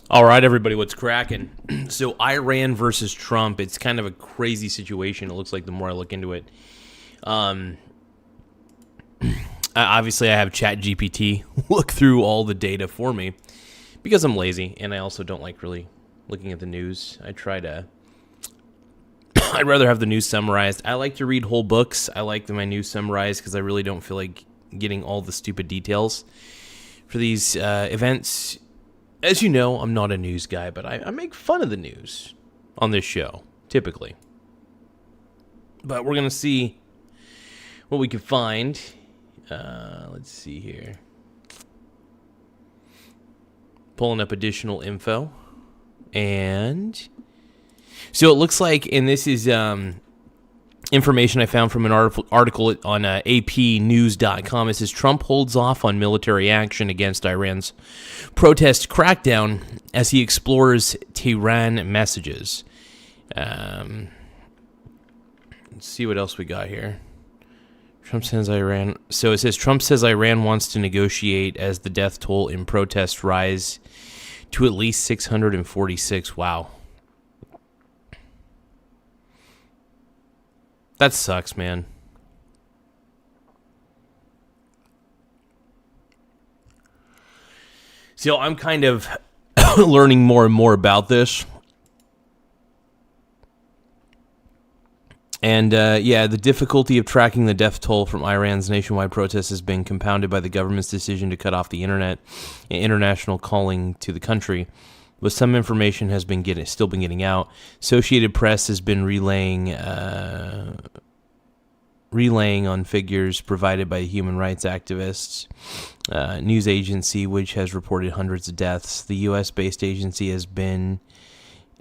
All right, everybody, what's cracking? So Iran versus Trump, it's kind of a crazy situation. It looks like the more I look into it. Obviously, I have ChatGPT look through all the data for me because I'm lazy, and I also don't like really looking at the news. I'd rather have the news summarized. I like to read whole books. I like my news summarized because I really don't feel like getting all the stupid details for these events. As you know, I'm not a news guy, but I make fun of the news on this show, typically. But we're going to see what we can find. Let's see here. Pulling up additional info. And so it looks like, and this is information I found from an article on apnews.com. It says Trump holds off on military action against Iran's protest crackdown as he explores Tehran messages. Let's see what else we got here. Trump says Iran. So it says Trump says Iran wants to negotiate as the death toll in protests rise to at least 646. Wow. That sucks, man. So I'm kind of learning more and more about this. And the difficulty of tracking the death toll from Iran's nationwide protests has been compounded by the government's decision to cut off the internet and international calling to the country. But some information has still been getting out. Associated Press has been relaying on figures provided by human rights activists. News agency, which has reported hundreds of deaths. The U.S.-based agency has been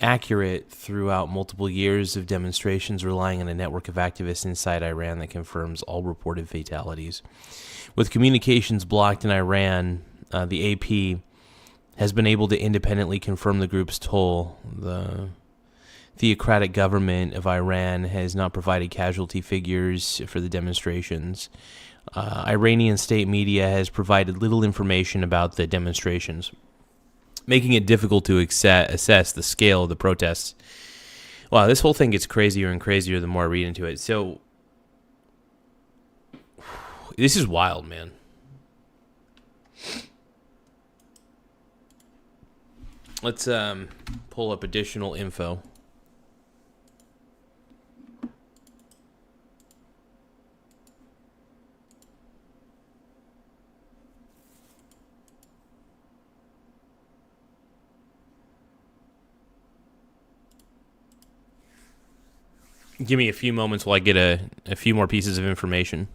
accurate throughout multiple years of demonstrations, relying on a network of activists inside Iran that confirms all reported fatalities. With communications blocked in Iran, the AP has been able to independently confirm the group's toll. The theocratic government of Iran has not provided casualty figures for the demonstrations. Iranian state media has provided little information about the demonstrations, making it difficult to assess the scale of the protests. Wow, this whole thing gets crazier and crazier the more I read into it. So, this is wild, man. Let's pull up additional info. Give me a few moments while I get a few more pieces of information.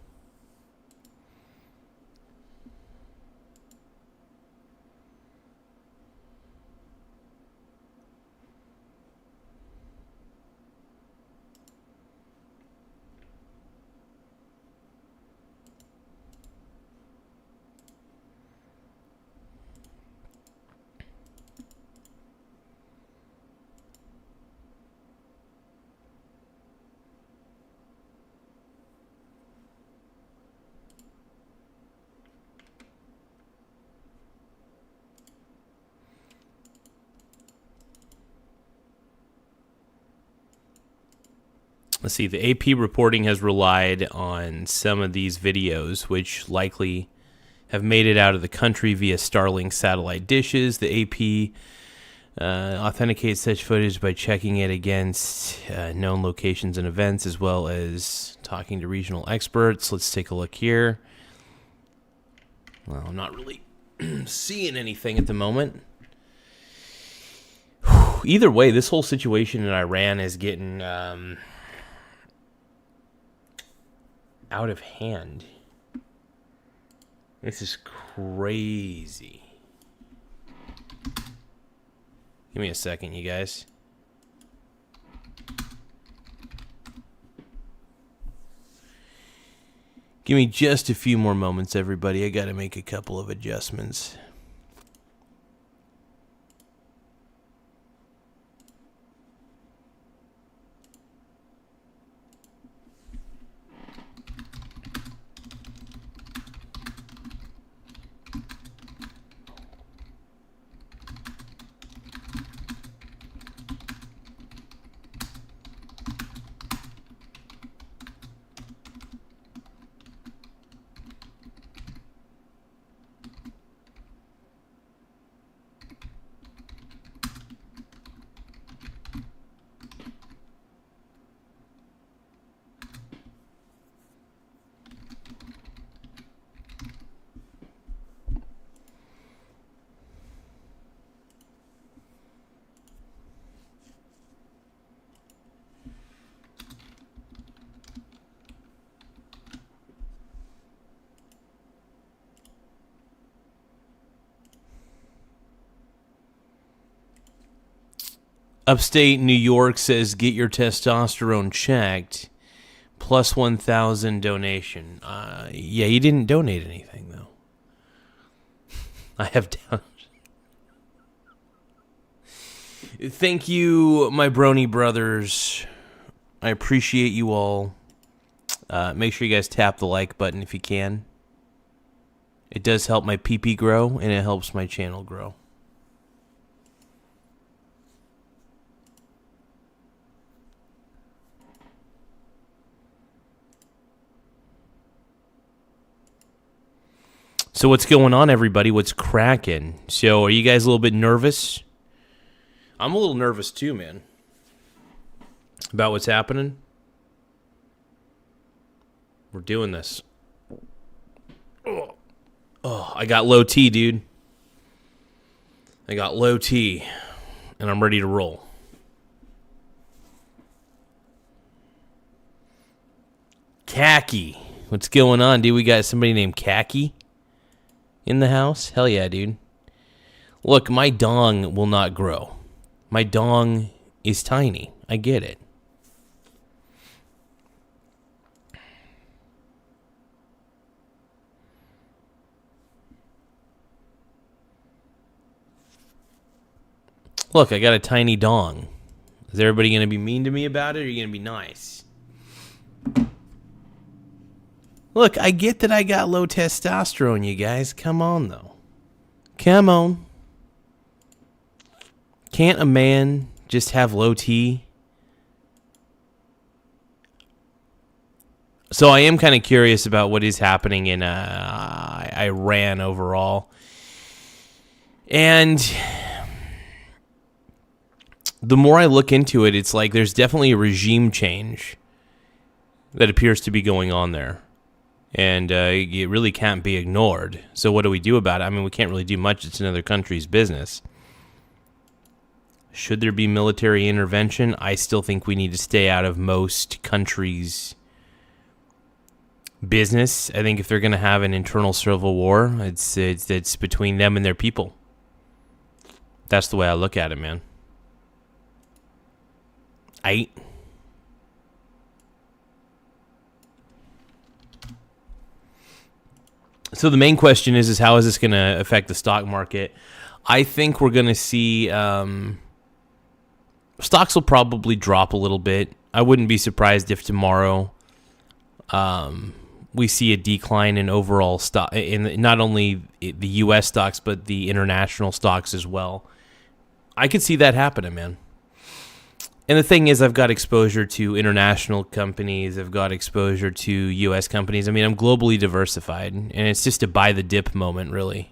Let's see, the AP reporting has relied on some of these videos, which likely have made it out of the country via Starlink satellite dishes. The AP authenticates such footage by checking it against known locations and events, as well as talking to regional experts. Let's take a look here. Well, I'm not really seeing anything at the moment. Either way, this whole situation in Iran is getting out of hand. This is crazy. Give me a second, you guys. Give me just a few more moments, everybody. I gotta make a couple of adjustments. Upstate New York says, get your testosterone checked. Plus 1,000 donation. Yeah, you didn't donate anything, though. I have down. Thank you, my brony brothers. I appreciate you all. Make sure you guys tap the like button if you can. It does help my PP grow, and it helps my channel grow. So what's going on, everybody? What's cracking? So are you guys a little bit nervous? I'm a little nervous too, man. About what's happening. We're doing this. Oh, I got low T, dude. I got low T, and I'm ready to roll. Khaki. What's going on, dude? We got somebody named Khaki in the house? Hell yeah, dude. Look, my dong will not grow. My dong is tiny. I get it. Look, I got a tiny dong. Is everybody going to be mean to me about it, or are you going to be nice? Look, I get that I got low testosterone, you guys. Come on, though. Come on. Can't a man just have low T? So I am kind of curious about what is happening in Iran overall. And the more I look into it, it's like there's definitely a regime change that appears to be going on there. And it really can't be ignored. So what do we do about it? I mean, we can't really do much. It's another country's business. Should there be military intervention? I still think we need to stay out of most countries' business. I think if they're going to have an internal civil war, it's between them and their people. That's the way I look at it, man. So the main question is how is this going to affect the stock market? I think we're going to see stocks will probably drop a little bit. I wouldn't be surprised if tomorrow we see a decline in overall stock, in not only the U.S. stocks but the international stocks as well. I could see that happening, man. And the thing is, I've got exposure to international companies. I've got exposure to U.S. companies. I mean, I'm globally diversified, and it's just a buy the dip moment, really.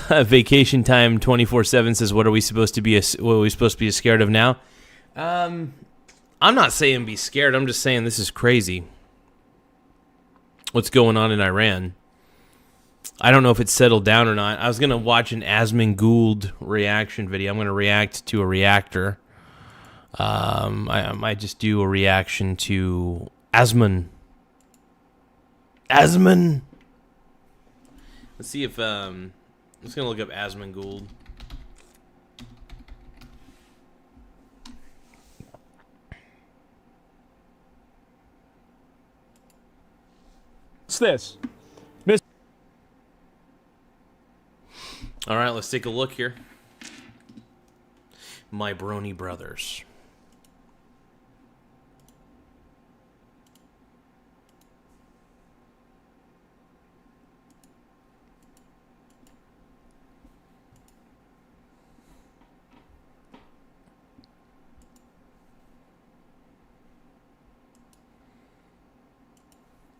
Vacation time 24/7 says, "What are we supposed to be? What are we supposed to be scared of now?" I'm not saying be scared. I'm just saying this is crazy. What's going on in Iran? I don't know if it's settled down or not. I was going to watch an Asmon Gould reaction video. I'm going to react to a reactor. I might just do a reaction to Asmon. Asmon. Let's see if I'm just going to look up Asmon Gould. What's this? All right, let's take a look here. My brony brothers.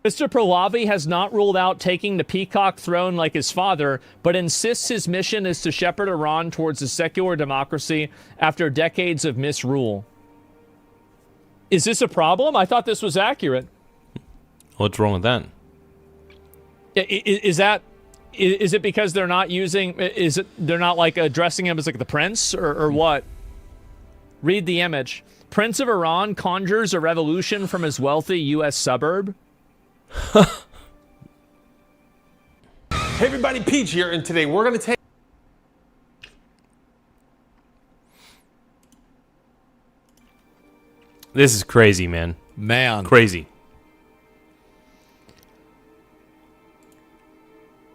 Mr. Pahlavi has not ruled out taking the peacock throne like his father, but insists his mission is to shepherd Iran towards a secular democracy after decades of misrule. Is this a problem? I thought this was accurate. What's wrong with that? Is it because they're not using? They're not like addressing him as like the prince or what? Read the image. Prince of Iran conjures a revolution from his wealthy U.S. suburb. Hey everybody, Peach here, and today we're going to take... This is crazy, man. Man. Crazy.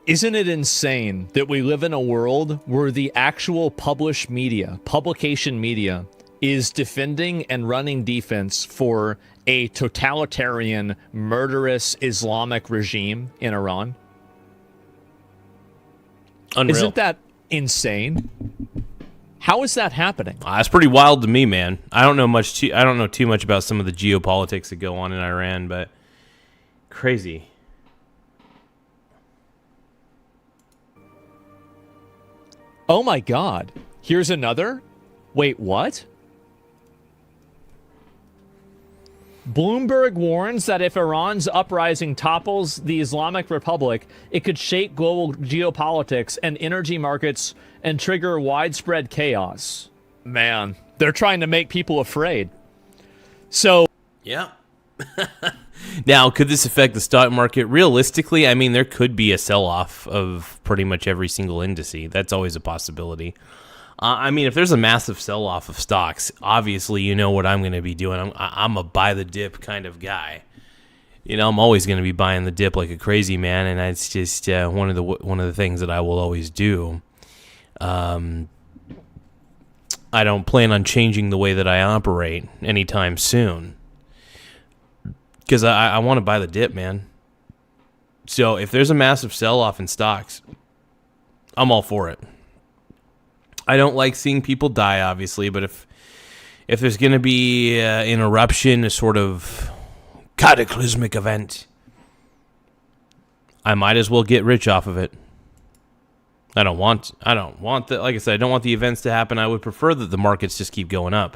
Isn't it insane that we live in a world where the actual published media, publication media, is defending and running defense for a totalitarian, murderous Islamic regime in Iran? Unreal. Isn't that insane? How is that happening? That's pretty wild to me, man. I don't know too much about some of the geopolitics that go on in Iran, but crazy. Oh my God. Here's another? Wait, what? Bloomberg warns that if Iran's uprising topples the Islamic Republic, it could shake global geopolitics and energy markets and trigger widespread chaos. Man, they're trying to make people afraid. So, yeah. Now, could this affect the stock market? Realistically, I mean, there could be a sell-off of pretty much every single indice. That's always a possibility. I mean, if there's a massive sell-off of stocks, obviously you know what I'm going to be doing. I'm a buy-the-dip kind of guy. You know, I'm always going to be buying the dip like a crazy man, and that's just one of the things that I will always do. I don't plan on changing the way that I operate anytime soon. Because I want to buy the dip, man. So if there's a massive sell-off in stocks, I'm all for it. I don't like seeing people die, obviously, but if there's going to be an eruption, a sort of cataclysmic event, I might as well get rich off of it. I don't want the, like I said, I don't want the events to happen. I would prefer that the markets just keep going up.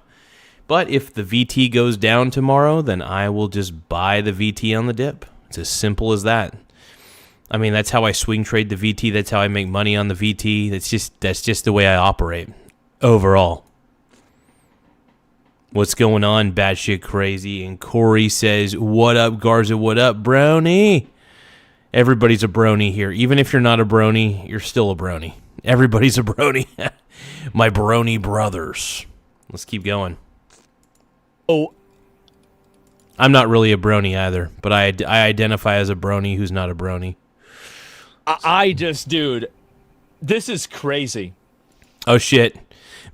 But if the VT goes down tomorrow, then I will just buy the VT on the dip. It's as simple as that. I mean, that's how I swing trade the VT. That's how I make money on the VT. That's just the way I operate overall. What's going on? Batshit crazy. And Corey says, "What up, Garza? What up, Brony?" Everybody's a brony here. Even if you're not a brony, you're still a brony. Everybody's a brony. My brony brothers. Let's keep going. Oh, I'm not really a brony either, but I identify as a brony who's not a brony. Dude, this is crazy. Oh, shit.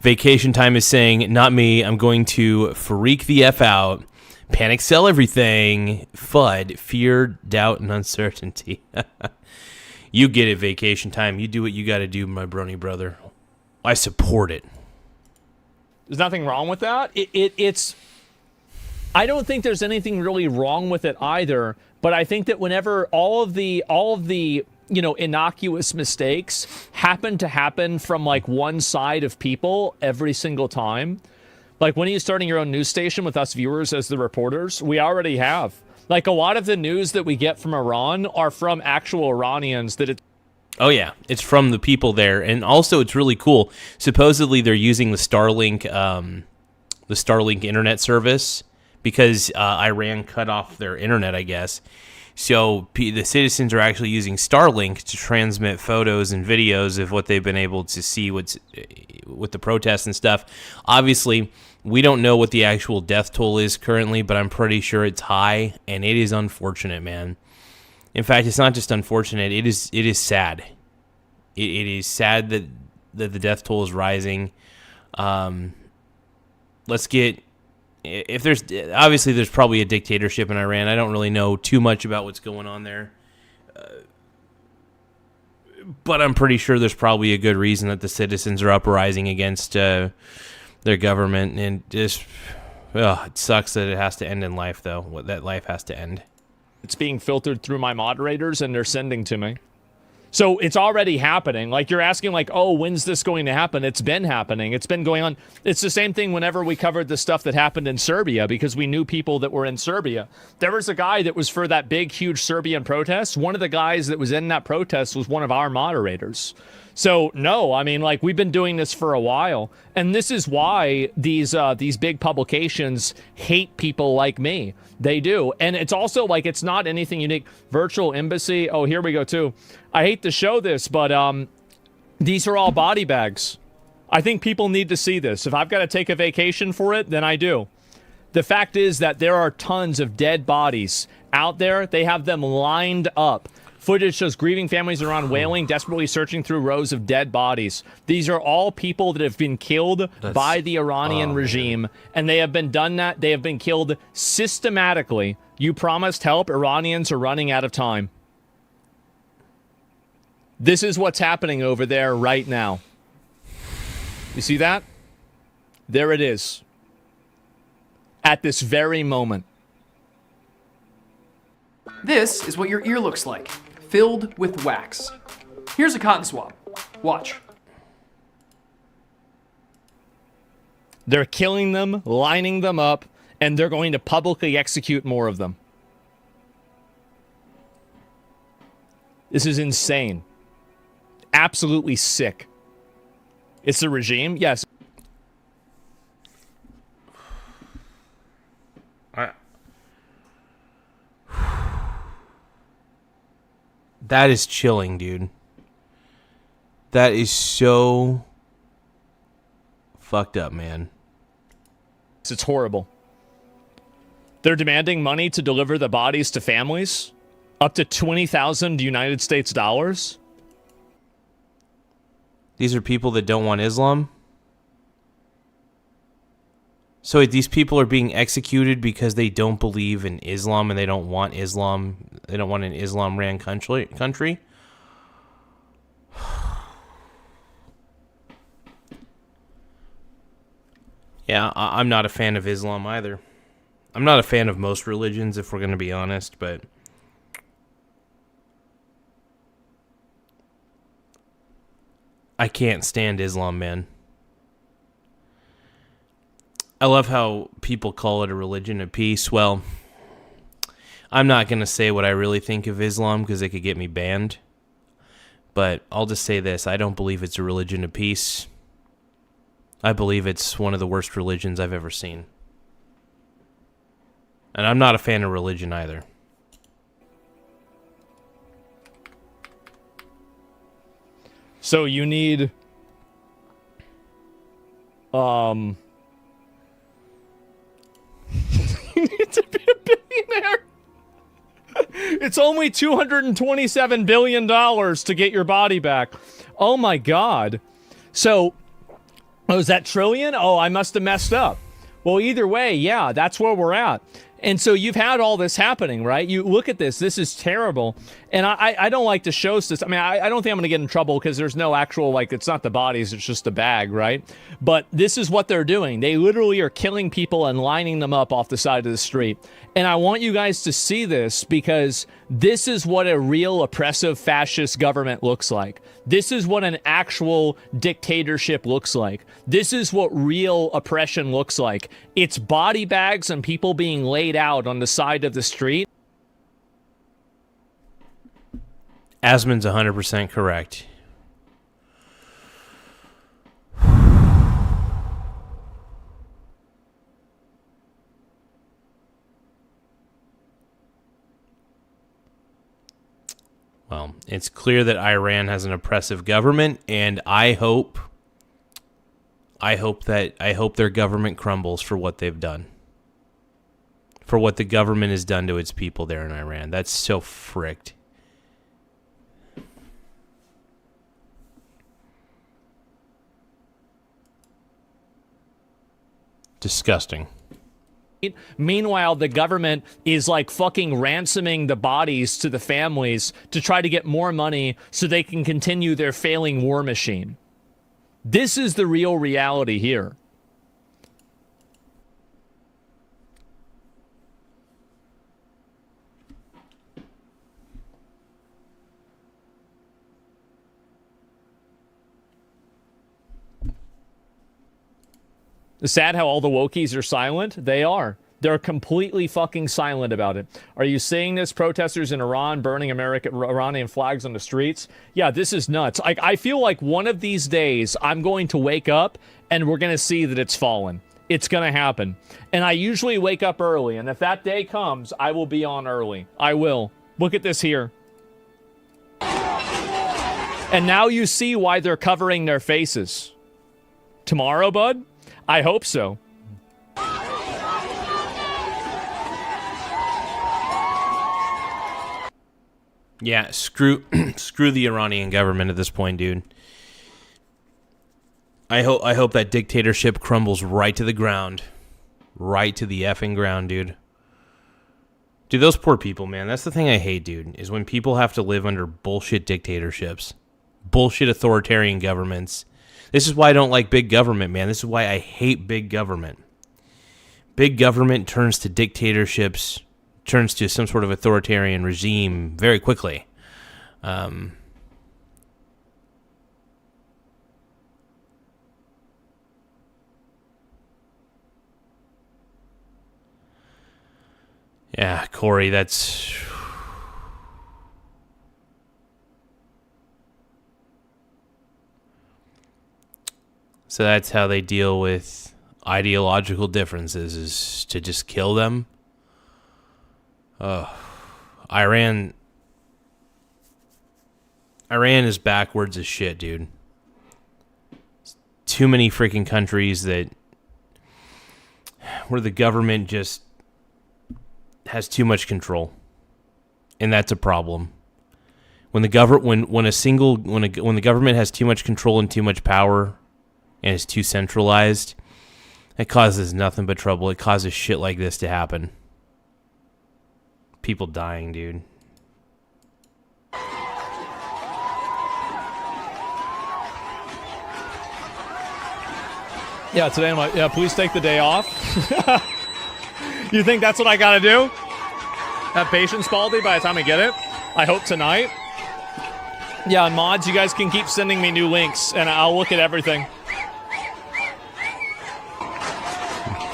Vacation Time is saying, not me, I'm going to freak the F out, panic sell everything, FUD, fear, doubt, and uncertainty. You get it, Vacation Time. You do what you got to do, my brony brother. I support it. There's nothing wrong with that. It's... I don't think there's anything really wrong with it either, but I think that whenever all of the innocuous mistakes happen from like one side of people every single time, like when are you starting your own news station with us viewers as the reporters? We already have. Like a lot of the news that we get from Iran are from actual Iranians Oh yeah, it's from the people there, and also it's really cool. Supposedly they're using the Starlink internet service, because Iran cut off their internet, I guess. So the citizens are actually using Starlink to transmit photos and videos of what they've been able to see with the protests and stuff. Obviously, we don't know what the actual death toll is currently, but I'm pretty sure it's high, and it is unfortunate, man. In fact, it's not just unfortunate, it is sad. It is sad that the death toll is rising. There's probably a dictatorship in Iran. I don't really know too much about what's going on there. But I'm pretty sure there's probably a good reason that the citizens are uprising against their government. And just, it sucks that it has to end in life, though. That life has to end. it's being filtered through my moderators and they're sending to me. So it's already happening. Like you're asking like, oh, when's this going to happen? It's been happening. It's been going on. It's the same thing whenever we covered the stuff that happened in Serbia because we knew people that were in Serbia. There was a guy that was for that big, huge Serbian protest. One of the guys that was in that protest was one of our moderators. So no, I mean, like we've been doing this for a while. And this is why these big publications hate people like me. They do. And it's also like, it's not anything unique. Virtual embassy. Oh, here we go too. I hate to show this, but these are all body bags. I think people need to see this. If I've got to take a vacation for it, then I do. The fact is that there are tons of dead bodies out there. They have them lined up. Footage shows grieving families around wailing, desperately searching through rows of dead bodies. These are all people that have been killed by the Iranian regime, and they have been killed systematically. You promised help. Iranians are running out of time. This is what's happening over there right now. You see that? There it is. At this very moment. This is what your ear looks like, filled with wax. Here's a cotton swab. Watch. They're killing them, lining them up, and they're going to publicly execute more of them. This is insane. Absolutely sick. It's the regime? Yes. That is chilling, dude. That is so fucked up, man. It's horrible. They're demanding money to deliver the bodies to families. Up to 20,000 United States dollars. These are people that don't want Islam? So these people are being executed because they don't believe in Islam and they don't want Islam. They don't want an Islam-ran country. Yeah, I'm not a fan of Islam either. I'm not a fan of most religions, if we're going to be honest, but I can't stand Islam, man. I love how people call it a religion of peace. Well, I'm not going to say what I really think of Islam because it could get me banned. But I'll just say this. I don't believe it's a religion of peace. I believe it's one of the worst religions I've ever seen. And I'm not a fan of religion either. So you need... You need to be a billionaire. It's only $227 billion to get your body back. Oh my God. So, is that trillion? Oh, I must have messed up. Well, either way, yeah, that's where we're at. And so you've had all this happening, right? You look at this. This is terrible. And I don't like to show this. I mean, I don't think I'm going to get in trouble because there's no actual, like, it's not the bodies. It's just a bag, right? But this is what they're doing. They literally are killing people and lining them up off the side of the street. And I want you guys to see this because this is what a real oppressive fascist government looks like. This is what an actual dictatorship looks like. This is what real oppression looks like. It's body bags and people being laid out on the side of the street. Asmon's 100% correct. Well, it's clear that Iran has an oppressive government, and I hope their government crumbles for what they've done. For what the government has done to its people there in Iran. That's so fricked. Disgusting. Meanwhile, the government is like fucking ransoming the bodies to the families to try to get more money so they can continue their failing war machine. This is the real reality here. It's sad how all the wokies are silent. They are. They're completely fucking silent about it. Are you seeing this? Protesters in Iran burning Iranian flags on the streets? Yeah, this is nuts. I feel like one of these days I'm going to wake up and we're going to see that it's fallen. It's going to happen. And I usually wake up early. And if that day comes, I will be on early. I will. Look at this here. And now you see why they're covering their faces. Tomorrow, bud? I hope so. Yeah, screw the Iranian government at this point, dude. I hope that dictatorship crumbles right to the ground. Right to the effing ground, dude. Dude, those poor people, man. That's the thing I hate, dude, is when people have to live under bullshit dictatorships. Bullshit authoritarian governments. This is why I don't like big government, man. This is why I hate big government. Big government turns to dictatorships, turns to some sort of authoritarian regime very quickly. Yeah, Corey, that's... So that's how they deal with ideological differences, is to just kill them. Iran is backwards as shit, dude. Too many freaking countries where the government just has too much control, and that's a problem. When the government has too much control and too much power, and is too centralized, it causes nothing but trouble. It causes shit like this to happen. People dying, dude. Yeah, today I'm like, yeah, please take the day off. You think that's what I gotta do? Have patience, Baldy, by the time I get it? I hope tonight. Yeah, and mods, you guys can keep sending me new links, and I'll look at everything.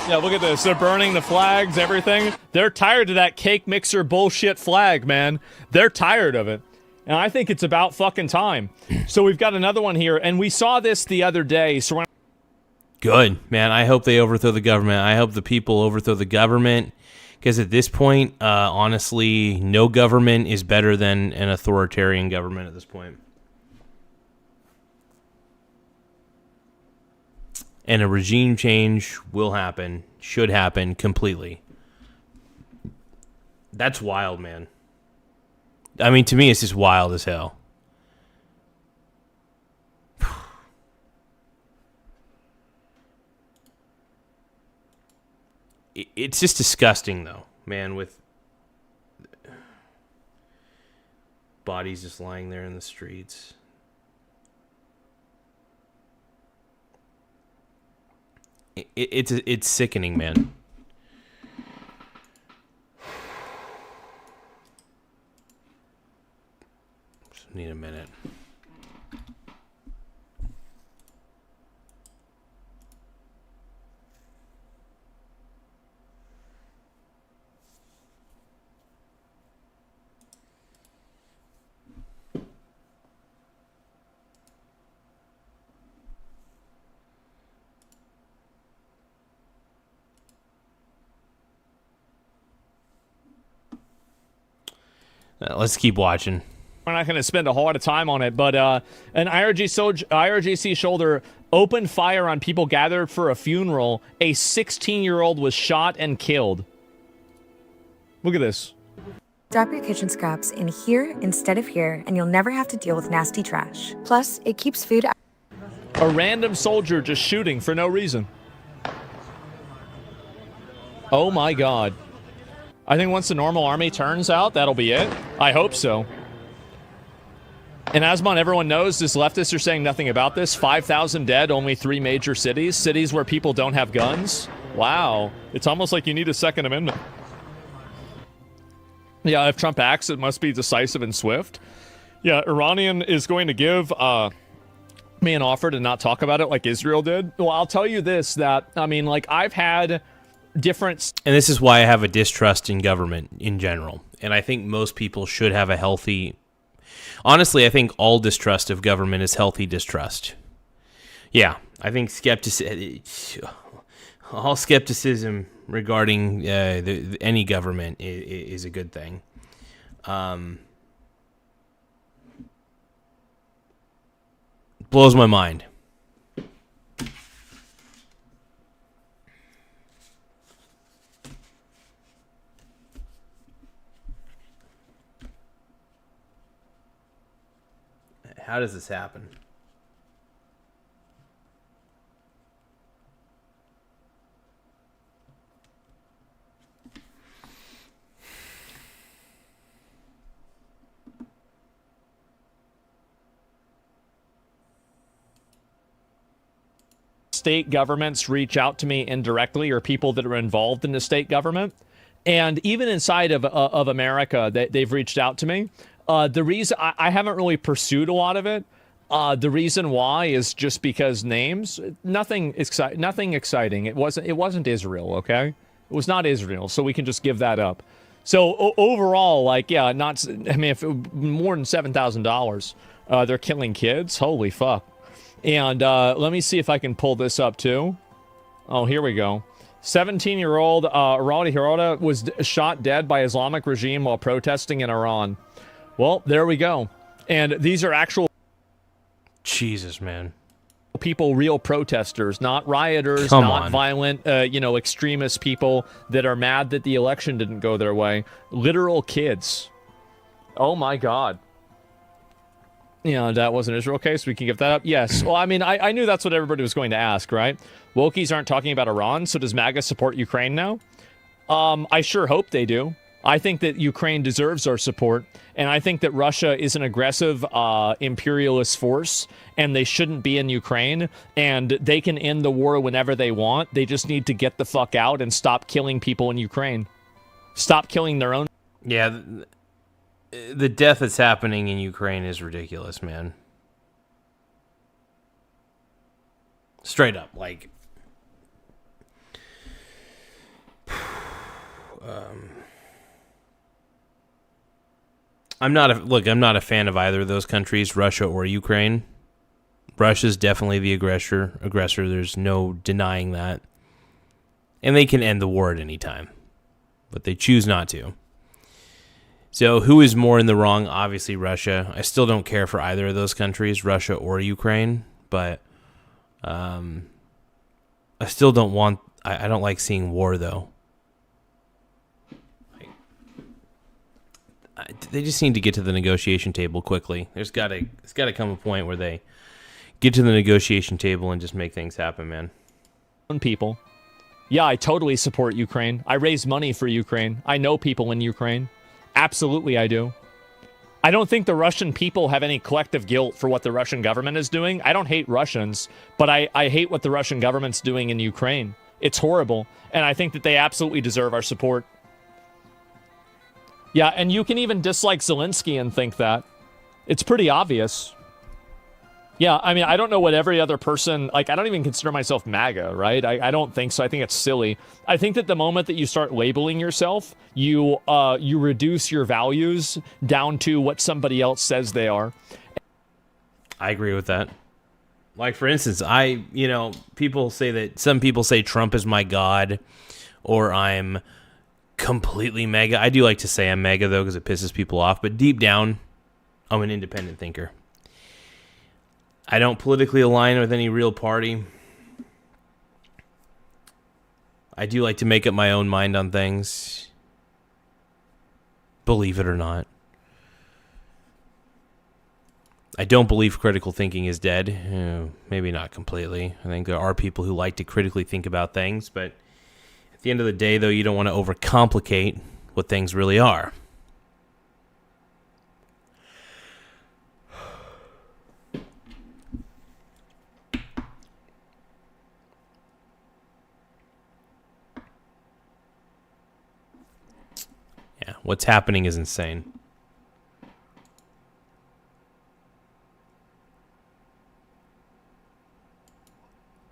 Yeah, look at this. They're burning the flags, everything. They're tired of that cake mixer bullshit flag, man. They're tired of it. And I think it's about fucking time. So we've got another one here, and we saw this the other day. So when Good, man. I hope they overthrow the government. I hope the people overthrow the government, because at this point, honestly, no government is better than an authoritarian government at this point. And a regime change will happen, should happen completely. That's wild, man. I mean, to me, it's just wild as hell. It's just disgusting, though, man, with bodies just lying there in the streets. It's sickening, man. Just need a minute. Let's keep watching. we're not going to spend a whole lot of time on it, but an IRGC soldier opened fire on people gathered for a funeral. A 16-year-old was shot and killed. Look at this. Drop your kitchen scraps in here instead of here, and you'll never have to deal with nasty trash. Plus, it keeps food out. A random soldier just shooting for no reason. Oh my god. I think once the normal army turns out, that'll be it. I hope so. In Asmon, everyone knows this leftists are saying nothing about this. 5,000 dead, only 3 major cities. Cities where people don't have guns. Wow. It's almost like you need a Second Amendment. Yeah, if Trump acts, it must be decisive and swift. Yeah, Iranian is going to give me an offer to not talk about it like Israel did. Well, I'll tell you this, that, I mean, like, I've had different... And this is why I have a distrust in government in general. And I think most people should have a healthy... Honestly, I think all distrust of government is healthy distrust. Yeah, I think all skepticism regarding any government is a good thing. Blows my mind. How does this happen? State governments reach out to me indirectly, or people that are involved in the state government. And even inside of America, they've reached out to me. The reason I haven't really pursued a lot of it, the reason why is just because names, nothing exciting. It wasn't Israel, okay? It was not Israel, so we can just give that up. So overall, like, yeah, not. I mean, if more than $7,000, they're killing kids. Holy fuck! And let me see if I can pull this up too. Oh, here we go. 17-year-old Aradi Hirota was shot dead by Islamic regime while protesting in Iran. Well, there we go. And these are actual Jesus, man. people, real protesters, not rioters, Come not on. violent, extremist people that are mad that the election didn't go their way. Literal kids. Oh my God. Yeah, that was an Israel case. We can give that up. Yes. Well, I mean, I knew that's what everybody was going to ask, right? Wokies aren't talking about Iran, so does MAGA support Ukraine now? I sure hope they do. I think that Ukraine deserves our support, and I think that Russia is an aggressive imperialist force, and they shouldn't be in Ukraine, and they can end the war whenever they want. They just need to get the fuck out and stop killing people in Ukraine. Stop killing their own. Yeah, the death that's happening in Ukraine is ridiculous, man. Straight up, like... I'm not a fan of either of those countries, Russia or Ukraine. Russia's definitely the aggressor. There's no denying that. And they can end the war at any time. But they choose not to. So who is more in the wrong? Obviously Russia. I still don't care for either of those countries, Russia or Ukraine. But I still don't want... I don't like seeing war, though. They just need to get to the negotiation table quickly. There's got to come a point where they get to the negotiation table and just make things happen, man. People. Yeah, I totally support Ukraine. I raise money for Ukraine. I know people in Ukraine. Absolutely, I do. I don't think the Russian people have any collective guilt for what the Russian government is doing. I don't hate Russians, but I hate what the Russian government's doing in Ukraine. It's horrible, and I think that they absolutely deserve our support. Yeah, and you can even dislike Zelensky and think that. It's pretty obvious. Yeah, I mean, I don't know what every other person... Like, I don't even consider myself MAGA, right? I don't think so. I think it's silly. I think that the moment that you start labeling yourself, you reduce your values down to what somebody else says they are. I agree with that. Like, for instance, some people say Trump is my god, or I'm completely MAGA. I do like to say I'm MAGA, though, because it pisses people off. But deep down, I'm an independent thinker. I don't politically align with any real party. I do like to make up my own mind on things. Believe it or not. I don't believe critical thinking is dead. Maybe not completely. I think there are people who like to critically think about things, but at the end of the day, though, you don't want to overcomplicate what things really are. Yeah, what's happening is insane.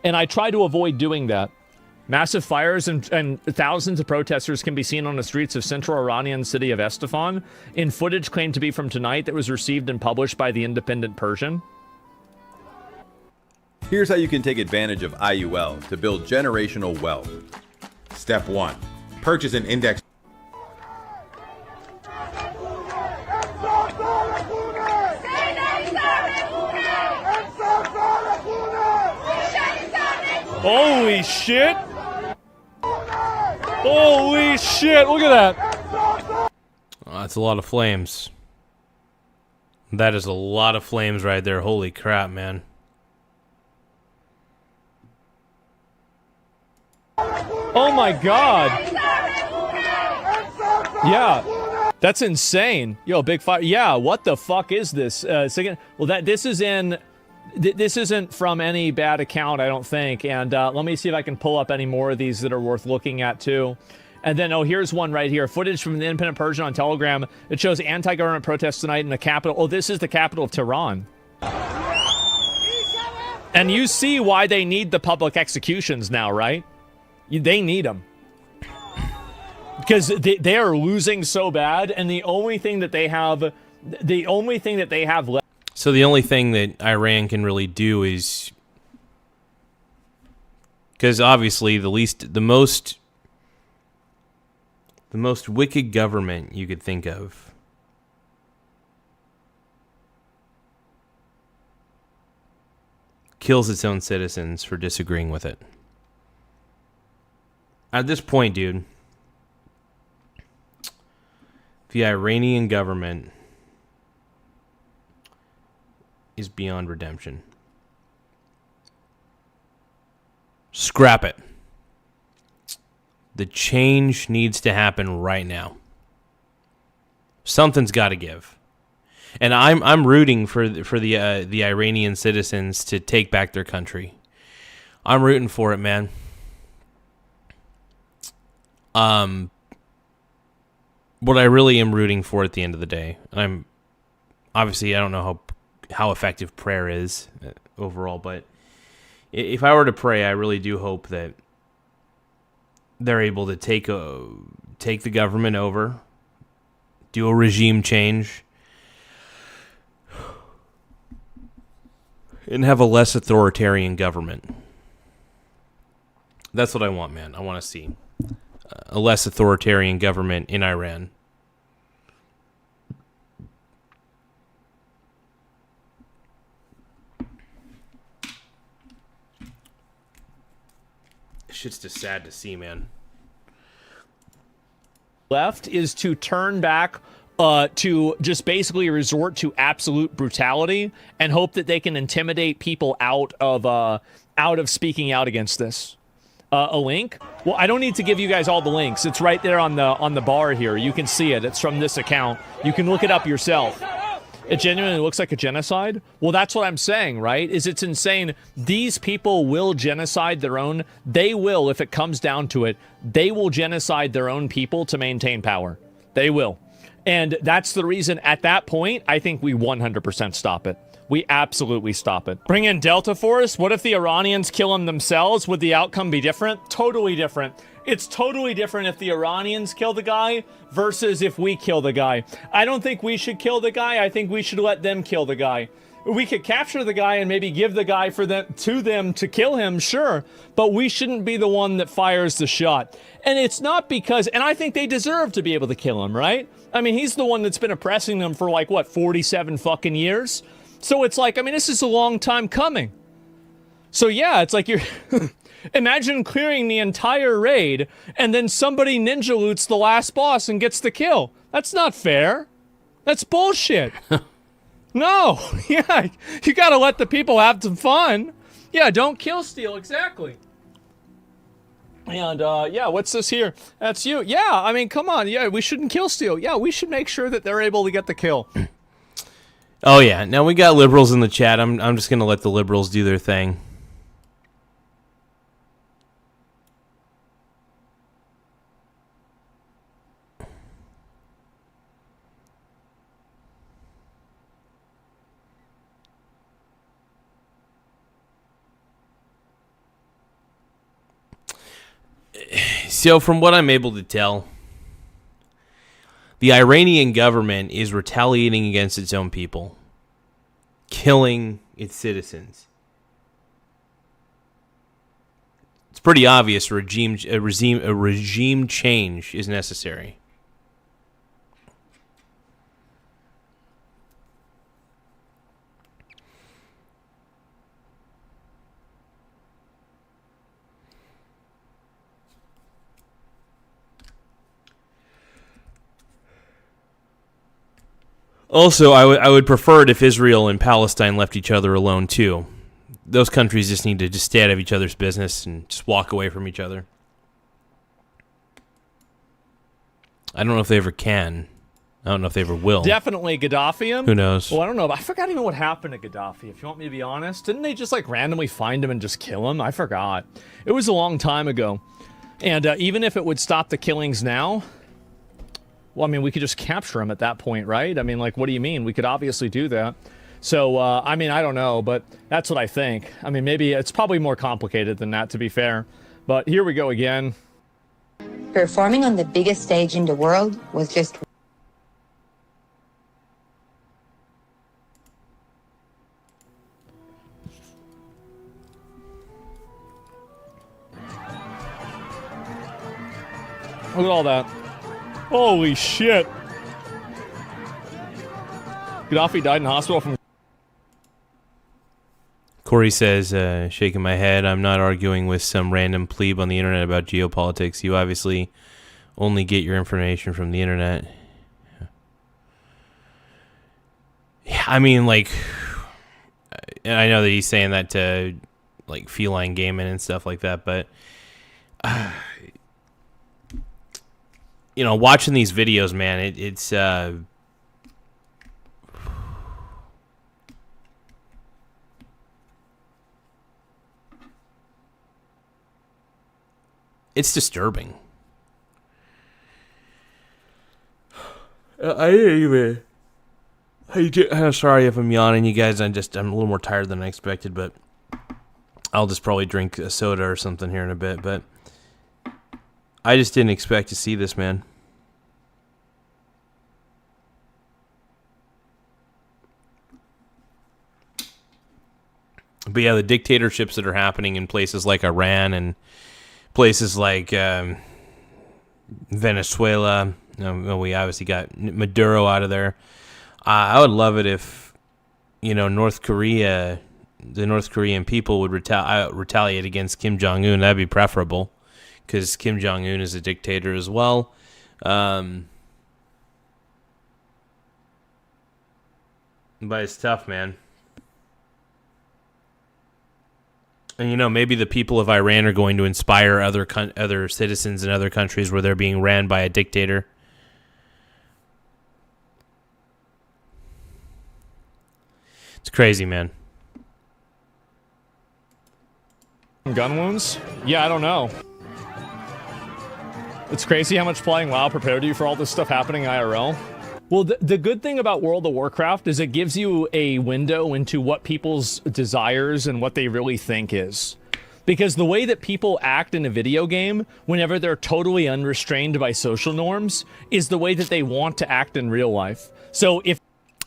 And I try to avoid doing that. Massive fires and thousands of protesters can be seen on the streets of central Iranian city of Esfahan in footage claimed to be from tonight that was received and published by the Independent Persian. Here's how you can take advantage of IUL to build generational wealth. Step 1. Purchase an index. Holy shit! Holy shit, look at that! That's a lot of flames. That is a lot of flames right there. Holy crap, man. Oh my god. Yeah. That's insane. Yo, big fire. Yeah, what the fuck is this? Second. Well, this isn't from any bad account, I don't think. And let me see if I can pull up any more of these that are worth looking at too. And then, oh, here's one right here. Footage from the Independent Persian on Telegram. It shows anti-government protests tonight in the capital. Oh, this is the capital of Tehran. And you see why they need the public executions now, right? They need them. Because they are losing so bad, and the only thing that they have left. So the only thing that Iran can really do is, because obviously the most wicked government you could think of kills its own citizens for disagreeing with it. At this point, dude, the Iranian government is beyond redemption. Scrap it. The change needs to happen right now. Something's got to give. And I'm rooting for the Iranian citizens to take back their country. I'm rooting for it, man. What I really am rooting for at the end of the day, I don't know how effective prayer is overall, but if I were to pray, I really do hope that they're able to take the government over, do a regime change, and have a less authoritarian government. That's what I want, man. I want to see a less authoritarian government in Iran. Shit's just sad to see, man. Left is to turn back to just basically resort to absolute brutality and hope that they can intimidate people out of speaking out against this. A link? Well, I don't need to give you guys all the links. It's right there on the bar here. You can see it. It's from this account. You can look it up yourself. It genuinely looks like a genocide? Well, that's what I'm saying, right? It's insane. These people will genocide their own. They will, if it comes down to it, they will genocide their own people to maintain power. They will. And that's the reason, at that point, I think we 100% stop it. We absolutely stop it. Bring in Delta Force? What if the Iranians kill them themselves? Would the outcome be different? Totally different. It's totally different if the Iranians kill the guy versus if we kill the guy. I don't think we should kill the guy. I think we should let them kill the guy. We could capture the guy and maybe give the guy to them to kill him, sure. But we shouldn't be the one that fires the shot. And it's not because, and I think they deserve to be able to kill him, right? I mean, he's the one that's been oppressing them for 47 fucking years? So it's this is a long time coming. So yeah, it's like you're... Imagine clearing the entire raid, and then somebody ninja loots the last boss and gets the kill. That's not fair. That's bullshit. No. Yeah, you gotta let the people have some fun. Yeah, don't kill steal, exactly. And, yeah, what's this here? That's you. Yeah, come on. Yeah, we shouldn't kill steal. Yeah, we should make sure that they're able to get the kill. Oh, yeah. Now, we got liberals in the chat. I'm just gonna let the liberals do their thing. So, from what I'm able to tell, the Iranian government is retaliating against its own people, killing its citizens. It's pretty obvious a regime change is necessary. Also, I would prefer it if Israel and Palestine left each other alone, too. Those countries just need to just stay out of each other's business and just walk away from each other. I don't know if they ever can. I don't know if they ever will. Definitely Gaddafi him. Who knows? Well, I don't know. I forgot even what happened to Gaddafi, if you want me to be honest. Didn't they just, like, randomly find him and just kill him? I forgot. It was a long time ago. And even if it would stop the killings now... Well, I mean, we could just capture him at that point, right? I mean, like, what do you mean? We could obviously do that. So, I mean, I don't know, but that's what I think. I mean, maybe it's probably more complicated than that, to be fair. But here we go again. Performing on the biggest stage in the world was just... Look at all that. Holy shit. Gaddafi died in hospital from... Corey says, shaking my head, I'm not arguing with some random plebe on the internet about geopolitics. You obviously only get your information from the internet. Yeah, I mean, like, I know that he's saying that to, like, feline gaming and stuff like that, but... you know, watching these videos, man, it's disturbing. I'm sorry if I'm yawning, you guys. I'm a little more tired than I expected, but I'll just probably drink a soda or something here in a bit. But I just didn't expect to see this, man. But yeah, the dictatorships that are happening in places like Iran and places like Venezuela, we obviously got Maduro out of there. I would love it if, you know, the North Korean people would retaliate against Kim Jong-un. That'd be preferable, because Kim Jong-un is a dictator as well. But it's tough, man. And, you know, maybe the people of Iran are going to inspire other citizens in other countries where they're being ran by a dictator. It's crazy, man. Gun wounds? Yeah, I don't know. It's crazy how much playing WoW prepared you for all this stuff happening IRL. Well, the good thing about World of Warcraft is it gives you a window into what people's desires and what they really think is. Because the way that people act in a video game, whenever they're totally unrestrained by social norms, is the way that they want to act in real life. So if...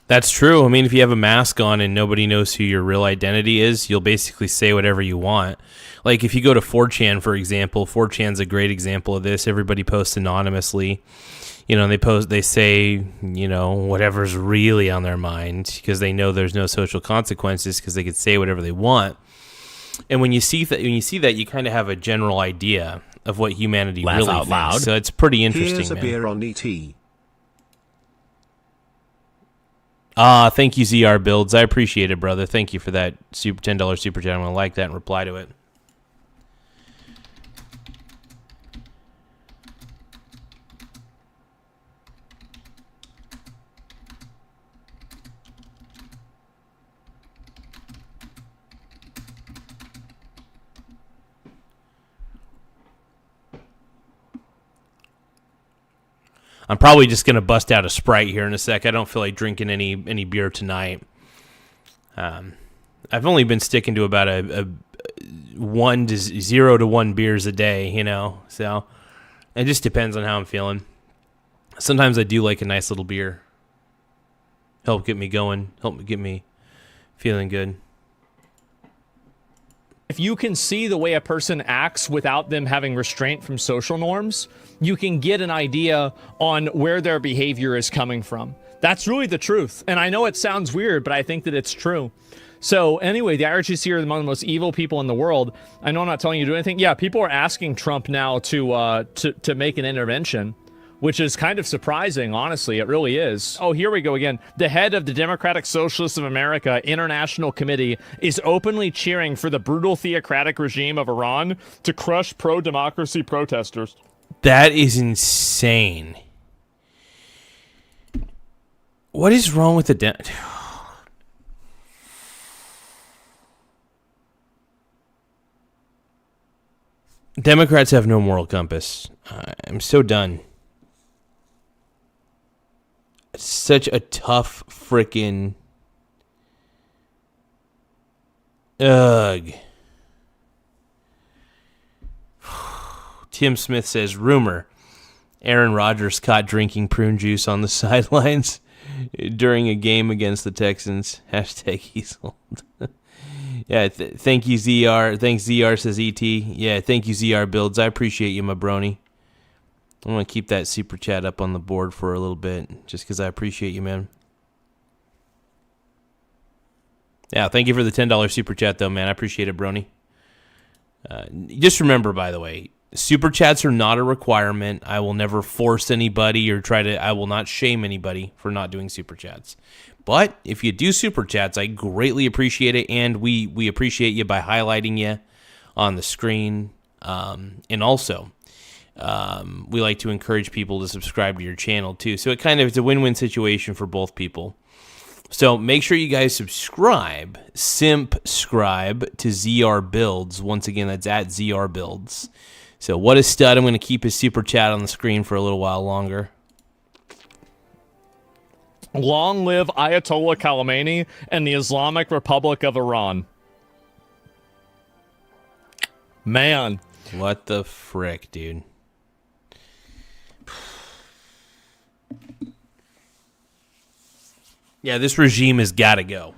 That's true. I mean, if you have a mask on and nobody knows who your real identity is, you'll basically say whatever you want. Like, if you go to 4chan, for example, 4chan's a great example of this. Everybody posts anonymously. You know, they say, you know, whatever's really on their mind, because they know there's no social consequences, because they could say whatever they want. And when you see that, you kind of have a general idea of what humanity Laugh really out thinks. loud. So it's pretty interesting. Here's a man. beer on ET. Thank you, ZR Builds. I appreciate it, brother. Thank you for that $10 super chat. I'm gonna like that and reply to it. I'm probably just going to bust out a Sprite here in a sec. I don't feel like drinking any beer tonight. I've only been sticking to about a 0 to 1 beers a day, you know. So it just depends on how I'm feeling. Sometimes I do like a nice little beer. Help get me going. Help get me feeling good. If you can see the way a person acts without them having restraint from social norms, you can get an idea on where their behavior is coming from. That's really the truth. And I know it sounds weird, but I think that it's true. So anyway, the IRGC are among the most evil people in the world. I know I'm not telling you to do anything. Yeah, people are asking Trump now to make an intervention. which is kind of surprising, honestly. It really is. Oh, here we go again. The head of the Democratic Socialists of America International Committee is openly cheering for the brutal theocratic regime of Iran to crush pro-democracy protesters. That is insane. What is wrong with the Democrats have no moral compass. I'm so done. It's such a tough frickin' ugh. Tim Smith says, rumor, Aaron Rodgers caught drinking prune juice on the sidelines during a game against the Texans. Hashtag he's old. Yeah, thank you, ZR. Thanks, ZR, says ET. Yeah, thank you, ZR Builds. I appreciate you, my brony. I'm going to keep that super chat up on the board for a little bit, just because I appreciate you, man. Yeah, thank you for the $10 super chat, though, man. I appreciate it, brony. Just remember, by the way, super chats are not a requirement. I will never force anybody or I will not shame anybody for not doing super chats. But if you do super chats, I greatly appreciate it, and we appreciate you by highlighting you on the screen. And also, we like to encourage people to subscribe to your channel too. So it's a win-win situation for both people. So make sure you guys subscribe to ZR Builds. Once again, that's at ZR Builds. So what a stud. I'm going to keep his super chat on the screen for a little while longer. Long live Ayatollah Khamenei and the Islamic Republic of Iran. Man. What the frick, dude? Yeah, this regime has got to go.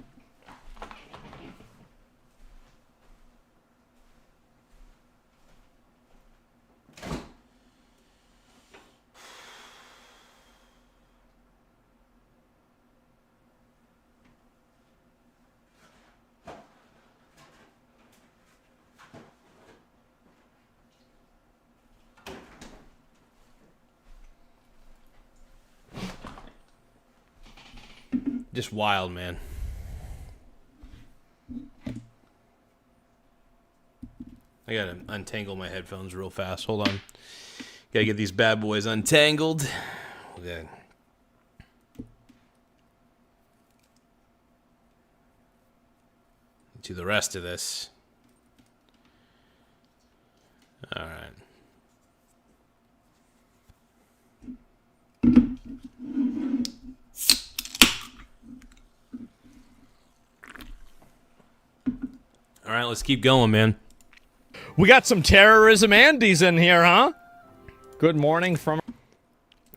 Just wild, man. I gotta untangle my headphones real fast. Hold on. Gotta get these bad boys untangled. Okay. To the rest of this. All right. All right, let's keep going, man. We got some terrorism Andes in here, huh? Good morning from...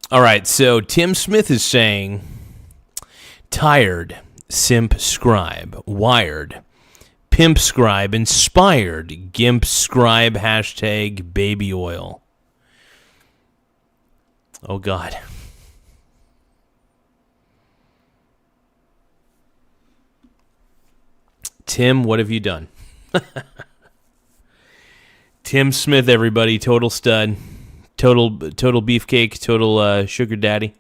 All right, so Tim Smith is saying, tired, simp scribe, wired, pimp scribe, inspired, gimp scribe, hashtag baby oil. Oh, God. Tim, what have you done? Tim Smith, everybody, total stud, total beefcake, total sugar daddy,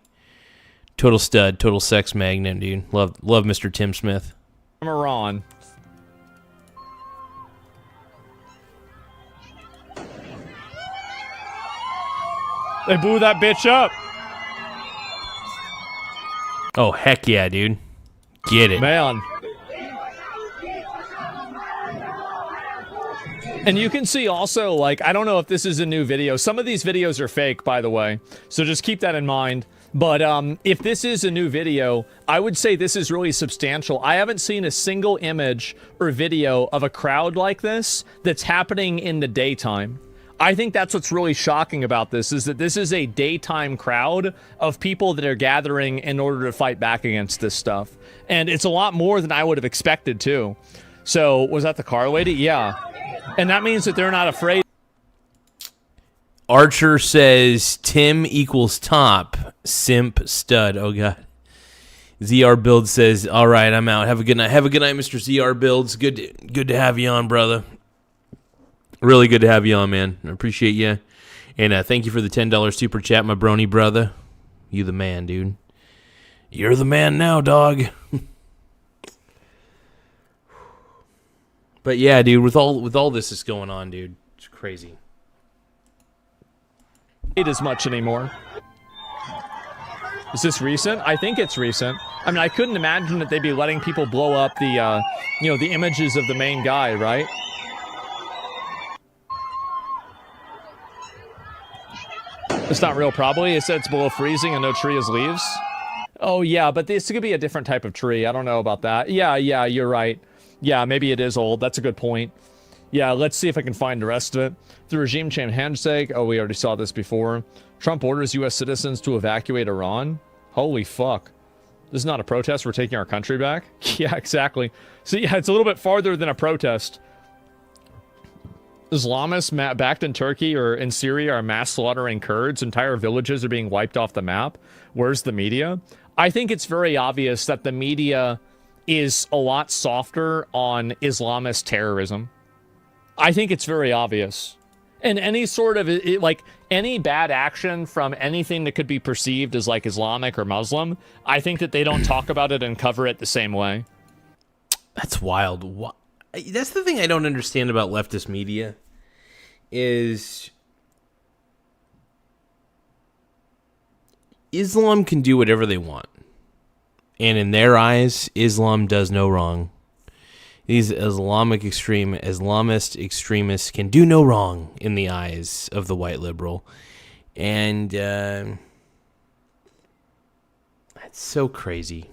total stud, total sex magnet, dude. Love Mr. Tim Smith. From Iran. They blew that bitch up. Oh, heck yeah, dude. Get it. Man. And you can see also, like, I don't know if this is a new video. Some of these videos are fake, by the way. So just keep that in mind. But if this is a new video, I would say this is really substantial. I haven't seen a single image or video of a crowd like this that's happening in the daytime. I think that's what's really shocking about this, is that this is a daytime crowd of people that are gathering in order to fight back against this stuff. And it's a lot more than I would have expected, too. So, was that the car lady? Yeah. And that means that they're not afraid. Archer says Tim equals top, simp stud. Oh, God. ZR Build says, all right, I'm out. Have a good night. Have a good night, Mr. ZR Builds. Good to have you on, brother. Really good to have you on, man. I appreciate you. And thank you for the $10 super chat, my brony brother. You the man, dude. You're the man now, dog. But yeah, dude, with all this that's going on, dude, it's crazy. It as much anymore. Is this recent? I think it's recent. I mean, I couldn't imagine that they'd be letting people blow up the, the images of the main guy, right? It's not real, probably. It said it's below freezing and no tree has leaves. Oh, yeah, but this could be a different type of tree. I don't know about that. Yeah, you're right. Yeah, maybe it is old. That's a good point. Yeah, let's see if I can find the rest of it. The regime change handshake. Oh, we already saw this before. Trump orders U.S. citizens to evacuate Iran. Holy fuck. This is not a protest. We're taking our country back. Yeah, exactly. So, yeah, it's a little bit farther than a protest. Islamists backed in Turkey or in Syria are mass slaughtering Kurds. Entire villages are being wiped off the map. Where's the media? I think it's very obvious that the media is a lot softer on Islamist terrorism. I think it's very obvious. And any sort of, any bad action from anything that could be perceived as, like, Islamic or Muslim, I think that they don't talk about it and cover it the same way. That's wild. That's the thing I don't understand about leftist media is Islam can do whatever they want. And in their eyes, Islam does no wrong. These Islamist extremists can do no wrong in the eyes of the white liberal. And that's so crazy.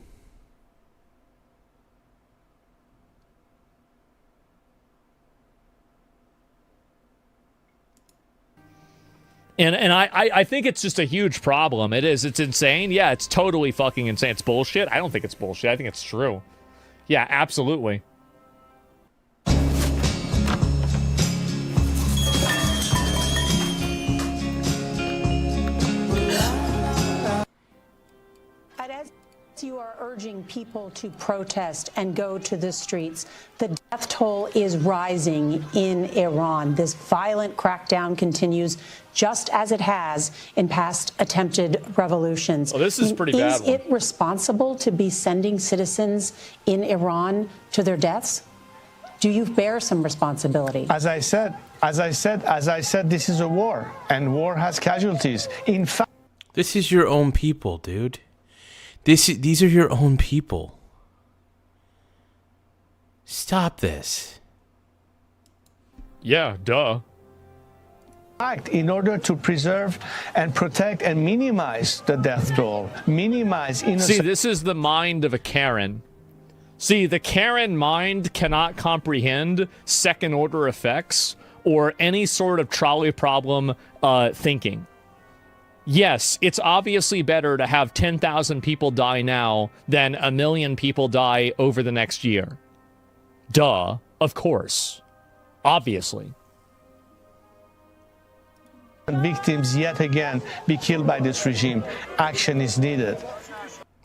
And I think it's just a huge problem. It is. It's insane. Yeah, it's totally fucking insane. It's bullshit. I don't think it's bullshit. I think it's true. Yeah, absolutely. But as you are urging people to protest and go to the streets, the death toll is rising in Iran. This violent crackdown continues just as it has in past attempted revolutions. Oh, this is pretty bad. Is it responsible to be sending citizens in Iran to their deaths? Do you bear some responsibility? As I said, this is a war, and war has casualties. In fact, this is your own people, dude. These are your own people. Stop this. Yeah, duh. In order to preserve and protect and minimize the death toll, minimize innocent... See, this is the mind of a Karen. See, the Karen mind cannot comprehend second-order effects or any sort of trolley problem thinking. Yes, it's obviously better to have 10,000 people die now than 1 million people die over the next year. Duh, of course. Obviously. Victims yet again be killed by this regime. Action is needed.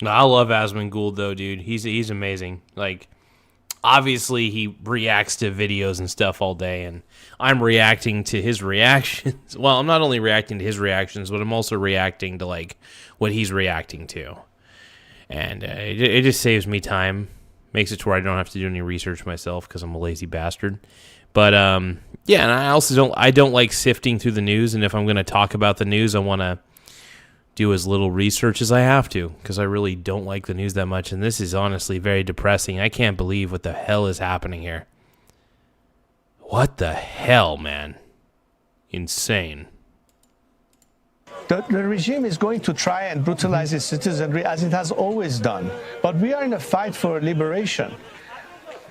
I love Asmund Gould though, dude. He's amazing. Like, obviously he reacts to videos and stuff all day, and I'm reacting to his reactions. Well, I'm not only reacting to his reactions, but I'm also reacting to like what he's reacting to, and it just saves me time. Makes it to where I don't have to do any research myself because I'm a lazy bastard. But yeah, and I also don't like sifting through the news, and if I'm going to talk about the news, I want to do as little research as I have to because I really don't like the news that much, and this is honestly very depressing. I can't believe what the hell is happening here. What the hell, man? Insane. The regime is going to try and brutalize its citizenry as it has always done. But we are in a fight for liberation.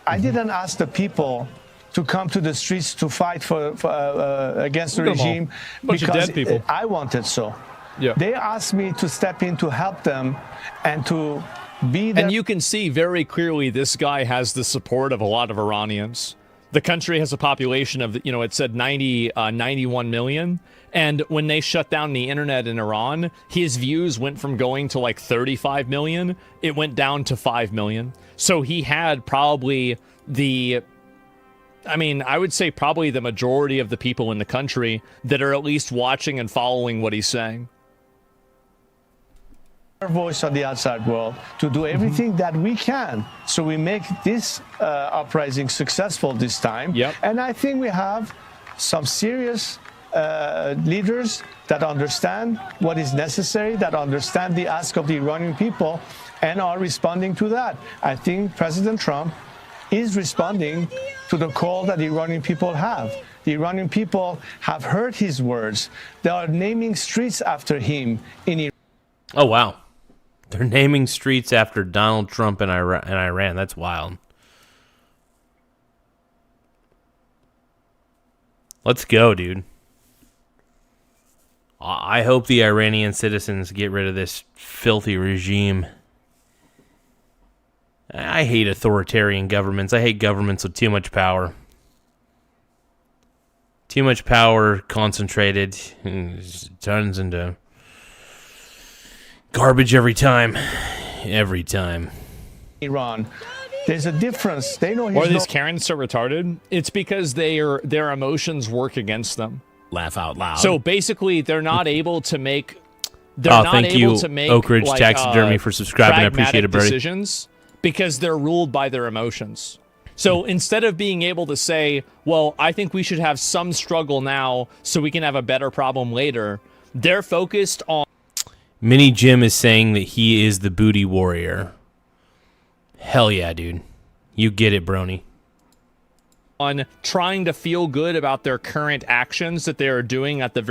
I didn't ask the people to come to the streets to fight against the regime because I wanted so. Yeah. They asked me to step in to help them and to be there. And you can see very clearly this guy has the support of a lot of Iranians. The country has a population of, it said 91 million. And when they shut down the internet in Iran, his views went from going to like 35 million. It went down to 5 million. So he had probably the I mean, I would say probably the majority of the people in the country that are at least watching and following what he's saying. Our voice on the outside world to do everything that we can so we make this uprising successful this time. Yep. And I think we have some serious leaders that understand what is necessary, that understand the ask of the Iranian people, and are responding to that. I think President Trump is responding to the call that the Iranian people have. The Iranian people have heard his words. They are naming streets after him in Iran. Oh, wow. They're naming streets after Donald Trump and Iran. That's wild. Let's go, dude. I hope the Iranian citizens get rid of this filthy regime. I hate authoritarian governments. I hate governments with too much power. Too much power concentrated turns into garbage every time. Every time. Iran. There's a difference. They know Why are these Karens so retarded? It's because their emotions work against them. Laugh out loud. So basically, they're not able to make. They're not thank able you, to make Oak Ridge like, Taxidermy, for subscribing. I appreciate it, Birdie. Decisions because they're ruled by their emotions. So instead of being able to say, "Well, I think we should have some struggle now, so we can have a better problem later," they're focused on. Mini Jim is saying that he is the booty warrior. Hell yeah, dude. You get it, Brony. On trying to feel good about their current actions that they are doing at that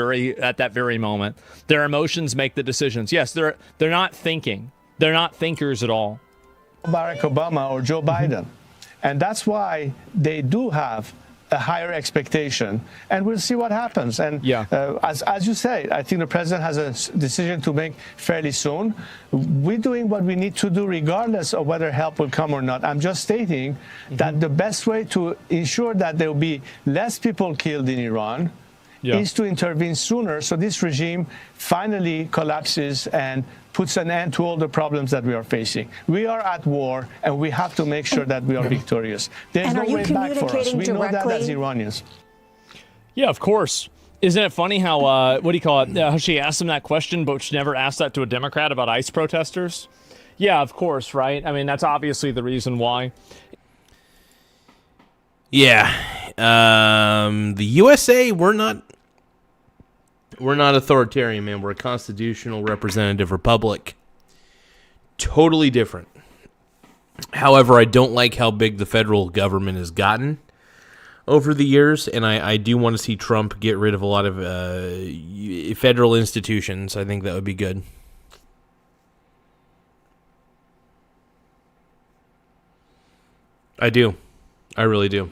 very moment. Their emotions make the decisions. Yes, they're not thinking. They're not thinkers at all. Barack Obama or Joe Biden. And that's why they do have a higher expectation, and we'll see what happens. And as you say, I think the president has a decision to make fairly soon. We're doing what we need to do regardless of whether help will come or not. I'm just stating that the best way to ensure that there will be less people killed in Iran is to intervene sooner, so this regime finally collapses and puts an end to all the problems that we are facing. We are at war, and we have to make sure that we are victorious. There's no way back for us. We know that as Iranians. Yeah, of course. Isn't it funny how, how she asked him that question, but she never asked that to a Democrat about ICE protesters? Yeah, of course, right? I mean, that's obviously the reason why. Yeah. The USA, we're not authoritarian, man. We're a constitutional representative republic. Totally different. However, I don't like how big the federal government has gotten over the years, and I do want to see Trump get rid of a lot of federal institutions. I think that would be good. I do. I really do.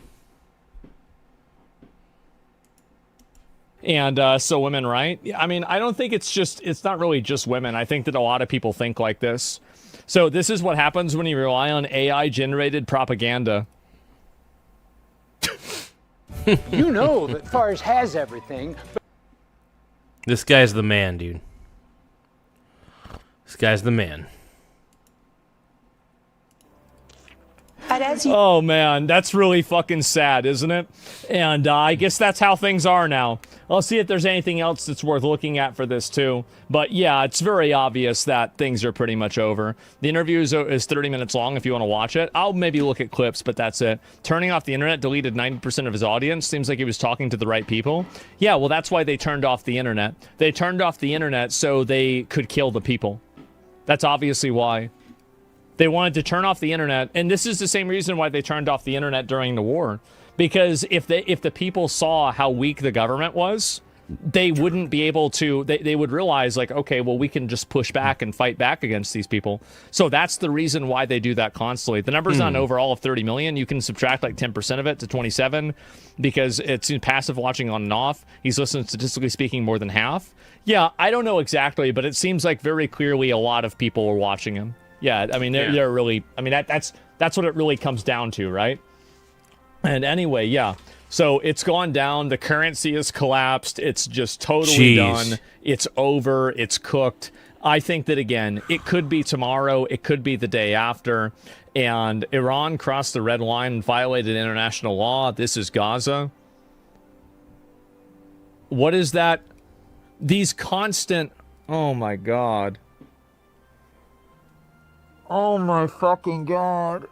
And so women, right? I mean, I don't think it's not really just women. I think that a lot of people think like this. So this is what happens when you rely on AI-generated propaganda. You know that Fars has everything. This guy's the man, dude. This guy's the man. Oh, man, that's really fucking sad, isn't it? And I guess that's how things are now. I'll see if there's anything else that's worth looking at for this, too. But, yeah, it's very obvious that things are pretty much over. The interview is 30 minutes long if you want to watch it. I'll maybe look at clips, but that's it. Turning off the internet deleted 90% of his audience. Seems like he was talking to the right people. Yeah, well, that's why they turned off the internet. They turned off the internet so they could kill the people. That's obviously why. They wanted to turn off the internet, and this is the same reason why they turned off the internet during the war. Because if the people saw how weak the government was, they wouldn't be able to, they would realize, like, okay, well, we can just push back and fight back against these people. So that's the reason why they do that constantly. The number's not overall of 30 million. You can subtract like 10% of it to 27 because it's passive watching on and off. He's listened, statistically speaking, more than half. Yeah, I don't know exactly, but it seems like very clearly a lot of people are watching him. Yeah, I mean, they're really, I mean, that's what it really comes down to, right? And anyway, yeah. So it's gone down. The currency has collapsed. It's just totally done. It's over. It's cooked. I think that, again, it could be tomorrow. It could be the day after. and Iran crossed the red line and violated international law. This is Gaza. What is that? These constant... Oh my God. Oh my fucking God.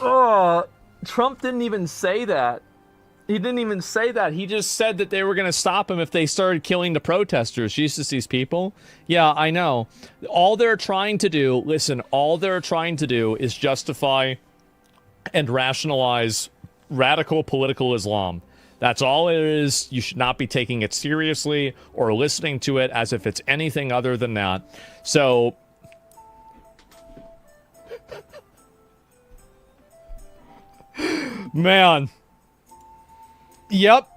Oh, Trump didn't even say that. He didn't even say that. He just said that they were going to stop him if they started killing the protesters. Jesus, these people. Yeah, I know. All they're trying to do, listen, all they're trying to do is justify and rationalize radical political Islam. That's all it is. You should not be taking it seriously or listening to it as if it's anything other than that. So... Man. Yep.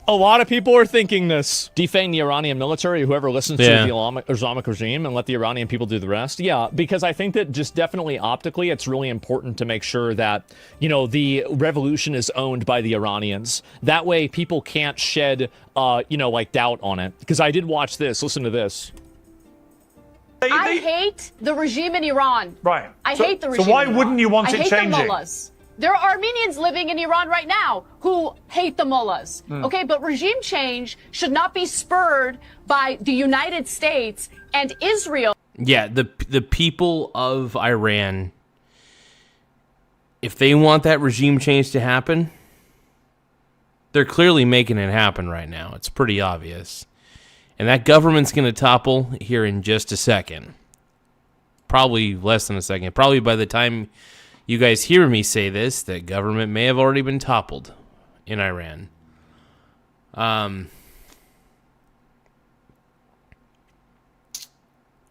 A lot of people are thinking this. Defang the Iranian military, whoever listens to the Islamic regime, and let the Iranian people do the rest. Yeah, because I think that just definitely optically, it's really important to make sure that, you know, the revolution is owned by the Iranians. That way people can't shed, you know, like doubt on it. Because I did watch this. Listen to this. I hate the regime in Iran. Right. I hate the regime. So why wouldn't you want it changing? I hate the mullahs. There are Armenians living in Iran right now who hate the mullahs. Okay, but regime change should not be spurred by the United States and Israel. Yeah, the people of Iran, if they want that regime change to happen, they're clearly making it happen right now. It's pretty obvious. And that government's going to topple here in just a second. Probably less than a second. Probably by the time you guys hear me say this, the government may have already been toppled in Iran. I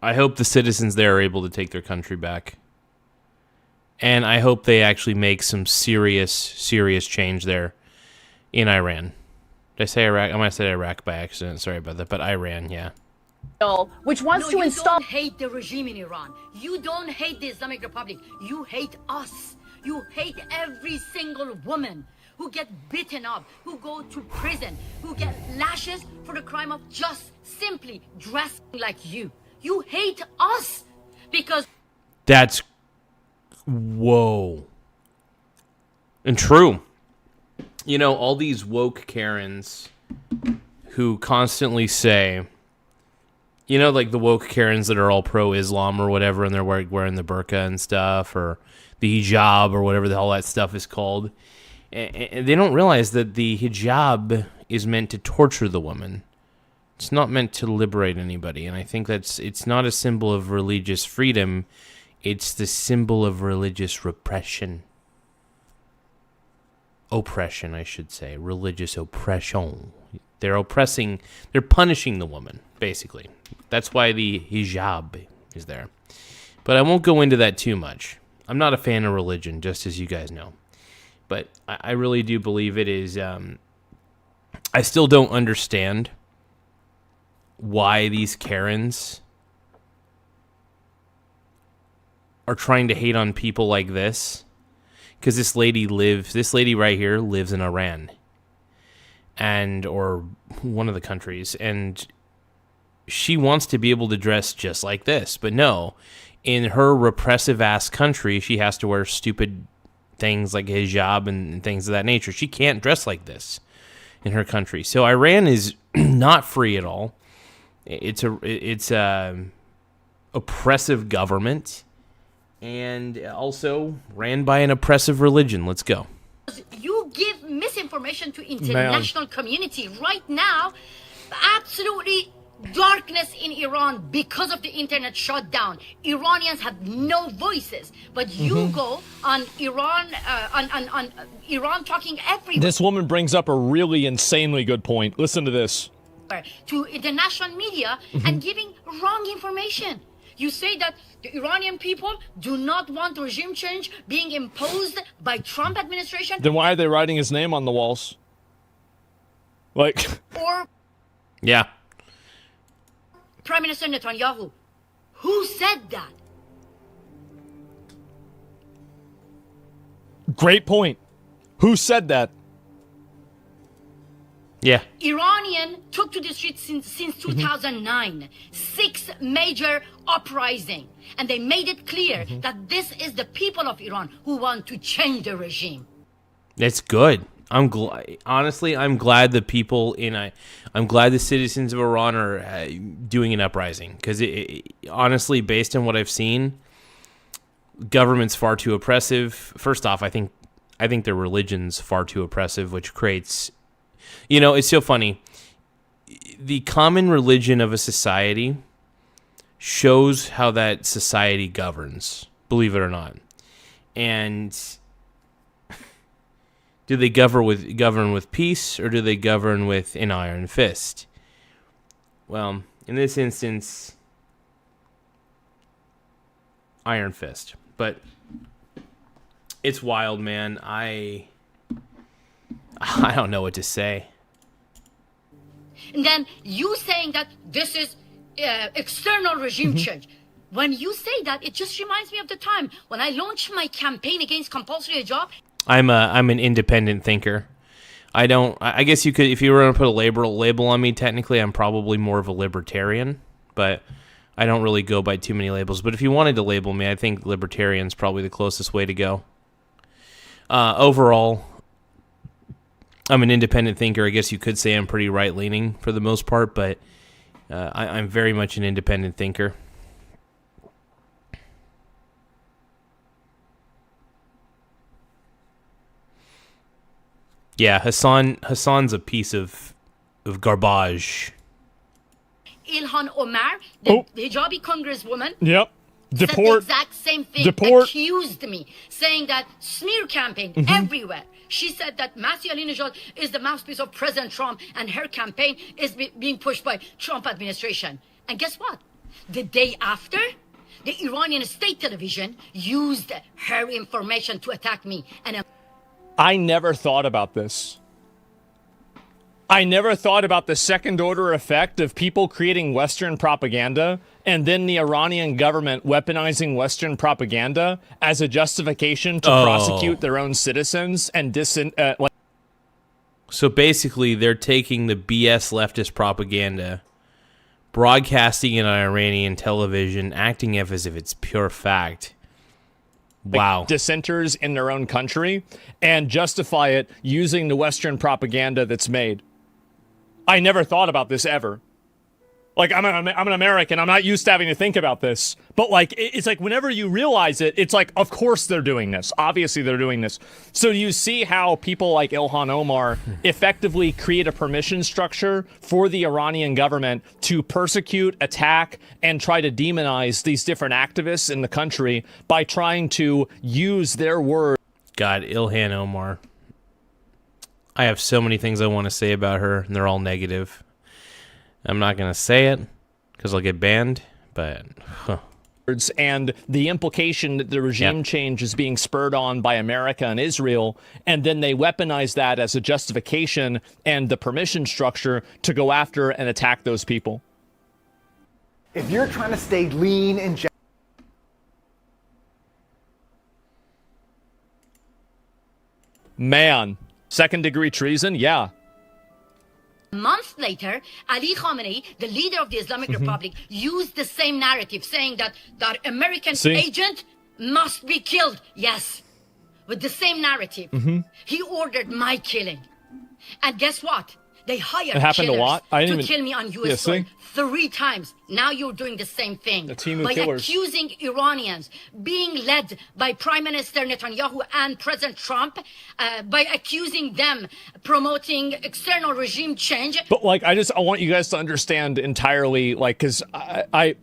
hope the citizens there are able to take their country back. And I hope they actually make some serious change there in Iran. Did I say Iraq? I might have said Iraq by accident. Sorry about that. But Iran, yeah. Which wants to install... You don't hate the regime in Iran. You don't hate the Islamic Republic. You hate us. You hate every single woman who get beaten up, who go to prison, who get lashes for the crime of just simply dressing like you. You hate us because... That's... Whoa. And true. You know, all these woke Karens who constantly say... You know, like the woke Karens that are all pro-Islam or whatever, and they're wearing the burqa and stuff, or the hijab, or whatever the hell that stuff is called. And they don't realize that the hijab is meant to torture the woman. It's not meant to liberate anybody. And I think it's not a symbol of religious freedom. It's the symbol of religious repression. Oppression, I should say. Religious oppression. They're punishing the woman, basically. That's why the hijab is there. But I won't go into that too much. I'm not a fan of religion, just as you guys know. But I really do believe it is... I still don't understand why these Karens are trying to hate on people like this. Because this lady right here lives in Iran. Or one of the countries, and she wants to be able to dress just like this, but no, in her repressive ass country, she has to wear stupid things like hijab and things of that nature. She can't dress like this in her country. So Iran is not free at all. It's a oppressive government, and also ran by an oppressive religion. Let's go. You give misinformation to international community right now. Absolutely darkness in Iran because of the internet shutdown. Iranians have no voices, but you go on Iran on Iran talking everywhere. This woman brings up a really insanely good point. Listen to this. To international media and giving wrong information. You say that the Iranian people do not want regime change being imposed by Trump administration. Then why are they writing his name on the walls? Like... Or... Yeah. Prime Minister Netanyahu. Who said that? Great point. Who said that? Yeah. Iranian took to the streets since 2009. 6 major uprising. And they made it clear that this is the people of Iran who want to change the regime. It's good. I'm glad the people I'm glad the citizens of Iran are doing an uprising, because honestly, based on what I've seen, government's far too oppressive. First off, I think their religion's far too oppressive, which creates, it's so funny. The common religion of a society shows how that society governs, believe it or not. And do they govern with peace, or do they govern with an iron fist? Well, in this instance, iron fist. But it's wild, man. I don't know what to say. And then you saying that this is external regime change. When you say that, it just reminds me of the time when I launched my campaign against compulsory hijab. I'm an independent thinker. I guess you could, if you were going to put a label on me, technically I'm probably more of a libertarian, but I don't really go by too many labels. But if you wanted to label me, I think libertarian's probably the closest way to go. Overall, I'm an independent thinker. I guess you could say I'm pretty right-leaning for the most part, but I'm very much an independent thinker. Yeah, Hassan's a piece of garbage. Ilhan Omar, the hijabi congresswoman, Yep. said the exact same thing. Accused me, saying that smear campaign everywhere. She said that Masih Alinejad is the mouthpiece of President Trump, and her campaign is being pushed by Trump administration. And guess what? The day after, the Iranian state television used her information to attack me. And I never thought about this. I never thought about the second order effect of people creating Western propaganda and then the Iranian government weaponizing Western propaganda as a justification to prosecute their own citizens and So basically, they're taking the BS leftist propaganda, broadcasting it on Iranian television, acting as if it's pure fact. Wow. Dissenters in their own country and justify it using the Western propaganda that's made. I never thought about this ever. Like, I'm an American. I'm not used to having to think about this. But, like, it's like whenever you realize it, it's like, of course they're doing this. Obviously they're doing this. So you see how people like Ilhan Omar effectively create a permission structure for the Iranian government to persecute, attack, and try to demonize these different activists in the country by trying to use their words. God, Ilhan Omar. I have so many things I want to say about her, and they're all negative. I'm not going to say it because I'll get banned, but... And the implication that the regime change is being spurred on by America and Israel, and then they weaponize that as a justification and the permission structure to go after and attack those people. If you're trying to stay lean and... Man, second-degree treason? Yeah. Months later, Ali Khamenei, the leader of the Islamic Republic, used the same narrative, saying that the American agent must be killed. Yes, with the same narrative. He ordered my killing. And guess what? They hired killers to kill me on U.S. soil 3 times. Now you're doing the same thing. By accusing Iranians, being led by Prime Minister Netanyahu and President Trump, by accusing them promoting external regime change. But, like, I want you guys to understand entirely, like, because I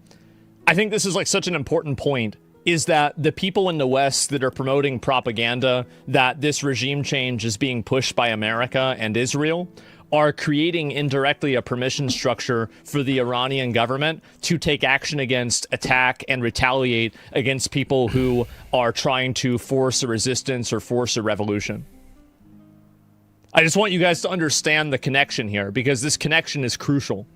think this is, like, such an important point, is that the people in the West that are promoting propaganda that this regime change is being pushed by America and Israel are creating indirectly a permission structure for the Iranian government to take action against, attack, and retaliate against people who are trying to force a resistance or force a revolution. I just want you guys to understand the connection here, because this connection is crucial.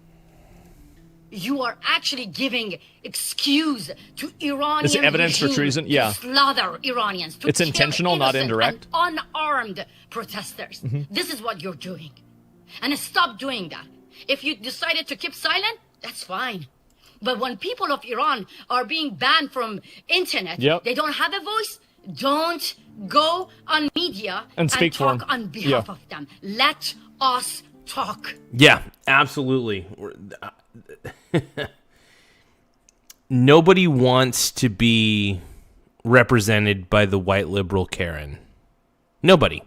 You are actually giving excuse to Iranian Is evidence for treason? Yeah. To slaughter Iranians. To it's intentional, not indirect. Unarmed protesters. This is what you're doing. And stop doing that. If you decided to keep silent, that's fine. But when people of Iran are being banned from internet, they don't have a voice, don't go on media and speak for talk them. on behalf of them. Let us talk. Yeah, absolutely. Nobody wants to be represented by the white liberal Karen. Nobody.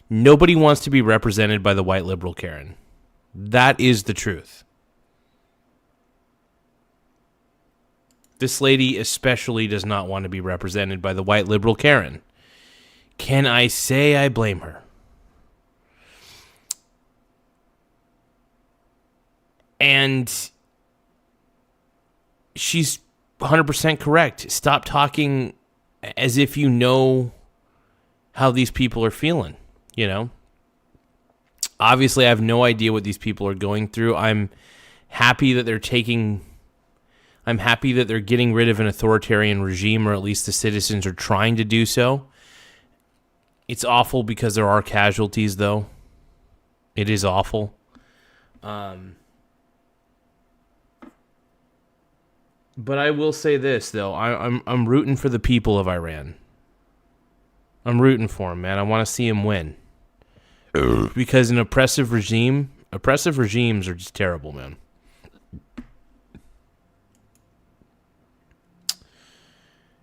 Nobody wants to be represented by the white liberal Karen. That is the truth. This lady especially does not want to be represented by the white liberal Karen. Can I say I blame her? And she's 100% correct. Stop talking as if you know how these people are feeling, you know? Obviously, I have no idea what these people are going through. I'm happy that they're getting rid of an authoritarian regime, or at least the citizens are trying to do so. It's awful because there are casualties, though. It is awful. But I will say this, though. I'm rooting for the people of Iran. I'm rooting for them, man. I want to see them win. Because an oppressive regimes are just terrible, man.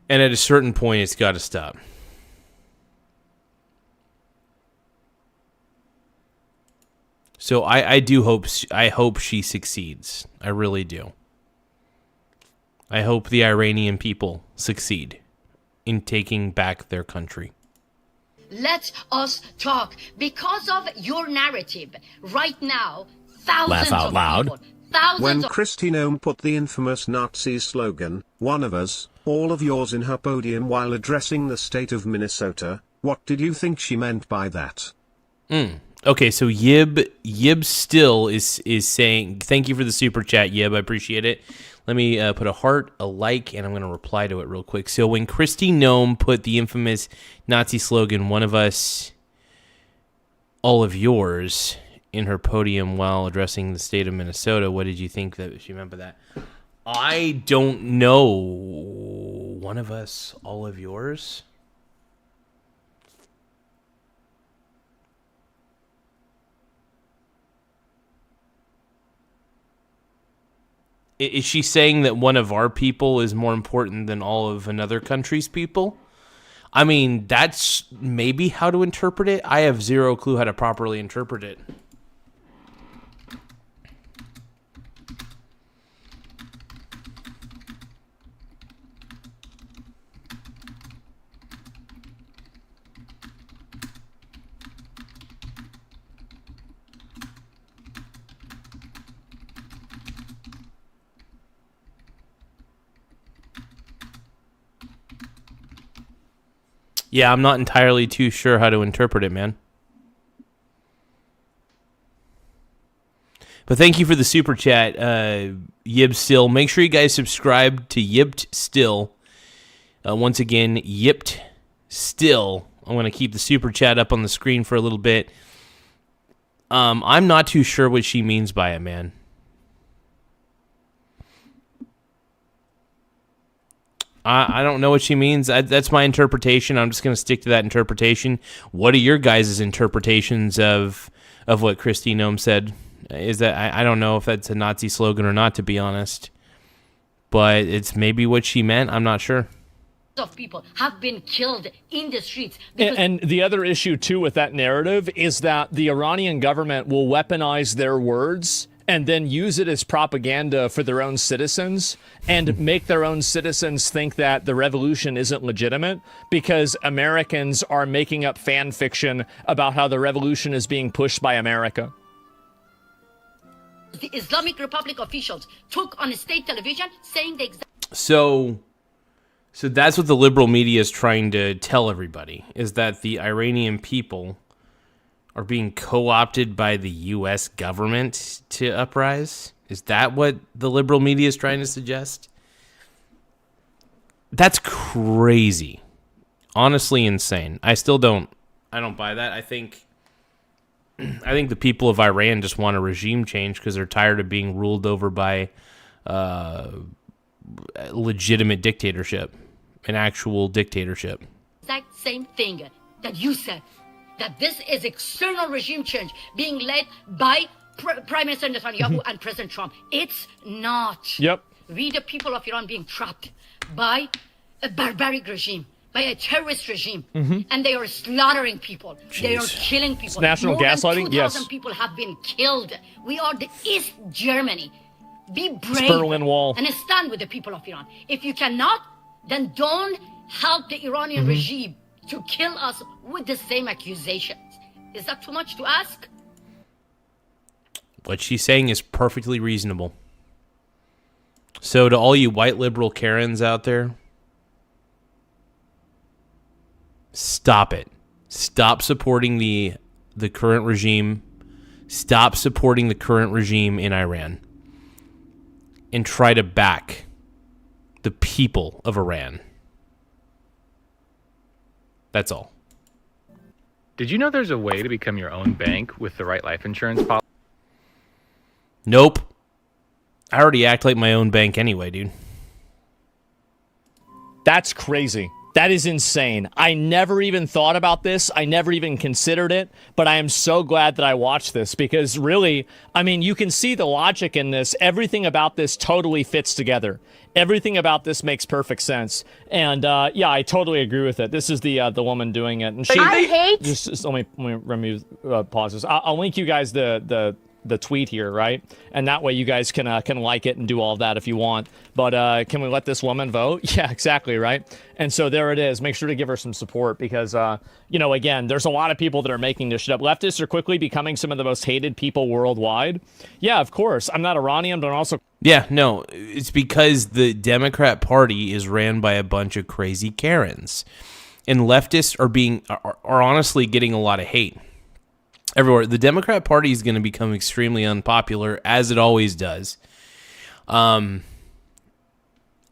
And at a certain point, it's got to stop. So I hope she succeeds. I really do. I hope the Iranian people succeed in taking back their country. Let us talk. Because of your narrative, right now, thousands Laugh out of loud. people, thousands When of Kristi Noem put the infamous Nazi slogan, "One of us, all of yours," in her podium while addressing the state of Minnesota, what did you think she meant by that? Okay, so Yib still is saying, thank you for the super chat, Yib. I appreciate it. Let me put a heart, a like, and I'm going to reply to it real quick. So when Kristi Noem put the infamous Nazi slogan, "One of us, all of yours," in her podium while addressing the state of Minnesota, what did you think that she meant by that? I don't know. One of us, all of yours? Is she saying that one of our people is more important than all of another country's people? I mean, that's maybe how to interpret it. I have zero clue how to properly interpret it. Yeah, I'm not entirely too sure how to interpret it, man. But thank you for the super chat, Yib Still. Make sure you guys subscribe to Yipped Still. Once again, Yipped Still. I'm going to keep the super chat up on the screen for a little bit. I'm not too sure what she means by it, man. I don't know what she means. That's my interpretation. I'm just going to stick to that interpretation. What are your guys' interpretations of what Kristi Noem said? Is that I don't know if that's a Nazi slogan or not, to be honest. But it's maybe what she meant. I'm not sure. of people have been killed in the streets. And the other issue, too, with that narrative is that the Iranian government will weaponize their words and then use it as propaganda for their own citizens and make their own citizens think that the revolution isn't legitimate because Americans are making up fan fiction about how the revolution is being pushed by America. The Islamic Republic officials took on state television saying the exact... So that's what the liberal media is trying to tell everybody, is that the Iranian people are being co-opted by the U.S. government to uprise? Is that what the liberal media is trying to suggest? That's crazy. Honestly insane. I don't buy that. I think I think the people of Iran just want a regime change because they're tired of being ruled over by legitimate dictatorship, an actual dictatorship. Exact same thing that you said, that this is external regime change being led by Prime Minister Netanyahu and President Trump. It's not. Yep. We, the people of Iran, being trapped by a barbaric regime, by a terrorist regime, and they are slaughtering people. Jeez. They are killing people. It's national More gaslighting? than 2,000 Yes. people have been killed. We are the East Germany. Be brave Berlin Wall. and stand with the people of Iran. If you cannot, then don't help the Iranian regime to kill us with the same accusations. Is that too much to ask? What she's saying is perfectly reasonable. So to all you white liberal Karens out there, stop it. Stop supporting the current regime. Stop supporting the current regime in Iran. And try to back the people of Iran. That's all. Did you know there's a way to become your own bank with the right life insurance policy? Nope. I already act like my own bank anyway, dude. That's crazy. That is insane. I never even thought about this. I never even considered it, but I am so glad that I watched this because really, I mean, you can see the logic in this. Everything about this totally fits together. Everything about this makes perfect sense. And yeah, I totally agree with it. This is the woman doing it. And she, I hate... Just let me remove pauses. I'll link you guys the tweet here, right? And that way you guys can like it and do all of that if you want. But can we let this woman vote? Yeah, exactly, right? And so there it is. Make sure to give her some support because, you know, again, there's a lot of people that are making this shit up. Leftists are quickly becoming some of the most hated people worldwide. Yeah, of course. I'm not Iranian, but I'm also... Yeah, no, it's because the Democrat Party is ran by a bunch of crazy Karens. And leftists are honestly getting a lot of hate everywhere. The Democrat Party is going to become extremely unpopular, as it always does. And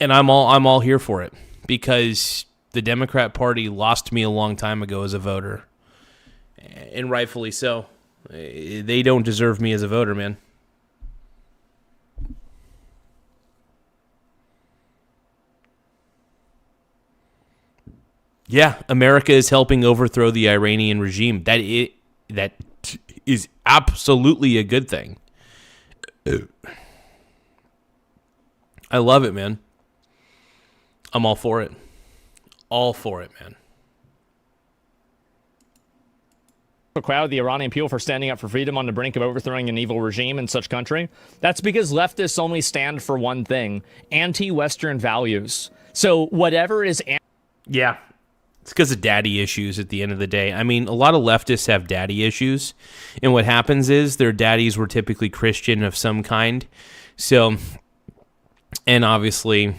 I'm all here for it because the Democrat Party lost me a long time ago as a voter, and rightfully so. They don't deserve me as a voter, man. Yeah, America is helping overthrow the Iranian regime. That is absolutely a good thing. I love it, man. I'm all for it. All for it, man. Crowd the Iranian people for standing up for freedom on the brink of overthrowing an evil regime in such country. That's because leftists only stand for one thing: anti-Western values. So whatever is... Yeah. It's because of daddy issues at the end of the day. I mean, a lot of leftists have daddy issues. And what happens is their daddies were typically Christian of some kind. So, and obviously,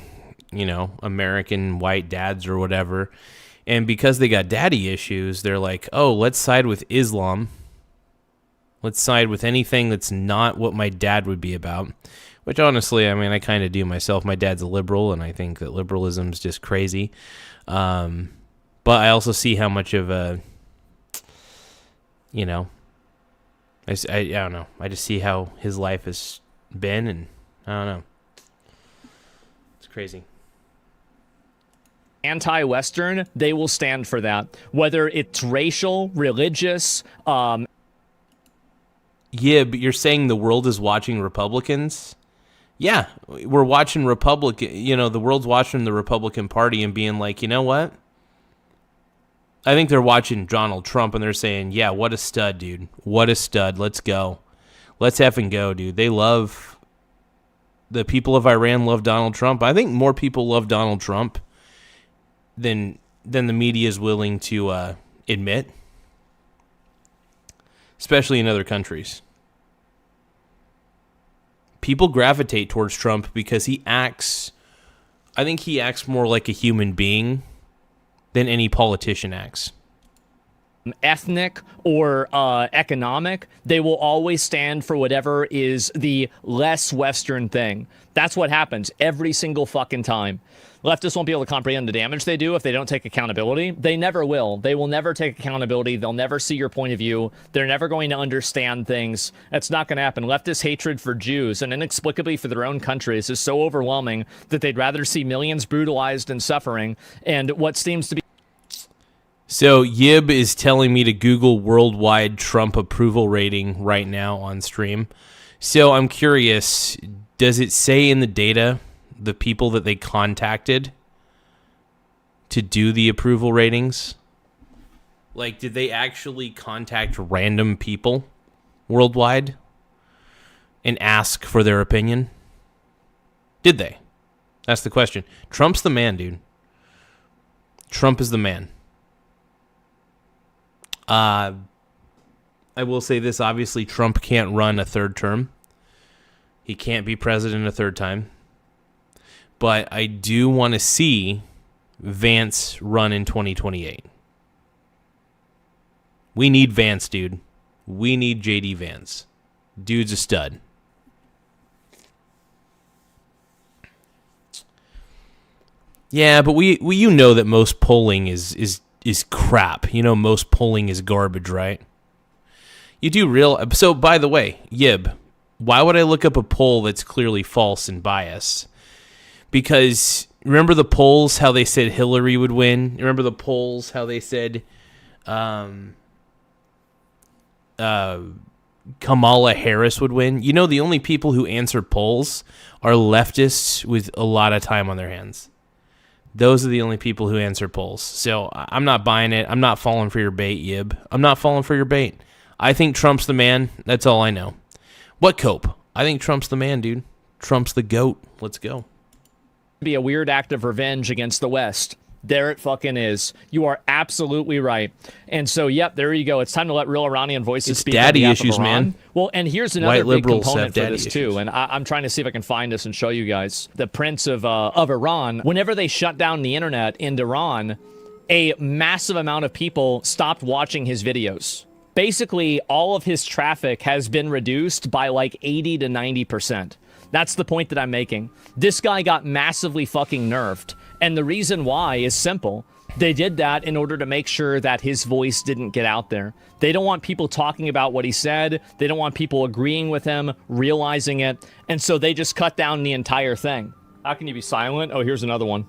you know, American white dads or whatever. And because they got daddy issues, they're like, oh, let's side with Islam. Let's side with anything that's not what my dad would be about. Which honestly, I mean, I kind of do myself. My dad's a liberal, and I think that liberalism's just crazy. But I also see how much of a, you know, I don't know. I just see how his life has been, and I don't know. It's crazy. Anti-Western, they will stand for that. Whether it's racial, religious. Yeah, but you're saying the world is watching Republicans? Yeah, we're watching Republican. You know, the world's watching the Republican Party and being like, you know what? I think they're watching Donald Trump and they're saying, yeah, what a stud, dude. What a stud. Let's go. Let's effing go, dude. They love, the people of Iran love Donald Trump. I think more people love Donald Trump than the media is willing to admit, especially in other countries. People gravitate towards Trump because I think he acts more like a human being than any politician acts. ethnic or economic, they will always stand for whatever is the less Western thing. That's what happens every single fucking time. Leftists won't be able to comprehend the damage they do if they don't take accountability. They never will. They will never take accountability. They'll never see your point of view. They're never going to understand things. That's not going to happen. Leftist hatred for Jews and inexplicably for their own countries is so overwhelming that they'd rather see millions brutalized and suffering. And what seems to be... So Yib is telling me to Google worldwide Trump approval rating right now on stream. So I'm curious, does it say in the data the people that they contacted to do the approval ratings? Like, did they actually contact random people worldwide and ask for their opinion? Did they? That's the question. Trump's the man, dude. Trump is the man. I will say this, obviously Trump can't run a third term. He can't be president a third time. But I do want to see Vance run in 2028. We need Vance, dude. We need JD Vance. Dude's a stud. Yeah, but we you know that most polling is crap. You know most polling is garbage, right? You do real... So, by the way, Yib, why would I look up a poll that's clearly false and biased? Because remember the polls, how they said Hillary would win? Remember the polls, how they said Kamala Harris would win? You know, the only people who answer polls are leftists with a lot of time on their hands. Those are the only people who answer polls. So I'm not buying it. I'm not falling for your bait, Yib. I'm not falling for your bait. I think Trump's the man. That's all I know. What cope? I think Trump's the man, dude. Trump's the GOAT. Let's go. Be a weird act of revenge against the West. There it fucking is. You are absolutely right. And so, yep, there you go. It's time to let real Iranian voices speak. Daddy on issues, man. Well, and here's another White big liberals component have for this daddy too. issues. And I'm trying to see if I can find this and show you guys. The Prince of Iran. Whenever they shut down the internet in Iran, a massive amount of people stopped watching his videos. Basically, all of his traffic has been reduced by like 80 to 90%. That's the point that I'm making. This guy got massively fucking nerfed. And the reason why is simple. They did that in order to make sure that his voice didn't get out there. They don't want people talking about what he said. They don't want people agreeing with him, realizing it. And so they just cut down the entire thing. How can you be silent? Oh, here's another one.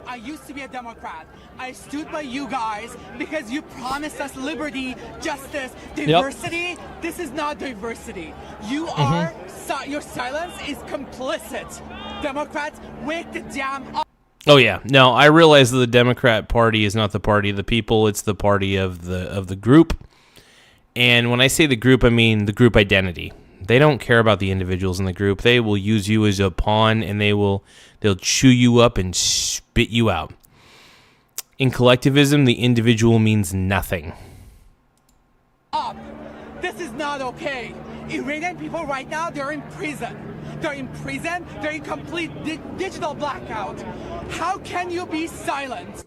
I used to be a Democrat. I stood by you guys because you promised us liberty, justice, diversity. Yep. This is not diversity. You are, your silence is complicit. Democrats, wake the damn up. Oh yeah, no, I realize that the Democrat Party is not the party of the people; it's the party of the group. And when I say the group, I mean the group identity. They don't care about the individuals in the group. They will use you as a pawn, and they'll chew you up and spit you out. In collectivism, the individual means nothing. Up. This is not okay. Iranian people right now, they're in prison. They're in prison. They're in complete digital blackout. How can you be silent?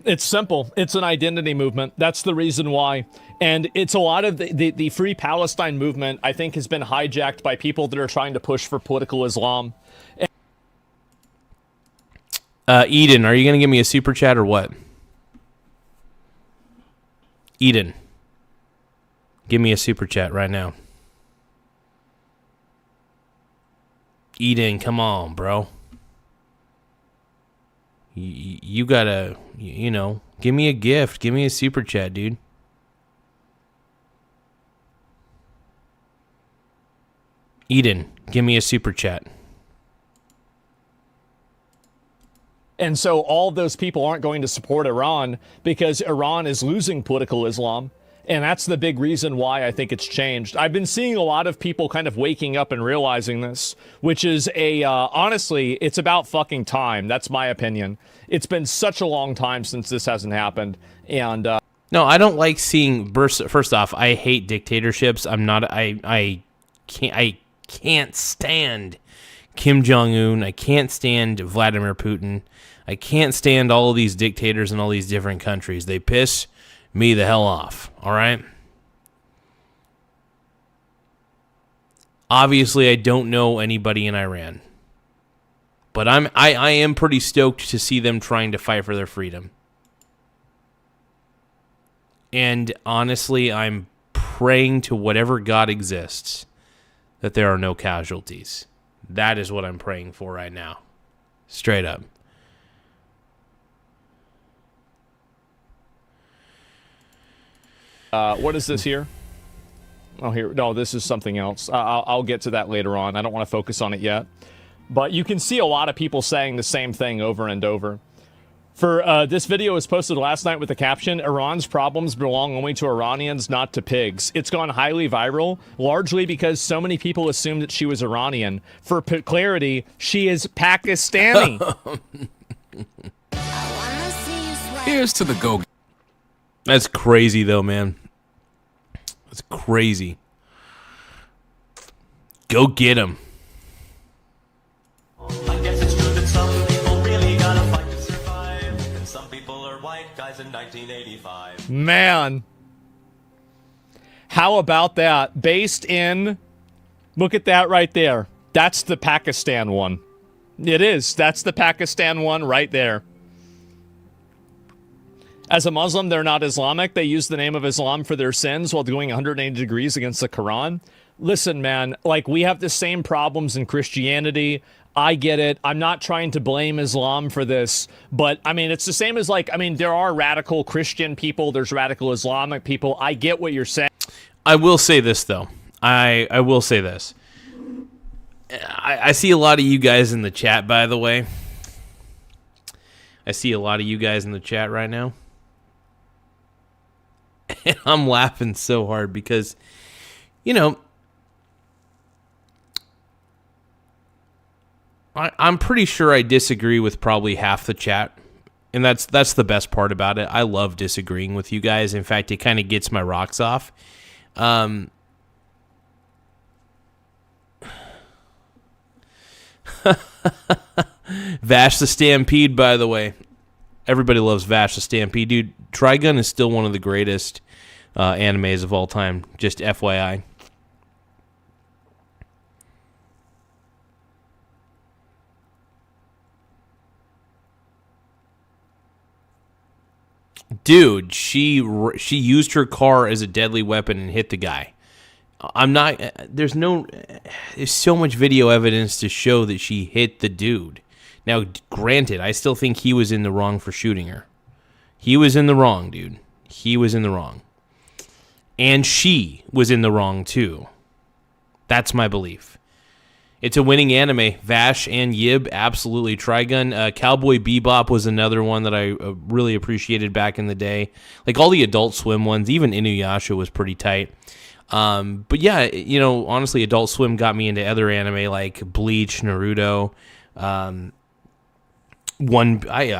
It's simple. It's an identity movement. That's the reason why. And it's a lot of the Free Palestine movement, I think, has been hijacked by people that are trying to push for political Islam. Eden, are you going to give me a super chat or what? Eden, give me a super chat right now. Eden, come on, bro. You gotta, give me a gift. Give me a super chat, dude. Eden, give me a super chat. And so all of those people aren't going to support Iran because Iran is losing political Islam. And that's the big reason why I think it's changed. I've been seeing a lot of people kind of waking up and realizing this, which is honestly, it's about fucking time. That's my opinion. It's been such a long time since this hasn't happened. And no, I don't like seeing first off, I hate dictatorships. I can't stand Kim Jong-un. I can't stand Vladimir Putin. I can't stand all of these dictators in all these different countries. They piss me the hell off, all right? Obviously, I don't know anybody in Iran. But I am pretty stoked to see them trying to fight for their freedom. And honestly, I'm praying to whatever God exists that there are no casualties. That is what I'm praying for right now. Straight up. What is this here? Oh, here. No, this is something else. I'll get to that later on. I don't want to focus on it yet. But you can see a lot of people saying the same thing over and over. For this video was posted last night with the caption, Iran's problems belong only to Iranians, not to pigs. It's gone highly viral, largely because so many people assumed that she was Iranian. For clarity, she is Pakistani. Here's to the go. That's crazy, though, man. That's crazy. Go get him. I guess it's true that some people really gotta fight to survive, and some people are white guys in 1985. Man. How about that? Based in... Look at that right there. That's the Pakistan one. It is. That's the Pakistan one right there. As a Muslim, they're not Islamic. They use the name of Islam for their sins while doing 180 degrees against the Quran. Listen, man, like, we have the same problems in Christianity. I get it. I'm not trying to blame Islam for this, but I mean, it's the same as, like, I mean, there are radical Christian people. There's radical Islamic people. I get what you're saying. I will say this, though. I will say this. I see a lot of you guys in the chat, by the way. I see a lot of you guys in the chat right now. And I'm laughing so hard because, you know, I'm pretty sure I disagree with probably half the chat. And that's the best part about it. I love disagreeing with you guys. In fact, it kind of gets my rocks off. Vash the Stampede, by the way. Everybody loves Vash the Stampede. Dude, Trigun is still one of the greatest animes of all time. Just FYI. Dude, she used her car as a deadly weapon and hit the guy. There's so much video evidence to show that she hit the dude. Now, granted, I still think he was in the wrong for shooting her. He was in the wrong, dude. He was in the wrong. And she was in the wrong, too. That's my belief. It's a winning anime. Vash and Yib, absolutely. Trigun. Cowboy Bebop was another one that I really appreciated back in the day. Like all the Adult Swim ones, even Inuyasha was pretty tight. But yeah, you know, honestly, Adult Swim got me into other anime like Bleach, Naruto. I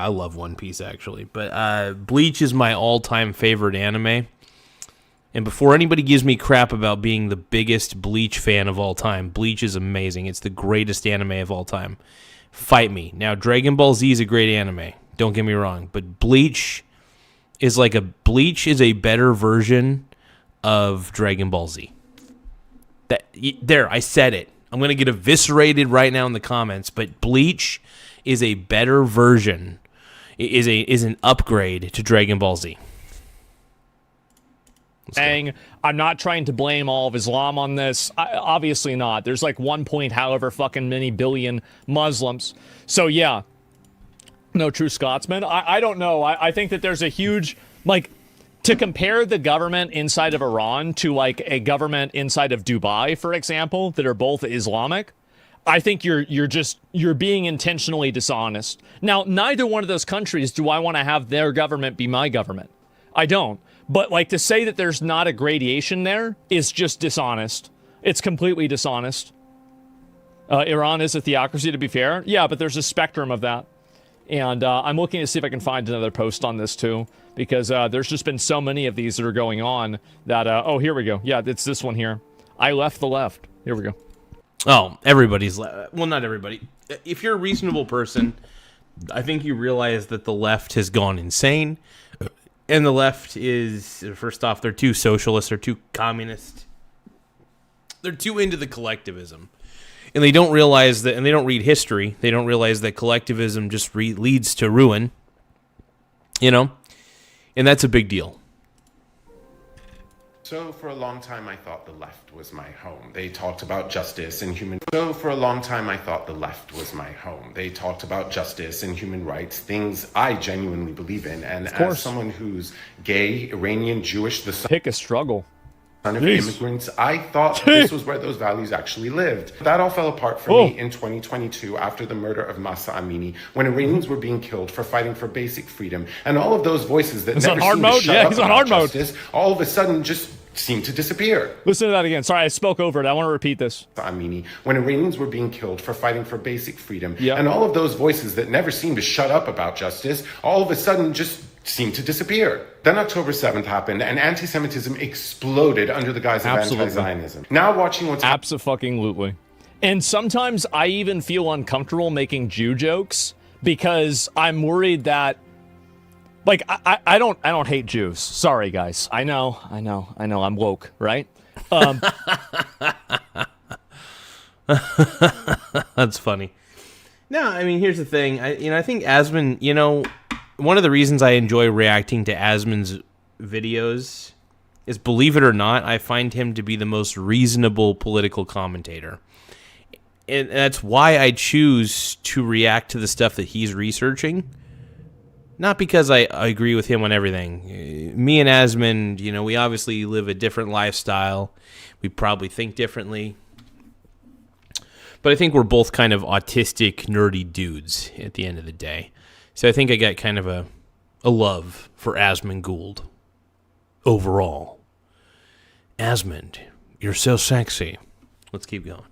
love One Piece, actually. But Bleach is my all-time favorite anime. And before anybody gives me crap about being the biggest Bleach fan of all time, Bleach is amazing. It's the greatest anime of all time. Fight me. Now, Dragon Ball Z is a great anime. Don't get me wrong. But Bleach is a better version of Dragon Ball Z. There, I said it. I'm going to get eviscerated right now in the comments, but Bleach is a better version, is an upgrade to Dragon Ball Z. Saying, I'm not trying to blame all of Islam on this. Obviously not. There's like 1 point however fucking many billion Muslims. So yeah, no true Scotsman. I don't know. I think that there's a huge, like, to compare the government inside of Iran to like a government inside of Dubai, for example, that are both Islamic, I think you're being intentionally dishonest. Now, neither one of those countries do I want to have their government be my government. I don't. But, like, to say that there's not a gradation there is just dishonest. It's completely dishonest. Iran is a theocracy, to be fair. Yeah, but there's a spectrum of that. And I'm looking to see if I can find another post on this, too. Because there's just been so many of these that are going on that... oh, here we go. Yeah, it's this one here. I left the left. Here we go. Oh, everybody's left. Well, not everybody. If you're a reasonable person, I think you realize that the left has gone insane. And the left is, first off, they're too socialist, they're too communist. They're too into the collectivism. And they don't realize that, and they don't read history, they don't realize that collectivism just leads to ruin. You know? And that's a big deal. So for a long time, I thought the left was my home. They talked about justice and human. So for a long time, I thought the left was my home. They talked about justice and human rights, things I genuinely believe in. And as someone who's gay, Iranian, Jewish, the pick a struggle. Son of immigrants, I thought that this was where those values actually lived. That all fell apart for me in 2022 after the murder of Mahsa Amini, when Iranians were being killed for fighting for basic freedom. And all of those voices that never seemed to shut up about justice, all of a sudden just seemed to disappear. Listen to that again. Sorry, I spoke over it. I want to repeat this. Amini, when Iranians were being killed for fighting for basic freedom, and all of those voices that never seemed to shut up about justice, all of a sudden just seemed to disappear. Then October 7th happened, and anti-Semitism exploded under the guise of anti-Zionism. Now watching what's Abso-fucking-lutely. And sometimes I even feel uncomfortable making Jew jokes because I'm worried that, like, I don't hate Jews. Sorry, guys. I know. I'm woke, right? That's funny. No, I mean, here's the thing. I think Asman, one of the reasons I enjoy reacting to Asman's videos is, believe it or not, I find him to be the most reasonable political commentator. And that's why I choose to react to the stuff that he's researching. Not because I agree with him on everything. Me and Asman, we obviously live a different lifestyle. We probably think differently. But I think we're both kind of autistic, nerdy dudes at the end of the day. So I think I got kind of a love for Asman Gould overall. Asmund, you're so sexy. Let's keep going.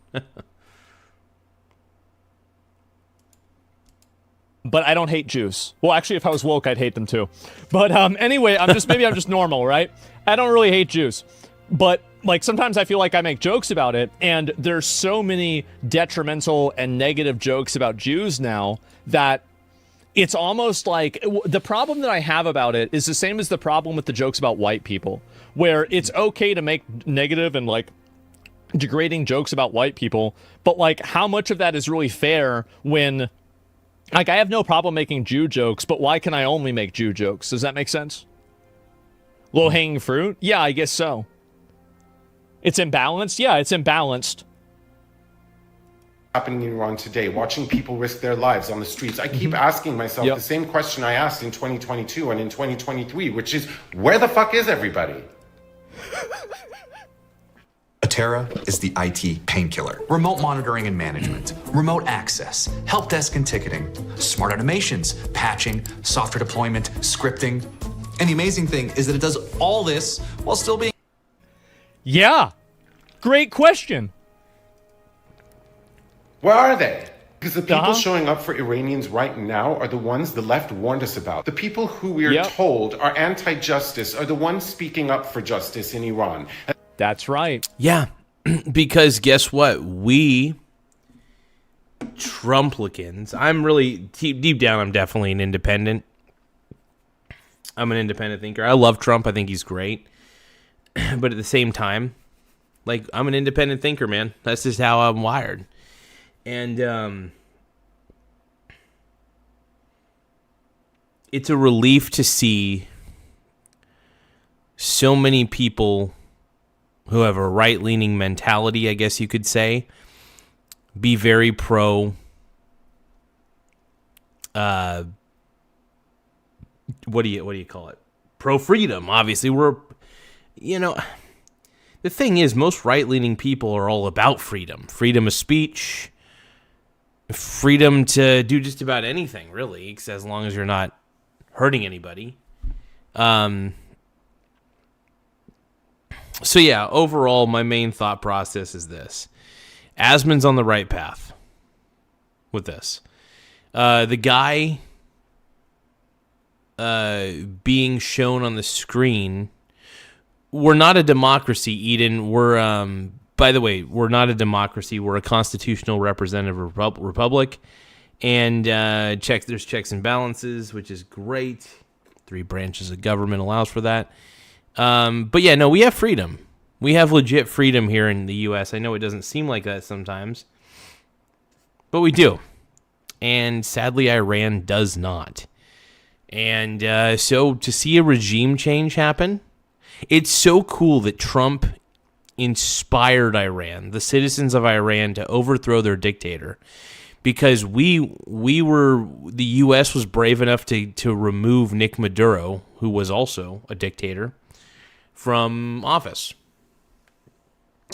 But I don't hate Jews. Well, actually, if I was woke, I'd hate them too. But anyway, I'm just normal, right? I don't really hate Jews. But like sometimes I feel like I make jokes about it, and there's so many detrimental and negative jokes about Jews now that it's almost like the problem that I have about it is the same as the problem with the jokes about white people, where it's okay to make negative and like degrading jokes about white people, but like how much of that is really fair when, like, I have no problem making Jew jokes, but why can I only make Jew jokes? Does that make sense? Low-hanging fruit? Yeah, I guess so. It's imbalanced? Yeah, it's imbalanced. happening in Iran today, watching people risk their lives on the streets. I keep asking myself the same question I asked in 2022 and in 2023, which is, where the fuck is everybody? Atera is the IT painkiller. Remote monitoring and management, remote access, help desk and ticketing, smart automations, patching, software deployment, scripting. And the amazing thing is that it does all this while still being... Yeah. Great question. Where are they? Because the people showing up for Iranians right now are the ones the left warned us about. The people who we are told are anti-justice are the ones speaking up for justice in Iran. That's right. Yeah, because guess what? We Trumplicans, I'm really, deep down, I'm definitely an independent. I'm an independent thinker. I love Trump. I think he's great. But at the same time, like, I'm an independent thinker, man. That's just how I'm wired. And it's a relief to see so many people who have a right-leaning mentality, I guess you could say, be very pro what do you call it? Pro-freedom. Obviously, we're, the thing is, most right-leaning people are all about freedom. Freedom of speech, freedom to do just about anything, really, as long as you're not hurting anybody. So yeah, overall, my main thought process is this. Asman's on the right path with this. The guy being shown on the screen, we're not a democracy, Eden. We're, by the way, we're not a democracy. We're a constitutional representative republic. And there's checks and balances, which is great. 3 branches of government allows for that. But yeah, no, we have freedom. We have legit freedom here in the U.S. I know it doesn't seem like that sometimes, but we do. And sadly, Iran does not. And so to see a regime change happen, it's so cool that Trump inspired Iran, the citizens of Iran, to overthrow their dictator. Because the U.S. was brave enough to remove Nick Maduro, who was also a dictator, from office.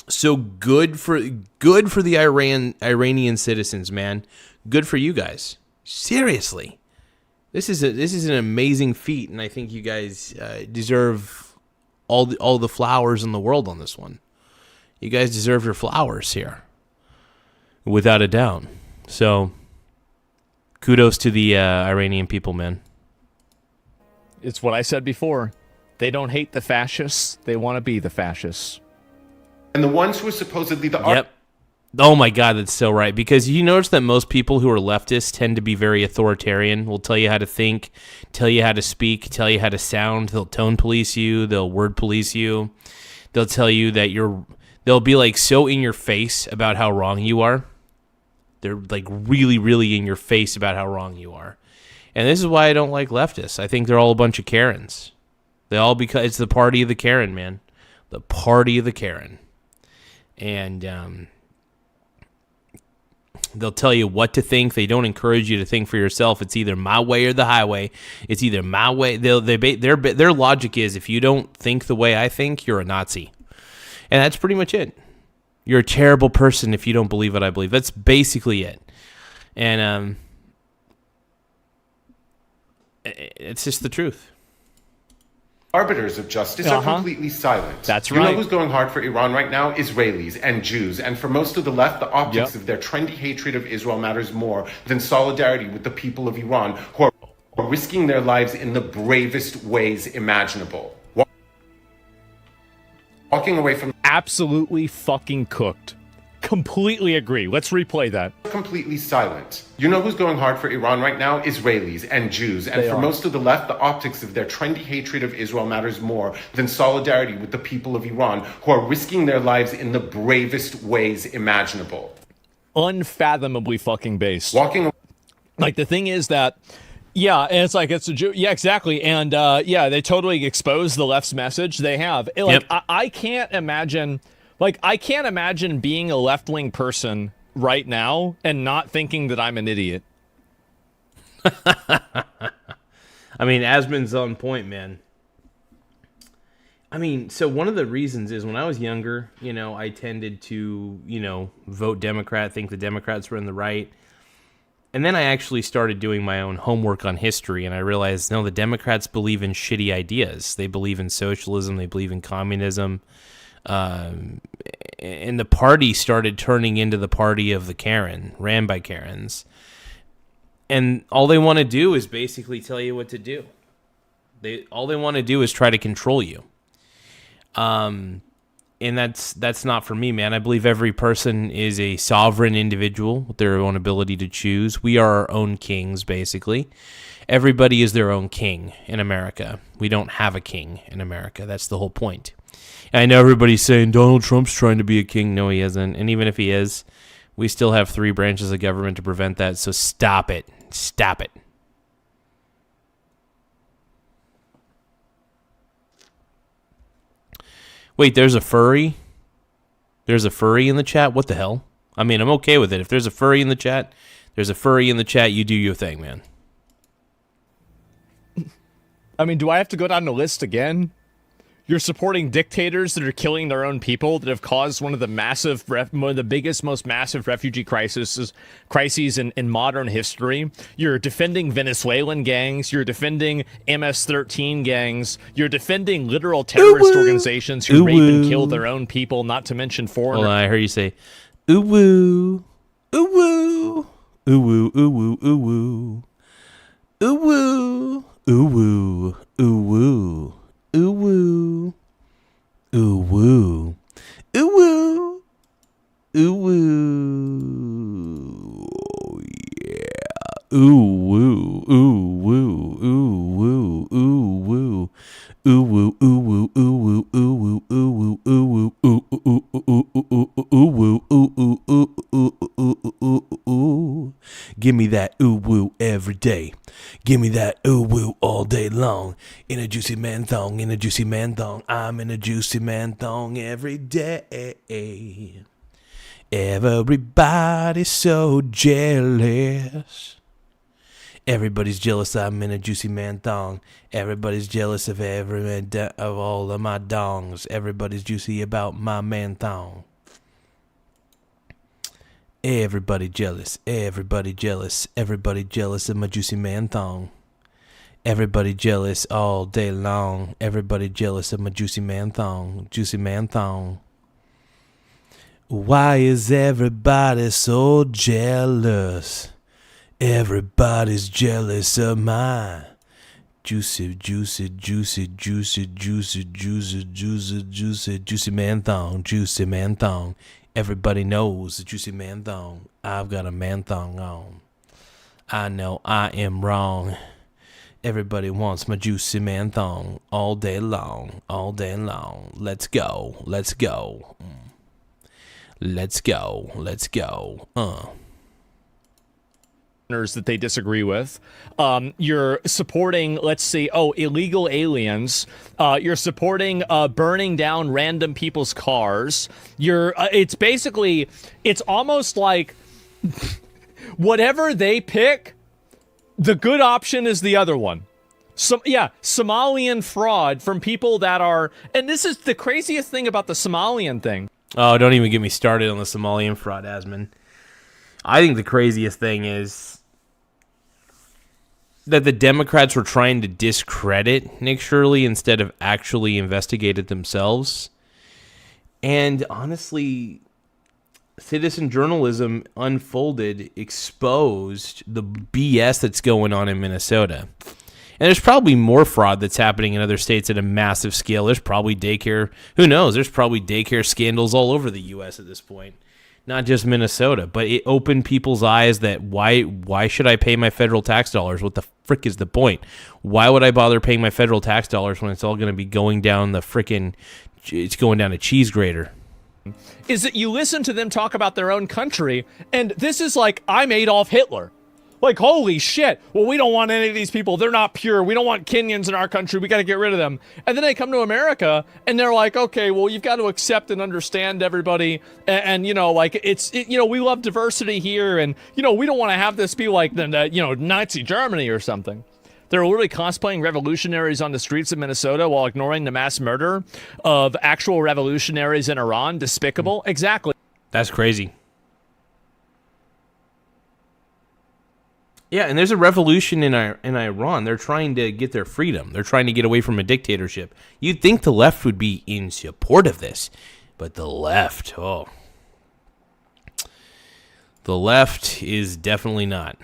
So good for the Iranian citizens, man. Good for you guys. Seriously, this is an amazing feat, and I think you guys deserve all the flowers in the world on this one. You guys deserve your flowers here, without a doubt. So, kudos to the Iranian people, man. It's what I said before. They don't hate the fascists. They want to be the fascists. And the ones who are supposedly the... Yep. Oh my God, that's so right. Because you notice that most people who are leftists tend to be very authoritarian. Will tell you how to think, tell you how to speak, tell you how to sound. They'll tone police you. They'll word police you. They'll tell you that they'll be like so in your face about how wrong you are. They're like really, really in your face about how wrong you are. And this is why I don't like leftists. I think they're all a bunch of Karens. It's the party of the Karen, man. The party of the Karen. And they'll tell you what to think. They don't encourage you to think for yourself. It's either my way or the highway. It's either my way. Their logic is, if you don't think the way I think, you're a Nazi. And that's pretty much it. You're a terrible person if you don't believe what I believe. That's basically it. And it's just the truth. Arbiters of justice are completely silent. That's right. right. You know who's going hard for Iran right now? Israelis and Jews. And for most of the left, the optics of their trendy hatred of Israel matters more than solidarity with the people of Iran, who are risking their lives in the bravest ways imaginable. Walking away from... Absolutely fucking cooked. Completely agree. Let's replay that. Completely silent. You know who's going hard for Iran right now? Israelis and Jews. And for most of the left, the optics of their trendy hatred of Israel matters more than solidarity with the people of Iran, who are risking their lives in the bravest ways imaginable. Unfathomably fucking based. Walking... Like, the thing is that... Yeah, and it's like, it's a Jew. Yeah, exactly. And they totally expose the left's message. They have. I can't imagine... I can't imagine being a left-wing person right now and not thinking that I'm an idiot. I mean, Asmon's on point, man. I mean, so one of the reasons is when I was younger, I tended to, vote Democrat, think the Democrats were in the right. And then I actually started doing my own homework on history, and I realized, no, the Democrats believe in shitty ideas. They believe in socialism. They believe in communism. And the party started turning into the party of the Karen, ran by Karens. And all they want to do is basically tell you what to do. All they want to do is try to control you. And that's not for me, man. I believe every person is a sovereign individual with their own ability to choose. We are our own kings, basically. Everybody is their own king in America. We don't have a king in America. That's the whole point. And I know everybody's saying Donald Trump's trying to be a king. No, he isn't. And even if he is, we still have 3 branches of government to prevent that. So stop it. Stop it. Wait, there's a furry? There's a furry in the chat? What the hell? I mean, I'm okay with it. If there's a furry in the chat, there's a furry in the chat. You do your thing, man. I mean, do I have to go down the list again? You're supporting dictators that are killing their own people, that have caused one of the biggest, most massive refugee crises in modern history. You're defending Venezuelan gangs. You're defending MS-13 gangs. You're defending literal terrorist organizations who rape and kill their own people, not to mention foreigners. Hold on, I heard you say, ooh woo, ooh woo, ooh woo, ooh woo, ooh woo, ooh woo, ooh woo, ooh woo. Ooh woo, ooh woo, ooh woo, ooh woo, yeah, ooh woo, ooh woo, ooh woo, ooh ooh woo, ooh woo, ooh woo, ooh woo, ooh woo, ooh woo, ooh ooh ooh ooh ooh woo, ooh ooh ooh ooh ooh ooh. Give me that ooh woo every day. Give me that ooh woo all day long. In a juicy man thong, in a juicy man thong. I'm in a juicy man thong every day. Everybody's so jealous. Everybody's jealous I'm in a juicy man thong. Everybody's jealous of of all of my dongs. Everybody's juicy about my man thong. Everybody jealous, everybody jealous, everybody jealous of my juicy man thong. Everybody jealous all day long. Everybody jealous of my juicy man thong. Juicy man thong. Why is everybody so jealous? Everybody's jealous of my juicy, juicy, juicy, juicy, juicy, juicy, juicy, juicy, juicy man thong, juicy man thong. Everybody knows the juicy man thong. I've got a man thong on. I know I am wrong. Everybody wants my juicy man thong all day long, all day long. Let's go, let's go. Let's go, let's go. That they disagree with. You're supporting, let's see, illegal aliens. You're supporting burning down random people's cars. It's almost like whatever they pick, the good option is the other one. Somalian fraud from people that are, and this is the craziest thing about the Somalian thing. Oh, don't even get me started on the Somalian fraud, Asman. I think the craziest thing is that the Democrats were trying to discredit Nick Shirley instead of actually investigate it themselves. And honestly, citizen journalism unfolded, exposed the BS that's going on in Minnesota. And there's probably more fraud that's happening in other states at a massive scale. There's probably daycare. Who knows? There's probably daycare scandals all over the U.S. at this point. Not just Minnesota, but it opened people's eyes that why should I pay my federal tax dollars? What the frick is the point? Why would I bother paying my federal tax dollars when it's all going to be going down it's going down a cheese grater? Is that you listen to them talk about their own country, and this is like, I'm Adolf Hitler. Like, holy shit. Well, we don't want any of these people. They're not pure. We don't want Kenyans in our country. We got to get rid of them. And then they come to America, and they're like, okay, well, you've got to accept and understand everybody. And we love diversity here. And, we don't want to have this be like the Nazi Germany or something. They're literally cosplaying revolutionaries on the streets of Minnesota while ignoring the mass murder of actual revolutionaries in Iran. Despicable. Exactly. That's crazy. Yeah, and there's a revolution in Iran. They're trying to get their freedom. They're trying to get away from a dictatorship. You'd think the left would be in support of this, but the left is definitely not.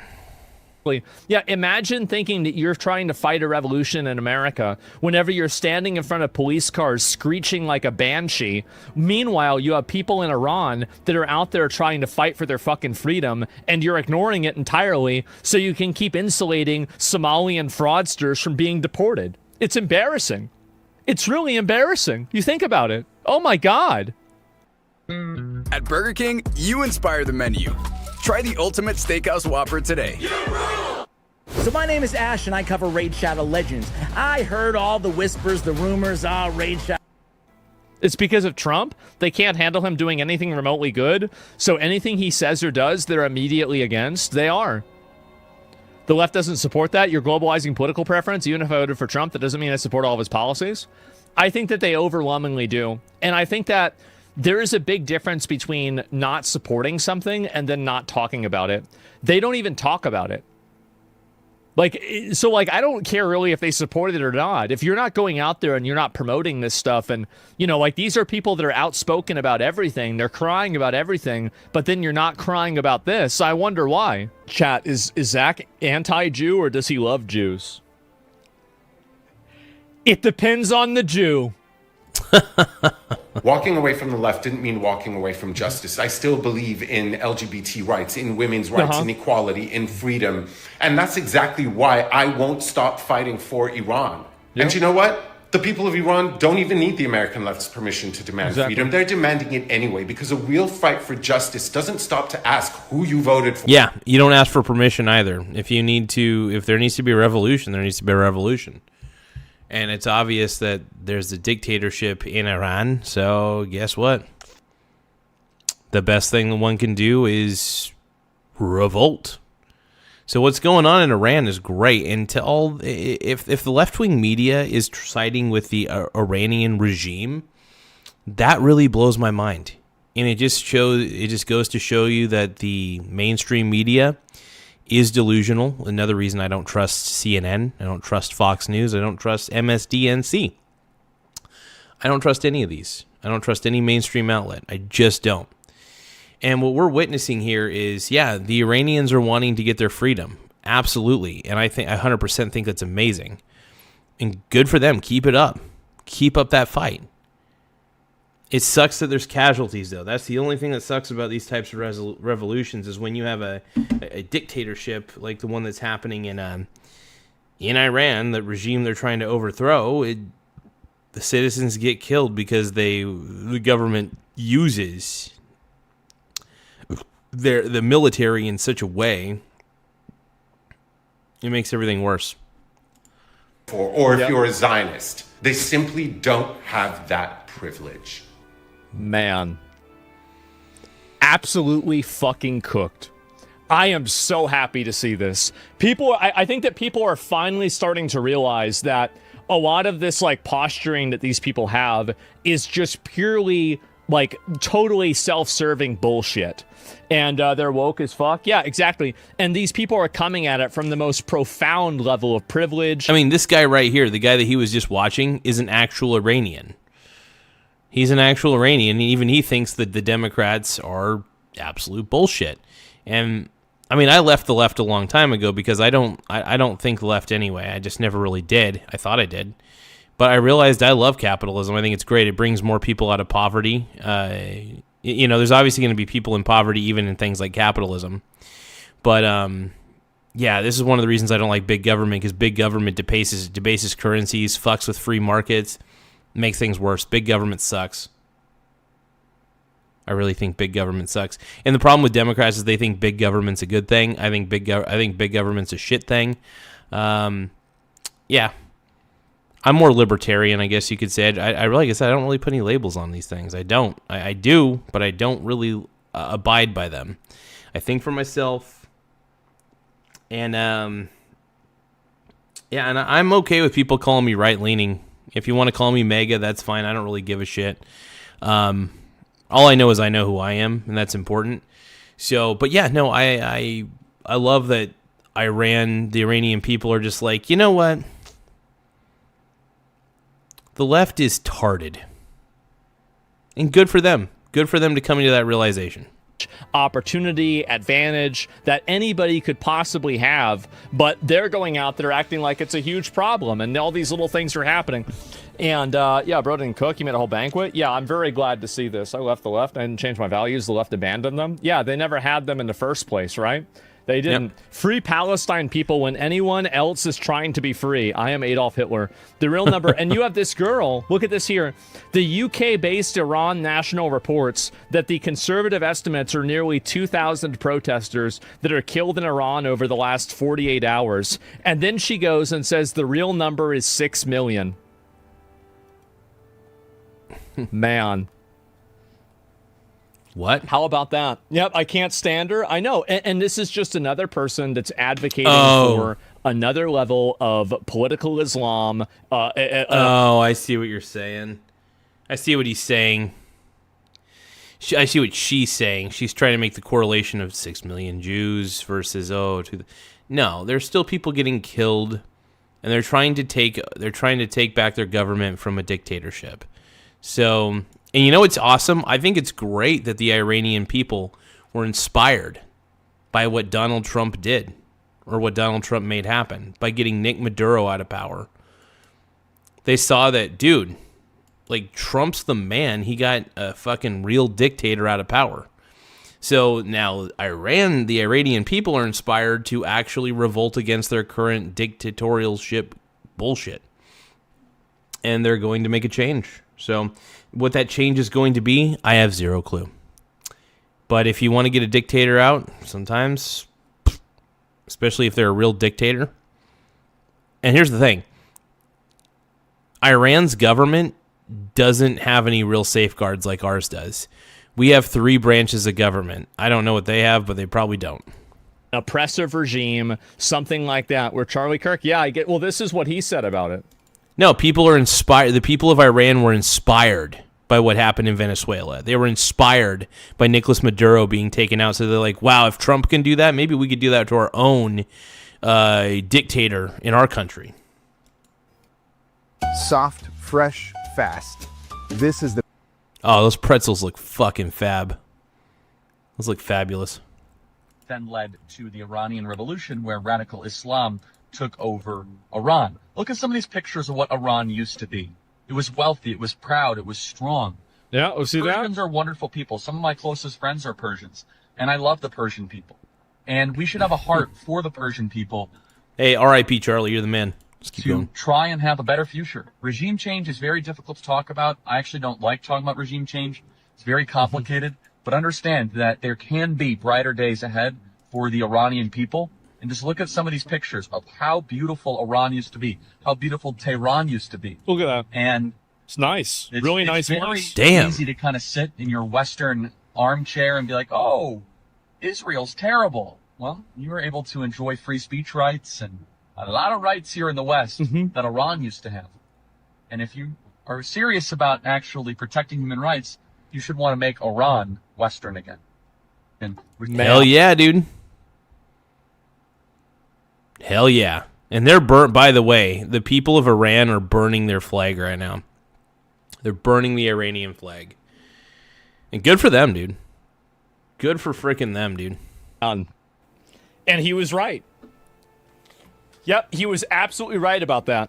Yeah, imagine thinking that you're trying to fight a revolution in America whenever you're standing in front of police cars screeching like a banshee. Meanwhile, you have people in Iran that are out there trying to fight for their fucking freedom, and you're ignoring it entirely so you can keep insulating Somalian fraudsters from being deported. It's embarrassing. It's really embarrassing. You think about it. Oh my God. At Burger King, you inspire the menu. Try the Ultimate Steakhouse Whopper today. So my name is Ash, and I cover Raid Shadow Legends. I heard all the whispers, the rumors, Raid Shadow. It's because of Trump. They can't handle him doing anything remotely good. So anything he says or does, they're immediately against. They are. The left doesn't support that. You're globalizing political preference. Even if I voted for Trump, that doesn't mean I support all of his policies. I think that they overwhelmingly do. And I think that there is a big difference between not supporting something and then not talking about it. They don't even talk about it. I don't care really if they support it or not. If you're not going out there and you're not promoting this stuff, and, these are people that are outspoken about everything. They're crying about everything, but then you're not crying about this. I wonder why. Chat, is Zach anti-Jew or does he love Jews? It depends on the Jew. Walking away from the left didn't mean walking away from justice. I still believe in LGBT rights, in women's rights, in equality, in freedom. And that's exactly why I won't stop fighting for Iran. Yep. And you know what? The people of Iran don't even need the American left's permission to demand freedom. They're demanding it anyway, because a real fight for justice doesn't stop to ask who you voted for. Yeah, you don't ask for permission either. If there needs to be a revolution, there needs to be a revolution. And it's obvious that there's a dictatorship in Iran, so guess what? The best thing that one can do is revolt. So what's going on in Iran is great, and if the left-wing media is siding with the Iranian regime, that really blows my mind. And it just goes to show you that the mainstream media is delusional. Another reason I don't trust CNN, I don't trust Fox News, I don't trust MSDNC. I don't trust any of these. I don't trust any mainstream outlet. I just don't. And what we're witnessing here is, the Iranians are wanting to get their freedom. Absolutely. And I 100% think that's amazing. And good for them. Keep it up. Keep up that fight. It sucks that there's casualties, though. That's the only thing that sucks about these types of revolutions, is when you have a dictatorship like the one that's happening in Iran, the regime they're trying to overthrow. The citizens get killed because the government uses the military in such a way, it makes everything worse. Or if you're a Zionist, they simply don't have that privilege. Man. Absolutely fucking cooked. I am so happy to see this. I think that people are finally starting to realize that a lot of this posturing that these people have is just purely totally self-serving bullshit. And they're woke as fuck. Yeah, exactly. And these people are coming at it from the most profound level of privilege. I mean, this guy right here, the guy that he was just watching, is an actual Iranian. He's an actual Iranian, and even he thinks that the Democrats are absolute bullshit. And I mean, I left the left a long time ago because I don't think left anyway. I just never really did. I thought I did. But I realized I love capitalism. I think it's great. It brings more people out of poverty. There's obviously going to be people in poverty even in things like capitalism. But, this is one of the reasons I don't like big government, because big government debases currencies, fucks with free markets, makes things worse. Big government sucks. I really think big government sucks. And the problem with Democrats is they think big government's a good thing. I think big government's a shit thing. I'm more libertarian, I guess you could say. I really guess I don't really put any labels on these things. I don't. I do, but I don't really abide by them. I think for myself, and and I'm okay with people calling me right-leaning. If you want to call me MAGA, that's fine. I don't really give a shit. All I know is I know who I am, and that's important. So, but I love that the Iranian people are just like, you know what? The left is tarded. And good for them. Good for them to come into that realization. Opportunity, advantage that anybody could possibly have, but they're going out there acting like it's a huge problem, and all these little things are happening. And bro didn't cook. He made a whole banquet. Yeah, I'm very glad to see this. I left the left. I didn't change my values. The left abandoned them. Yeah, they never had them in the first place, right? They didn't. Yep. Free Palestine people when anyone else is trying to be free. I am Adolf Hitler. The real number. And you have this girl. Look at this here. The UK-based Iran National reports that the conservative estimates are nearly 2,000 protesters that are killed in Iran over the last 48 hours. And then she goes and says the real number is 6 million. Man. What? How about that? Yep, I can't stand her. I know. And this is just another person that's advocating for another level of political Islam. I see what you're saying. I see what he's saying. I see what she's saying. She's trying to make the correlation of 6 million Jews versus no, there's still people getting killed, and they're trying to take back their government from a dictatorship. So, and you know what's awesome? I think it's great that the Iranian people were inspired by what Donald Trump did, or what Donald Trump made happen, by getting Nick Maduro out of power. They saw that, dude, Trump's the man. He got a fucking real dictator out of power. So now the Iranian people are inspired to actually revolt against their current dictatorialship bullshit. and they're going to make a change. So what that change is going to be, I have zero clue. But if you want to get a dictator out, sometimes, especially if they're a real dictator, and here's the thing, Iran's government doesn't have any real safeguards like ours does. We have 3 branches of government. I don't know what they have, but they probably don't. Oppressive regime, something like that, where Charlie Kirk, well, this is what he said about it. No, people are inspired. The people of Iran were inspired by what happened in Venezuela. They were inspired by Nicolas Maduro being taken out. So they're like, wow, if Trump can do that, maybe we could do that to our own dictator in our country. Soft, fresh, fast. This is the... Oh, those pretzels look fucking fab. Those look fabulous. Then led to the Iranian Revolution, where radical Islam took over Iran. Look at some of these pictures of what Iran used to be. It was wealthy, it was proud, it was strong. Yeah, see that? Persians are wonderful people. Some of my closest friends are Persians, and I love the Persian people. And we should have a heart for the Persian people. Hey, R.I.P. Charlie, you're the man. Just keep going. Try and have a better future. Regime change is very difficult to talk about. I actually don't like talking about regime change. It's very complicated. But understand that there can be brighter days ahead for the Iranian people. And just look at some of these pictures of how beautiful Iran used to be, how beautiful Tehran used to be. Look at that. And it's nice. Really nice. It's very easy to kind of sit in your Western armchair and be like, oh, Israel's terrible. Well, you were able to enjoy free speech rights and a lot of rights here in the West that Iran used to have. And if you are serious about actually protecting human rights, you should want to make Iran Western again. And hell yeah, dude. Hell yeah. And they're burnt, by the way, the people of Iran are burning their flag right now. They're burning the Iranian flag. And good for them, dude. Good for freaking them, dude. And he was right. Yep, he was absolutely right about that.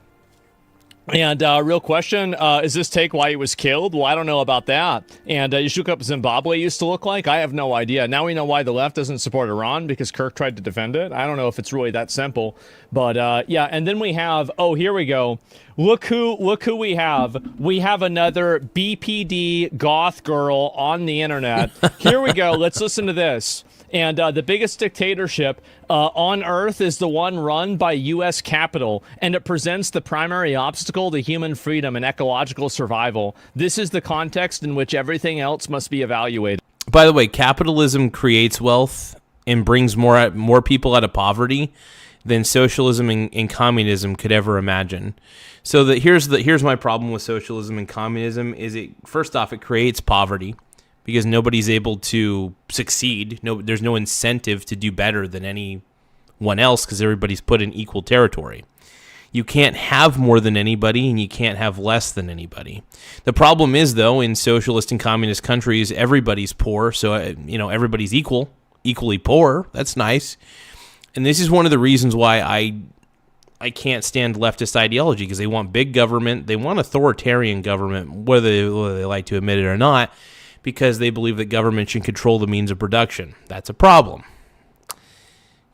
And real question, is this take why he was killed? Well, I don't know about that. And you should look up Zimbabwe used to look like? I have no idea. Now we know why the left doesn't support Iran, because Kirk tried to defend it. I don't know if it's really that simple. But yeah, and then we have, oh, here we go. Look who we have. We have another BPD goth girl on the internet. Here we go. Let's listen to this. And the biggest dictatorship on Earth is the one run by U.S. Capitol, and it presents the primary obstacle to human freedom and ecological survival. This is the context in which everything else must be evaluated. By the way, capitalism creates wealth and brings more people out of poverty than socialism and communism could ever imagine. So here's my problem with socialism and communism is first off, it creates poverty. Because nobody's able to succeed. There's no incentive to do better than anyone else because everybody's put in equal territory. You can't have more than anybody, and you can't have less than anybody. The problem is, though, in socialist and communist countries, everybody's poor, so everybody's equally poor. That's nice. And this is one of the reasons why I can't stand leftist ideology, because they want big government, they want authoritarian government, whether they like to admit it or not, because they believe that government should control the means of production. That's a problem.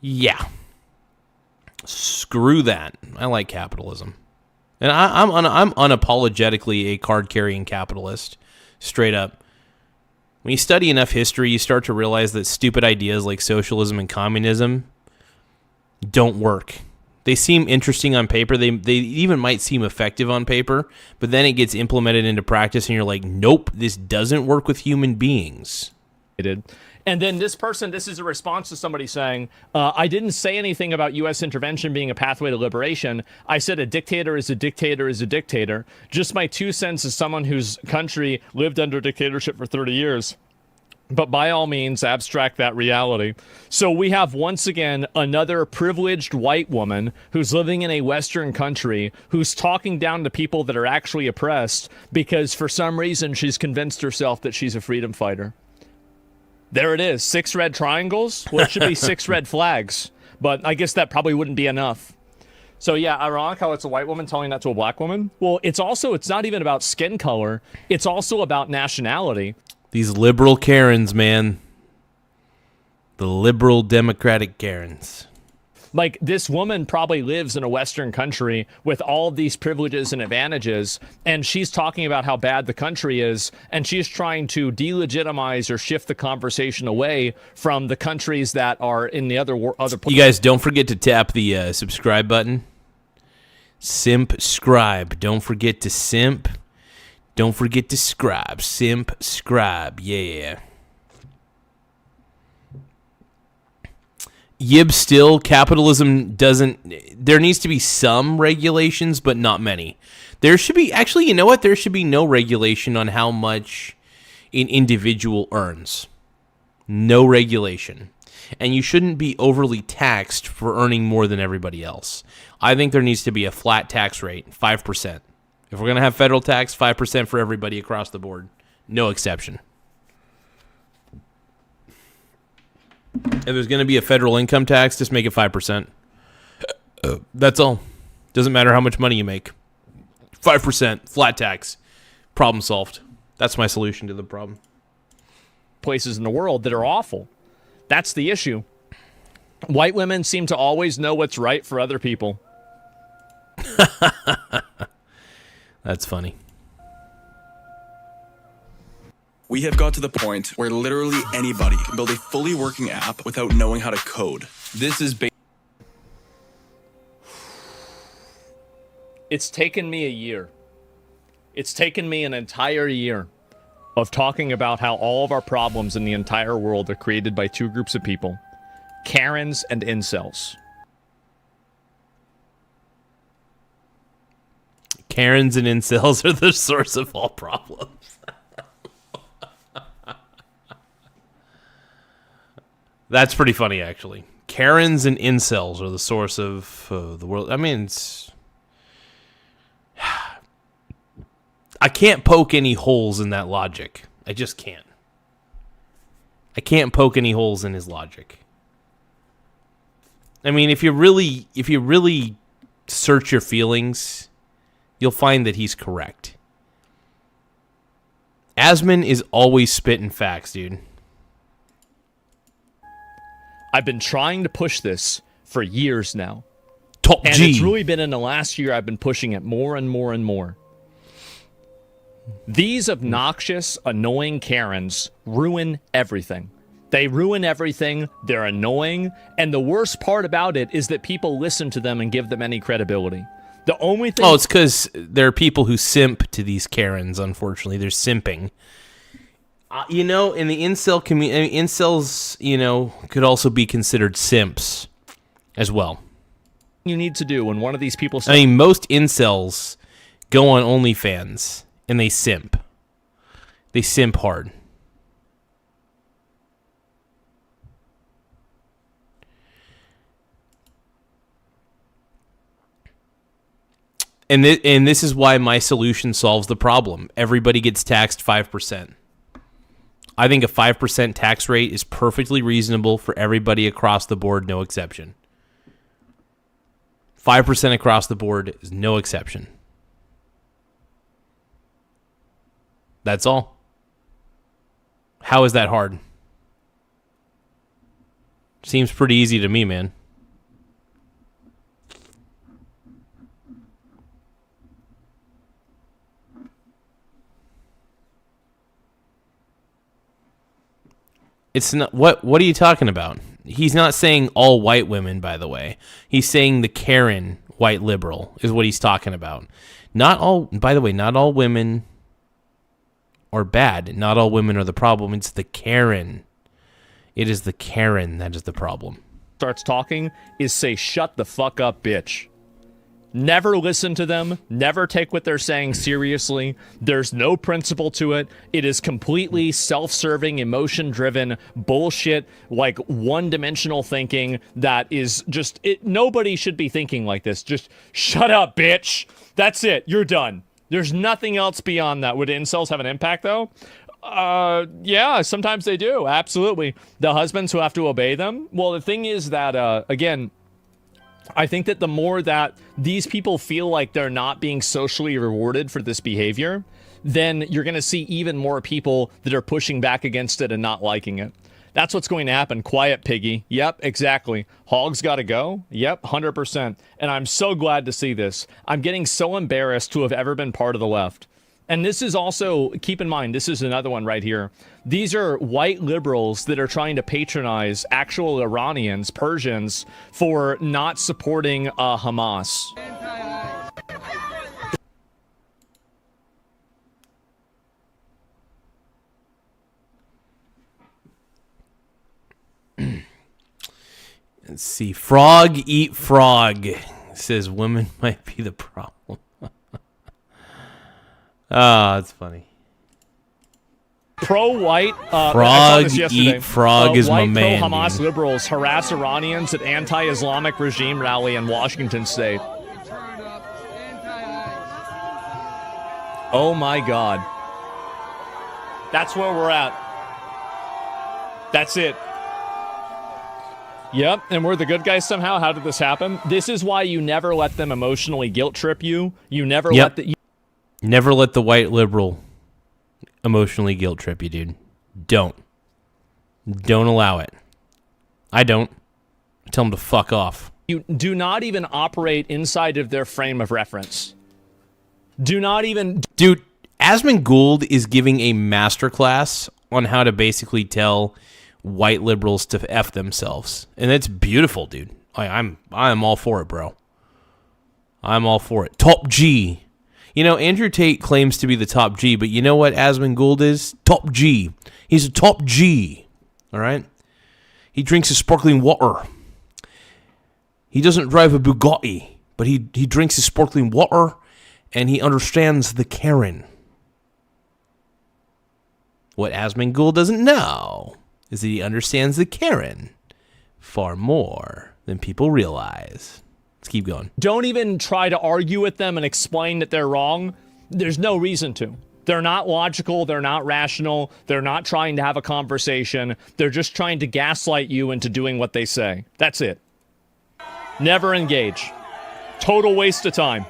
Yeah. Screw that. I like capitalism. And I'm unapologetically a card-carrying capitalist. Straight up. When you study enough history, you start to realize that stupid ideas like socialism and communism don't work. They seem interesting on paper. They even might seem effective on paper, but then it gets implemented into practice, and you're like, nope, this doesn't work with human beings. It did. And then this is a response to somebody saying, I didn't say anything about U.S. intervention being a pathway to liberation. I said a dictator is a dictator is a dictator. Just my 2 cents as someone whose country lived under dictatorship for 30 years. But by all means, abstract that reality. So we have, once again, another privileged white woman who's living in a Western country who's talking down to people that are actually oppressed because for some reason she's convinced herself that she's a freedom fighter. There it is. 6 red triangles? Well, it should be 6 red flags. But I guess that probably wouldn't be enough. So yeah, ironic how it's a white woman telling that to a black woman. Well, it's not even about skin color. It's also about nationality. These liberal Karens, man. The liberal Democratic Karens. Like, this woman probably lives in a Western country with all of these privileges and advantages, and she's talking about how bad the country is, and she's trying to delegitimize or shift the conversation away from the countries that are in the other places. You guys, don't forget to tap the subscribe button. Simp scribe. Don't forget to simp. Don't forget to scribe. Simp scribe. Yeah. Yib still, capitalism doesn't... There needs to be some regulations, but not many. There should be... Actually, you know what? There should be no regulation on how much an individual earns. No regulation. And you shouldn't be overly taxed for earning more than everybody else. I think there needs to be a flat tax rate, 5%. If we're going to have federal tax, 5% for everybody across the board. No exception. If there's going to be a federal income tax, just make it 5%. That's all. Doesn't matter how much money you make. 5%, flat tax. Problem solved. That's my solution to the problem. Places in the world that are awful. That's the issue. White women seem to always know what's right for other people. That's funny. We have got to the point where literally anybody can build a fully working app without knowing how to code. This is It's taken me a year. It's taken me an entire year of talking about how all of our problems in the entire world are created by two groups of people, Karens and incels. Karens and incels are the source of all problems. That's pretty funny, actually. Karens and incels are the source of the world. I mean, it's... I can't poke any holes in that logic. I just can't. I can't poke any holes in his logic. I mean, if you really search your feelings, you'll find that he's correct. Asman is always spitting facts, dude. I've been trying to push this for years now. Top and G. It's really been in the last year I've been pushing it more and more and more. These obnoxious, annoying Karens ruin everything. They ruin everything, they're annoying, and the worst part about it is that people listen to them and give them any credibility. The only thing... Oh, it's because there are people who simp to these Karens, unfortunately. They're simping. In the incel community, incels, could also be considered simps as well. You need to do when one of these people... I mean, most incels go on OnlyFans and they simp. They simp hard. And this is why my solution solves the problem. Everybody gets taxed 5%. I think a 5% tax rate is perfectly reasonable for everybody across the board, no exception. 5% across the board is no exception. That's all. How is that hard? Seems pretty easy to me, man. It's not what are you talking about? He's not saying all white women, by the way. He's saying the Karen white liberal is what he's talking about. Not all, by the way, not all women are bad. Not all women are the problem. It's the Karen. It is the Karen that is the problem. Starts talking is say, shut the fuck up, bitch. Never listen to them. Never take what they're saying seriously. There's no principle to it. It is completely self-serving, emotion-driven bullshit, like one-dimensional thinking that is just... Nobody should be thinking like this. Just shut up, bitch. That's it. You're done. There's nothing else beyond that. Would incels have an impact, though? Yeah, sometimes they do. Absolutely. The husbands who have to obey them. Well, the thing is that, again... I think that the more that these people feel like they're not being socially rewarded for this behavior, then you're going to see even more people that are pushing back against it and not liking it. That's what's going to happen. Quiet, piggy. Yep, exactly. Hog's got to go. Yep, 100%. And I'm so glad to see this. I'm getting so embarrassed to have ever been part of the left. And this is also, keep in mind, this is another one right here. These are white liberals that are trying to patronize actual Iranians, Persians, for not supporting Hamas. Let's see. Frog eat frog. Says women might be the problem. That's funny. Pro-white frog eat frog is my man. White pro-Hamas liberals harass Iranians at anti-Islamic regime rally in Washington State. Oh my God. That's where we're at. That's it. Yep, and we're the good guys somehow. How did this happen? This is why you never let them emotionally guilt trip you. You never let the... Never let the white liberal emotionally guilt trip you, dude. Don't allow it. I don't. I tell them to fuck off. You do not even operate inside of their frame of reference. Do not even... Dude, Asmund Gould is giving a masterclass on how to basically tell white liberals to F themselves. And it's beautiful, dude. I'm all for it, bro. I'm all for it. Top G. You know, Andrew Tate claims to be the top G, but you know what Asmund Gould is? Top G. He's a top G. All right? He drinks a sparkling water. He doesn't drive a Bugatti, but he drinks his sparkling water, and he understands the Karen. What Asmund Gould doesn't know is that he understands the Karen far more than people realize. Let's keep going. Don't even try to argue with them and explain that they're wrong. There's no reason to. They're not logical. They're not rational. They're not trying to have a conversation. They're just trying to gaslight you into doing what they say. That's it. Never engage. Total waste of time.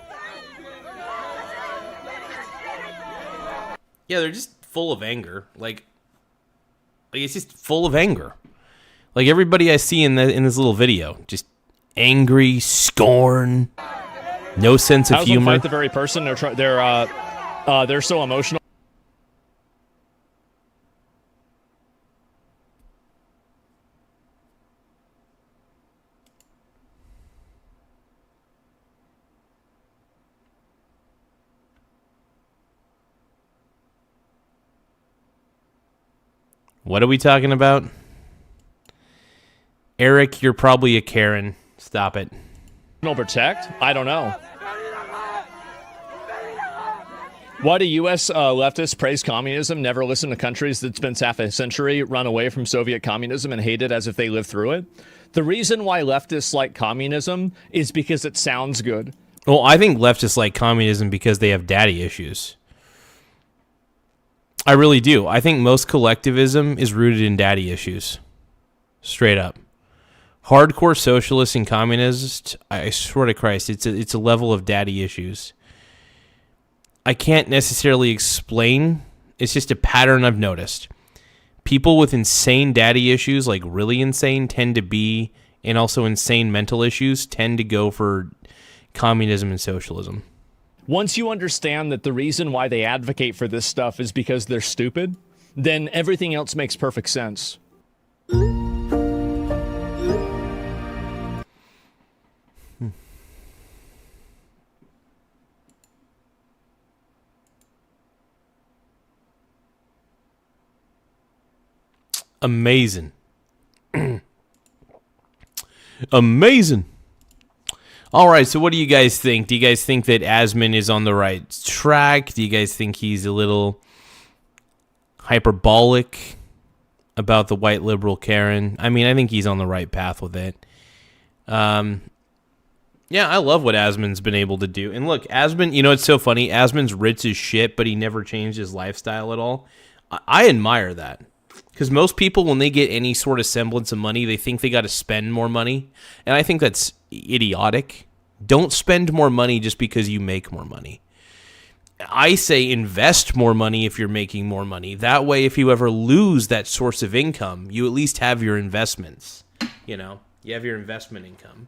Yeah, they're just full of anger. Like it's just full of anger. Like everybody I see in this little video, just angry, scorn, no sense of humor. Fight the very person they're so emotional. What are we talking about? Eric, you're probably a Karen. Stop it. Protect? I don't know. Why do U.S. leftists praise communism, never listen to countries that spent half a century run away from Soviet communism and hate it as if they lived through it? The reason why leftists like communism is because it sounds good. Well, I think leftists like communism because they have daddy issues. I really do. I think most collectivism is rooted in daddy issues. Straight up. Hardcore socialists and communists, I swear to Christ, it's a level of daddy issues. I can't necessarily explain. It's just a pattern I've noticed. People with insane daddy issues, like really insane, tend to be, and also insane mental issues, tend to go for communism and socialism. Once you understand that the reason why they advocate for this stuff is because they're stupid, then everything else makes perfect sense. Amazing. Amazing. All right, so what do you guys think? Do you guys think that Asmund is on the right track? Do you guys think he's a little hyperbolic about the white liberal Karen? I mean, I think he's on the right path with it. Yeah, I love what Asmund's been able to do. And look, Asmund, you know, it's so funny. Asmund's rich as shit, but he never changed his lifestyle at all. I admire that. Because most people, when they get any sort of semblance of money, they think they got to spend more money. And I think that's idiotic. Don't spend more money just because you make more money. I say invest more money if you're making more money. That way, if you ever lose that source of income, you at least have your investments. You know, you have your investment income.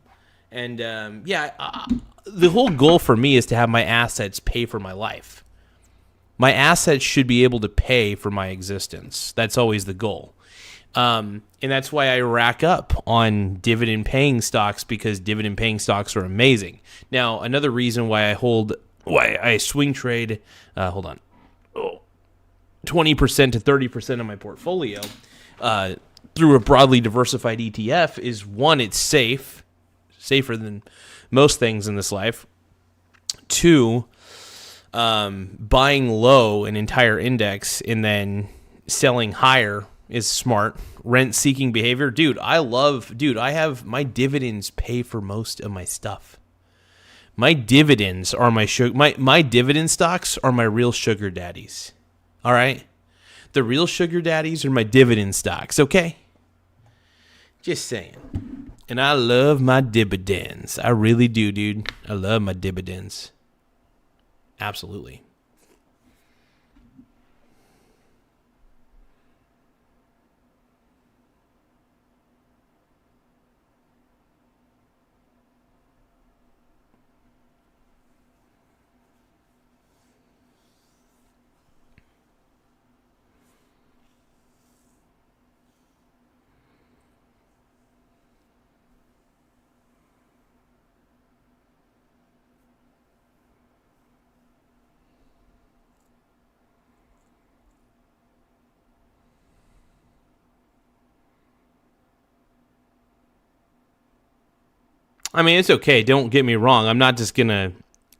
And the whole goal for me is to have my assets pay for my life. My assets should be able to pay for my existence. That's always the goal. And that's why I rack up on dividend-paying stocks, because dividend-paying stocks are amazing. Now, another reason why I swing trade, 20% to 30% of my portfolio through a broadly diversified ETF is, one, it's safer than most things in this life. Two, buying low an entire index and then selling higher is smart. Rent-seeking behavior, I have my dividends pay for most of my stuff. My dividends are my dividend stocks are my real sugar daddies. All right? The real sugar daddies are my dividend stocks, okay? Just saying. And I love my dividends. I really do, dude. I love my dividends. Absolutely. I mean, it's okay. Don't get me wrong. I'm not just going to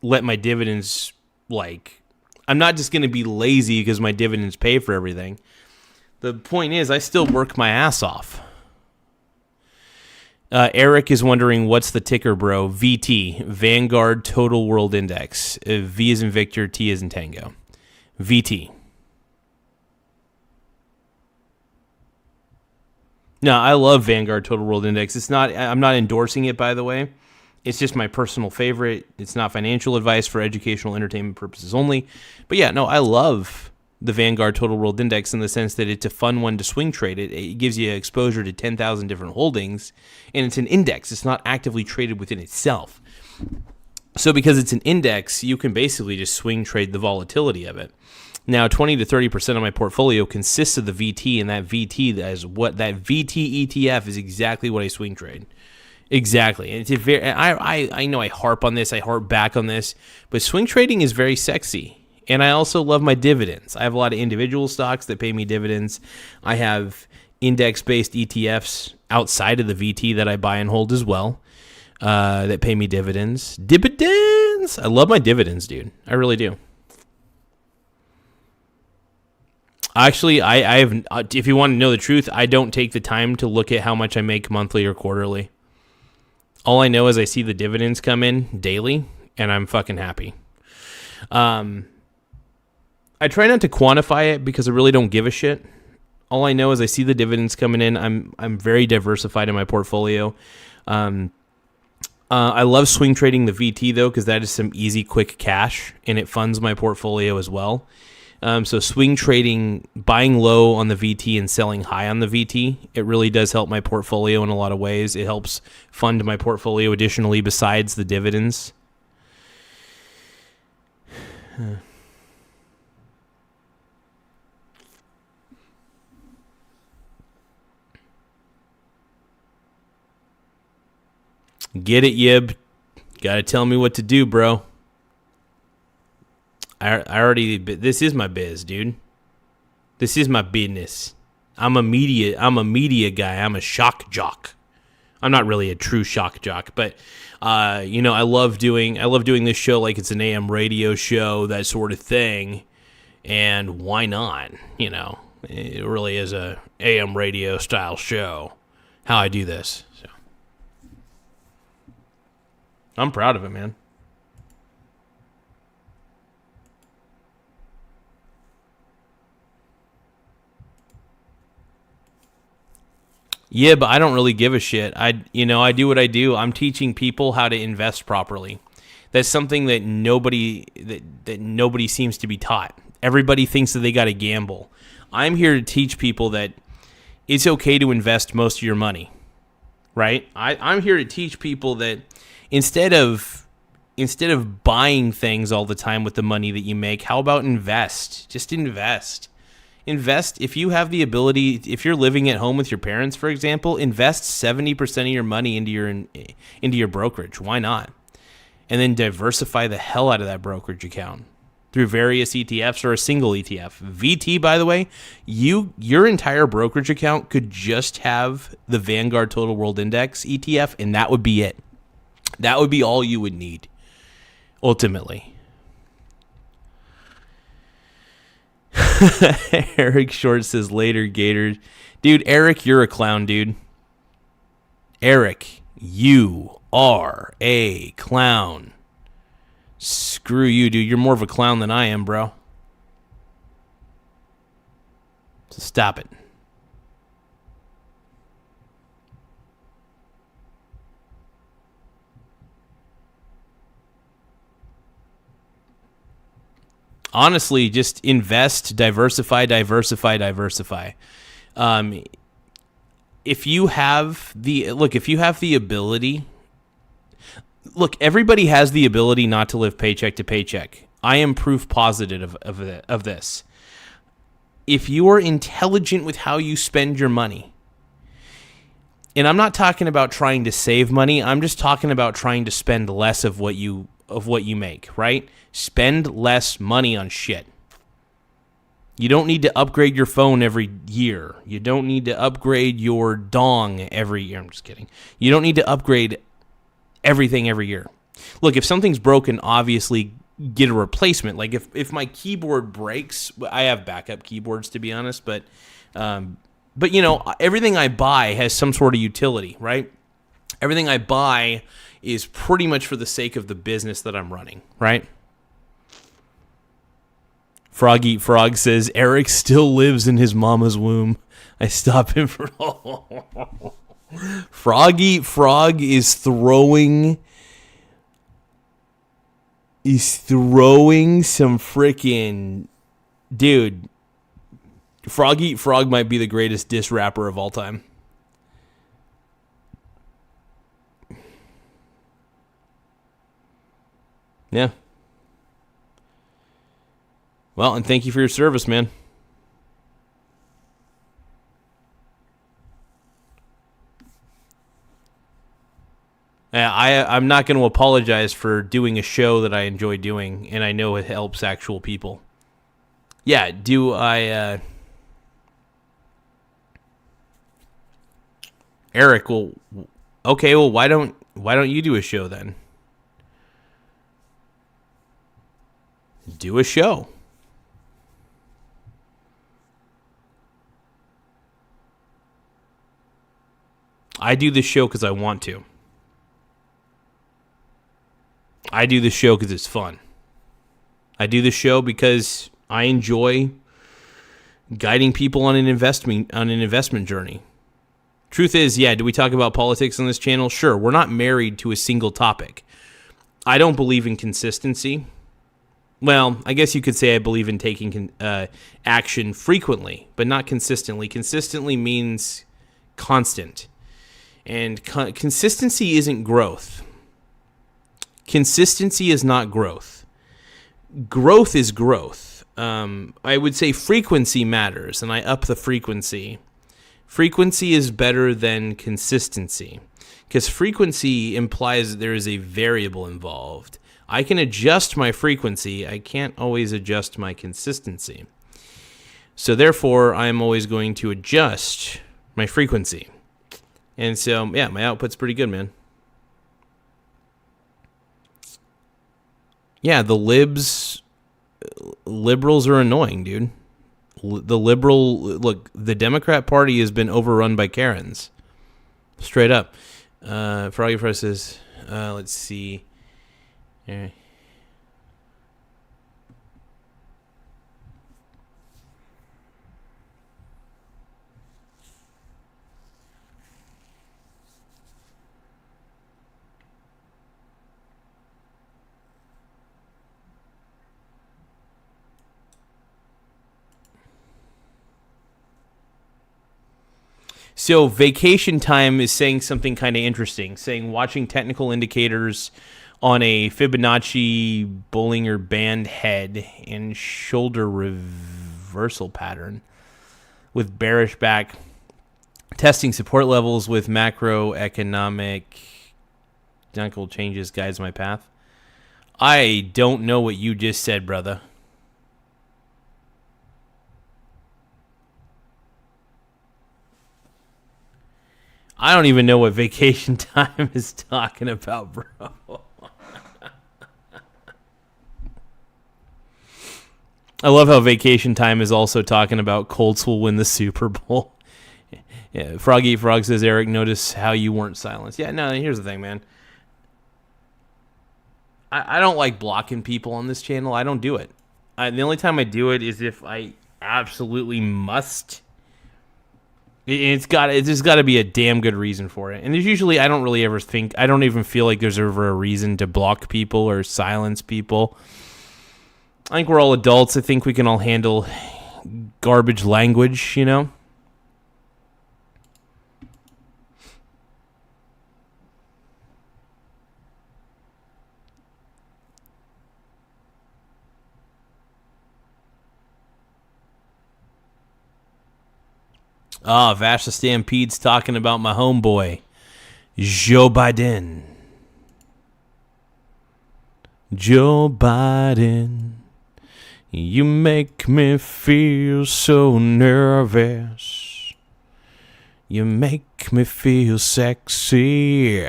let my dividends, I'm not just going to be lazy because my dividends pay for everything. The point is, I still work my ass off. Eric is wondering, what's the ticker, bro? VT, Vanguard Total World Index. V is in Victor, T is in Tango. VT. No, I love Vanguard Total World Index. I'm not endorsing it, by the way. It's just my personal favorite. It's not financial advice, for educational entertainment purposes only. But yeah, no, I love the Vanguard Total World Index in the sense that it's a fun one to swing trade. It gives you exposure to 10,000 different holdings, and it's an index. It's not actively traded within itself. So because it's an index, you can basically just swing trade the volatility of it. Now, 20 to 30% of my portfolio consists of the VT, and that VT ETF is exactly what I swing trade. Exactly. And it's I know I harp on this, I harp back on this, but swing trading is very sexy. And I also love my dividends. I have a lot of individual stocks that pay me dividends. I have index-based ETFs outside of the VT that I buy and hold as well, that pay me dividends. Dividends! I love my dividends, dude. I really do. Actually, I have. If you want to know the truth, I don't take the time to look at how much I make monthly or quarterly. All I know is I see the dividends come in daily, and I'm fucking happy. I try not to quantify it because I really don't give a shit. All I know is I see the dividends coming in. I'm very diversified in my portfolio. I love swing trading the VT though, because that is some easy, quick cash, and it funds my portfolio as well. So swing trading, buying low on the VT and selling high on the VT, it really does help my portfolio in a lot of ways. It helps fund my portfolio additionally besides the dividends. Get it, Yib. Gotta tell me what to do, bro. This is my biz, dude. This is my business. I'm a media guy. I'm a shock jock. I'm not really a true shock jock, but I love doing this show like it's an AM radio show, that sort of thing. And why not? It really is a AM radio style show. How I do this. So I'm proud of it, man. Yeah, but I don't really give a shit. I do what I do. I'm teaching people how to invest properly. That's something that nobody seems to be taught. Everybody thinks that they got to gamble. I'm here to teach people that it's okay to invest most of your money, right? I'm here to teach people that instead of buying things all the time with the money that you make, how about invest? Just invest. Invest. If you have the ability, if you're living at home with your parents, for example, invest 70% of your money into your brokerage. Why not? And then diversify the hell out of that brokerage account through various ETFs or a single ETF. VT, by the way, your entire brokerage account could just have the Vanguard Total World Index ETF, and that would be it. That would be all you would need, ultimately. Eric Short says, later, Gators. Dude, Eric, you're a clown, dude. Eric, you are a clown. Screw you, dude. You're more of a clown than I am, bro. So stop it. Honestly, just invest, diversify. If you have the ability, everybody has the ability not to live paycheck to paycheck. I am proof positive of this. If you are intelligent with how you spend your money, and I'm not talking about trying to save money, I'm just talking about trying to spend less of what you make, right? Spend less money on shit. You don't need to upgrade your phone every year. You don't need to upgrade your dong every year. I'm just kidding. You don't need to upgrade everything every year. Look, if something's broken, obviously get a replacement. Like if my keyboard breaks, I have backup keyboards to be honest, but you know, everything I buy has some sort of utility, right? Everything I buy is pretty much for the sake of the business that I'm running, right? Frog Eat Frog says, Eric still lives in his mama's womb. I stop him for... Frog Eat Frog is throwing... He's throwing some freaking... Dude, Frog Eat Frog might be the greatest diss rapper of all time. Yeah. Well, and thank you for your service, man. I'm not going to apologize for doing a show that I enjoy doing, and I know it helps actual people. Yeah, do I... Eric, well, okay, well, why don't you do a show then? Do a show. I do this show because I want to. I do this show because it's fun. I do this show because I enjoy guiding people on an investment journey. Truth is, yeah, do we talk about politics on this channel? Sure, we're not married to a single topic. I don't believe in consistency. Well, I guess you could say I believe in taking action frequently, but not consistently. Consistently means constant. And consistency isn't growth. Consistency is not growth. Growth is growth. I would say frequency matters, and I up the frequency. Frequency is better than consistency, because frequency implies that there is a variable involved. I can adjust my frequency. I can't always adjust my consistency. So therefore, I'm always going to adjust my frequency. And so, yeah, my output's pretty good, man. Yeah, the liberals are annoying, dude. The Democrat Party has been overrun by Karens. Straight up. Froggy Fresh says, let's see. So Vacation Time is saying something kind of interesting, saying watching technical indicators on a Fibonacci Bollinger Band head and shoulder reversal pattern with bearish back, testing support levels with macroeconomic changes guides my path. I don't know what you just said, brother. I don't even know what Vacation Time is talking about, bro. I love how Vacation Time is also talking about Colts will win the Super Bowl. Yeah, Froggy Frog says, Eric, notice how you weren't silenced. Yeah, no, here's the thing, man. I don't like blocking people on this channel. I don't do it. The only time I do it is if I absolutely must. There's got to be a damn good reason for it. And there's usually, I don't even feel like there's ever a reason to block people or silence people. I think we're all adults. I think we can all handle garbage language, you know? Vash the Stampede's talking about my homeboy, Joe Biden. Joe Biden, you make me feel so nervous. You make me feel sexy.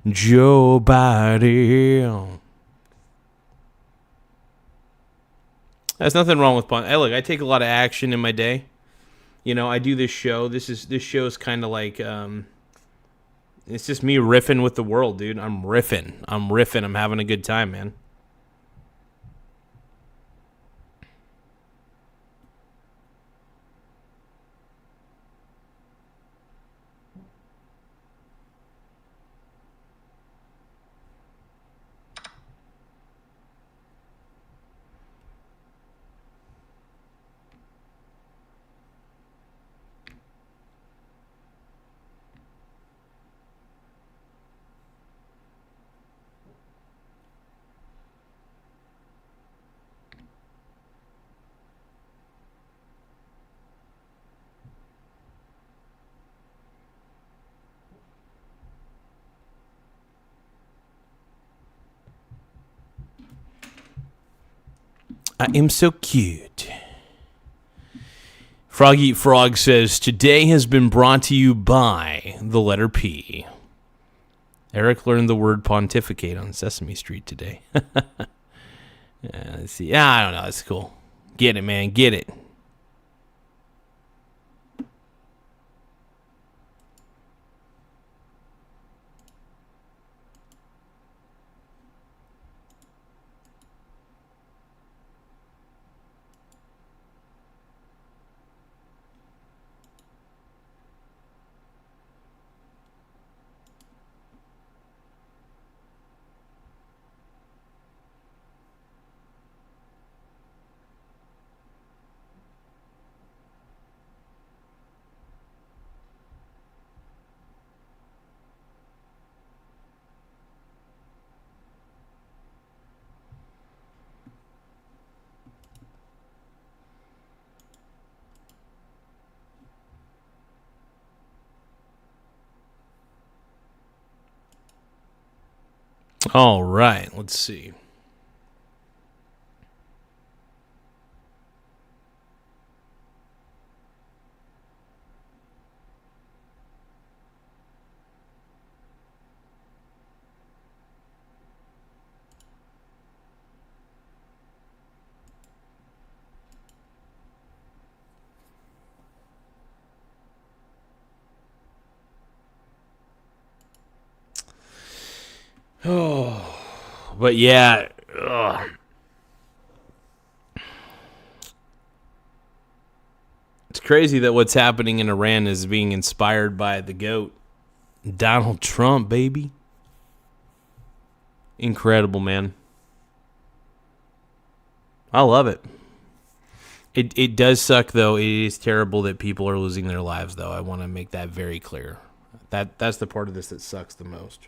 Joe Biden. There's nothing wrong with pun. Hey, look, I take a lot of action in my day. You know, I do this show. This show is kind of like, it's just me riffing with the world, dude. I'm riffing. I'm having a good time, man. I am so cute. Froggy Frog says, today has been brought to you by the letter P. Eric learned the word pontificate on Sesame Street today. Let's see. I don't know. That's cool. Get it, man. Get it. All right, let's see. Oh. But yeah, it's crazy that what's happening in Iran is being inspired by the GOAT, Donald Trump, baby. Incredible, man. I love it. It does suck, though. It is terrible that people are losing their lives, though. I want to make that very clear. That's the part of this that sucks the most.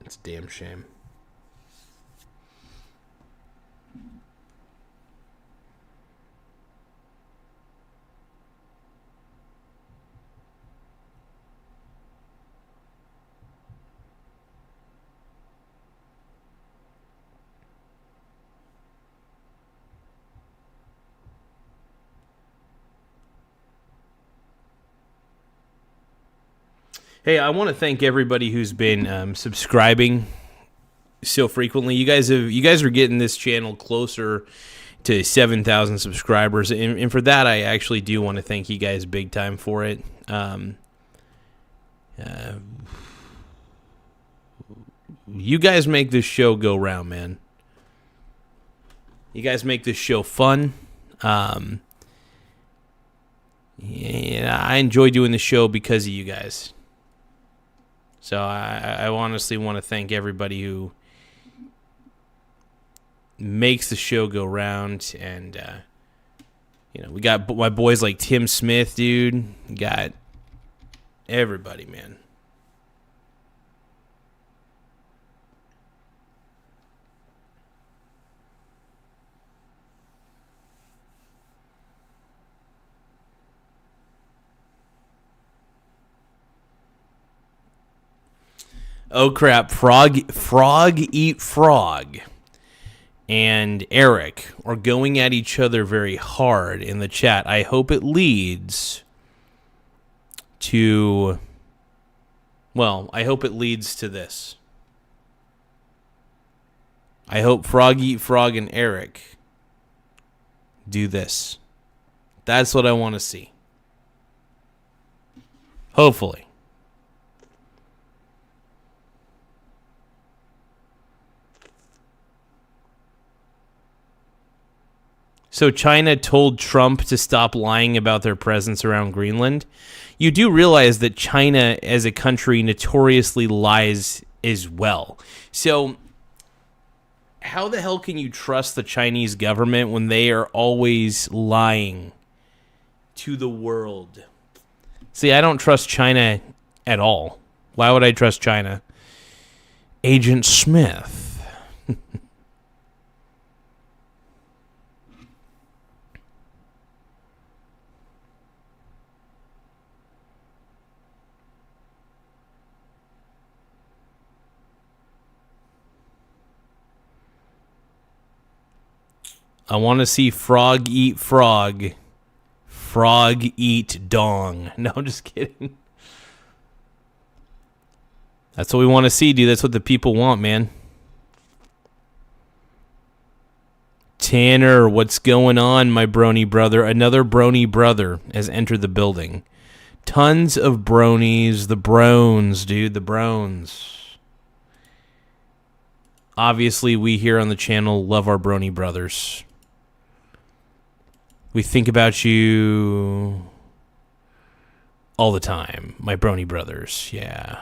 It's a damn shame. Hey, I want to thank everybody who's been subscribing so frequently. You guys are getting this channel closer to 7,000 subscribers, and for that, I actually do want to thank you guys big time for it. You guys make this show go round, man. You guys make this show fun. Yeah, I enjoy doing the show because of you guys. So I honestly want to thank everybody who makes the show go round. And, we got my boys like Tim Smith, dude. We got everybody, man. Oh crap, Frog Eat Frog and Eric are going at each other very hard in the chat. I hope it leads to, I hope it leads to this. I hope Frog Eat Frog and Eric do this. That's what I want to see. Hopefully. So China told Trump to stop lying about their presence around Greenland. You do realize that China as a country notoriously lies as well. So how the hell can you trust the Chinese government when they are always lying to the world? See, I don't trust China at all. Why would I trust China? Agent Smith. I want to see frog eat frog. Frog eat dong. No, I'm just kidding. That's what we want to see, dude. That's what the people want, man. Tanner, what's going on, my brony brother? Another brony brother has entered the building. Tons of bronies. The brones, dude. The brones. Obviously, we here on the channel love our brony brothers. We think about you all the time, my brony brothers. Yeah.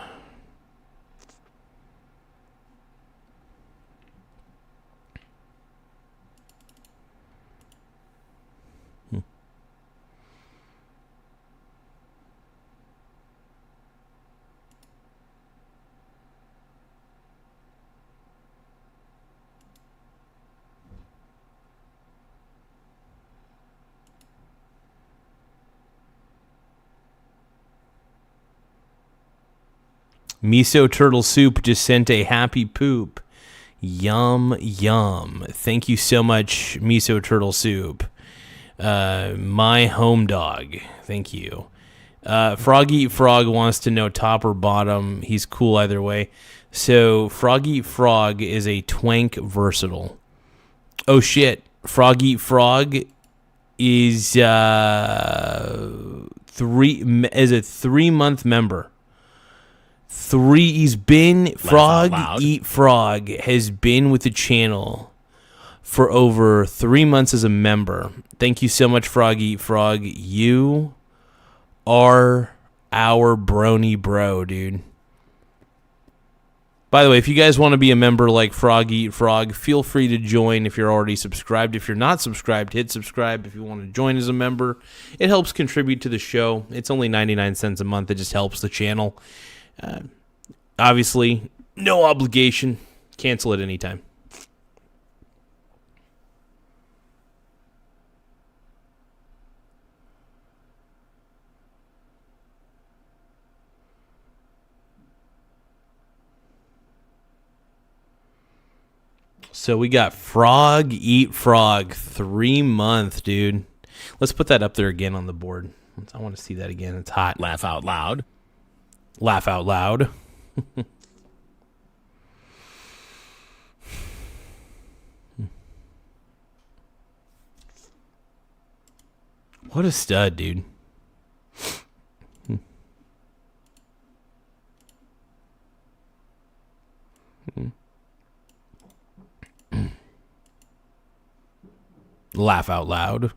Miso Turtle Soup just sent a happy poop. Yum, yum. Thank you so much, Miso Turtle Soup. My home dog. Thank you. Frog Eat Frog wants to know top or bottom. He's cool either way. So, Frog Eat Frog is a twank versatile. Oh, shit. Frog Eat Frog is a 3-month member. He's been Frog Eat Frog has been with the channel for over 3 months as a member. Thank you so much, Frog Eat Frog. You are our brony bro, dude. By the way, if you guys want to be a member like Frog Eat Frog, feel free to join if you're already subscribed. If you're not subscribed, hit subscribe if you want to join as a member. It helps contribute to the show. It's only 99 cents a month. It just helps the channel. Obviously, no obligation. Cancel at any time. So we got Frog Eat Frog, 3-month, dude. Let's put that up there again on the board. I want to see that again. It's hot. Laugh out loud. Laugh out loud. What a stud, dude. Laugh out loud.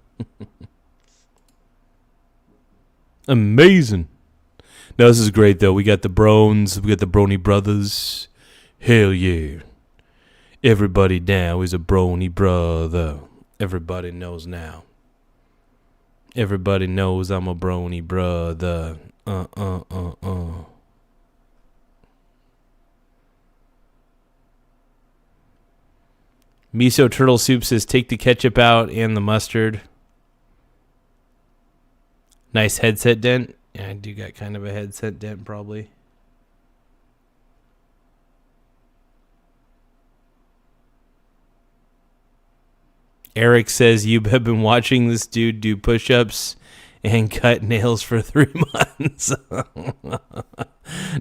Amazing. Now this is great though. We got the Brones, we got the Brony brothers. Hell yeah. Everybody now is a Brony brother. Everybody knows now. Everybody knows I'm a Brony brother. Miso Turtle Soup says, take the ketchup out and the mustard. Nice headset dent. Yeah, I do got kind of a headset dent, probably. Eric says, you have been watching this dude do push-ups and cut nails for 3 months.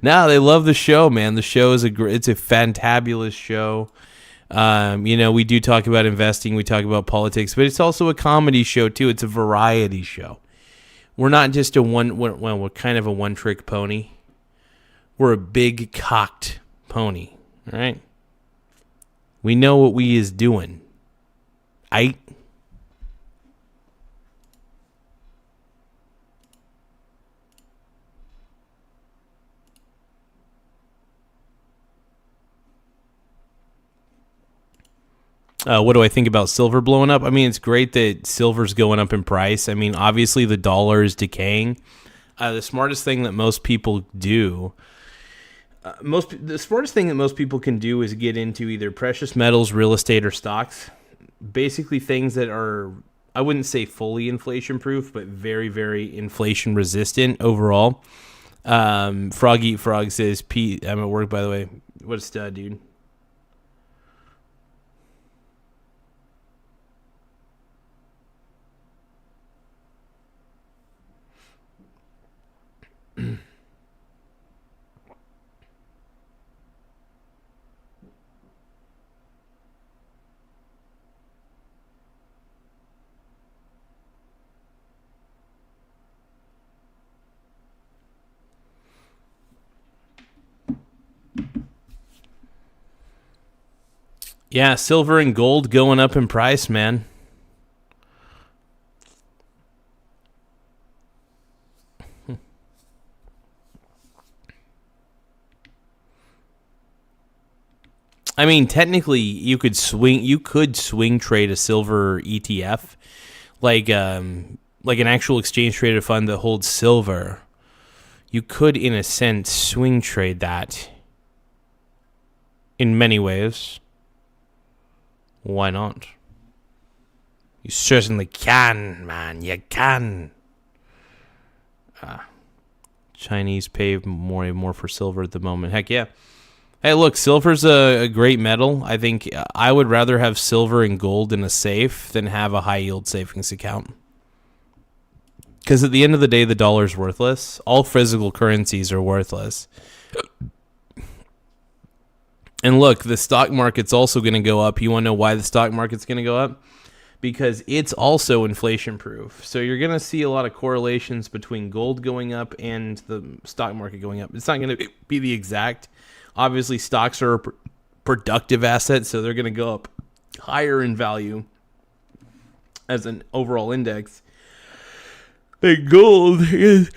No, they love the show, man. The show is it's a fantabulous show. We do talk about investing, we talk about politics, but it's also a comedy show too. It's a variety show. We're not just we're kind of a one-trick pony. We're a big cocked pony, all right? We know what we is doing. What do I think about silver blowing up? I mean, it's great that silver's going up in price. I mean, obviously the dollar is decaying. The smartest thing that most people do, the smartest thing that most people can do is get into either precious metals, real estate, or stocks. Basically things that are, I wouldn't say fully inflation proof, but very, very inflation resistant overall. Frog Eat Frog says, Pete, I'm at work, by the way. What a stud, dude. Yeah, silver and gold going up in price, man. I mean, technically, you could swing trade a silver ETF, like an actual exchange traded fund that holds silver. You could, in a sense, swing trade that in many ways. Why not? You certainly can, man. You can. Chinese pay more and more for silver at the moment. Heck yeah. Hey, look, silver's a great metal. I think I would rather have silver and gold in a safe than have a high-yield savings account. Because at the end of the day, the dollar's worthless. All physical currencies are worthless. And look, the stock market's also going to go up. You want to know why the stock market's going to go up? Because it's also inflation-proof. So you're going to see a lot of correlations between gold going up and the stock market going up. It's not going to be the exact. Obviously, stocks are a productive asset, so they're going to go up higher in value as an overall index. And gold is...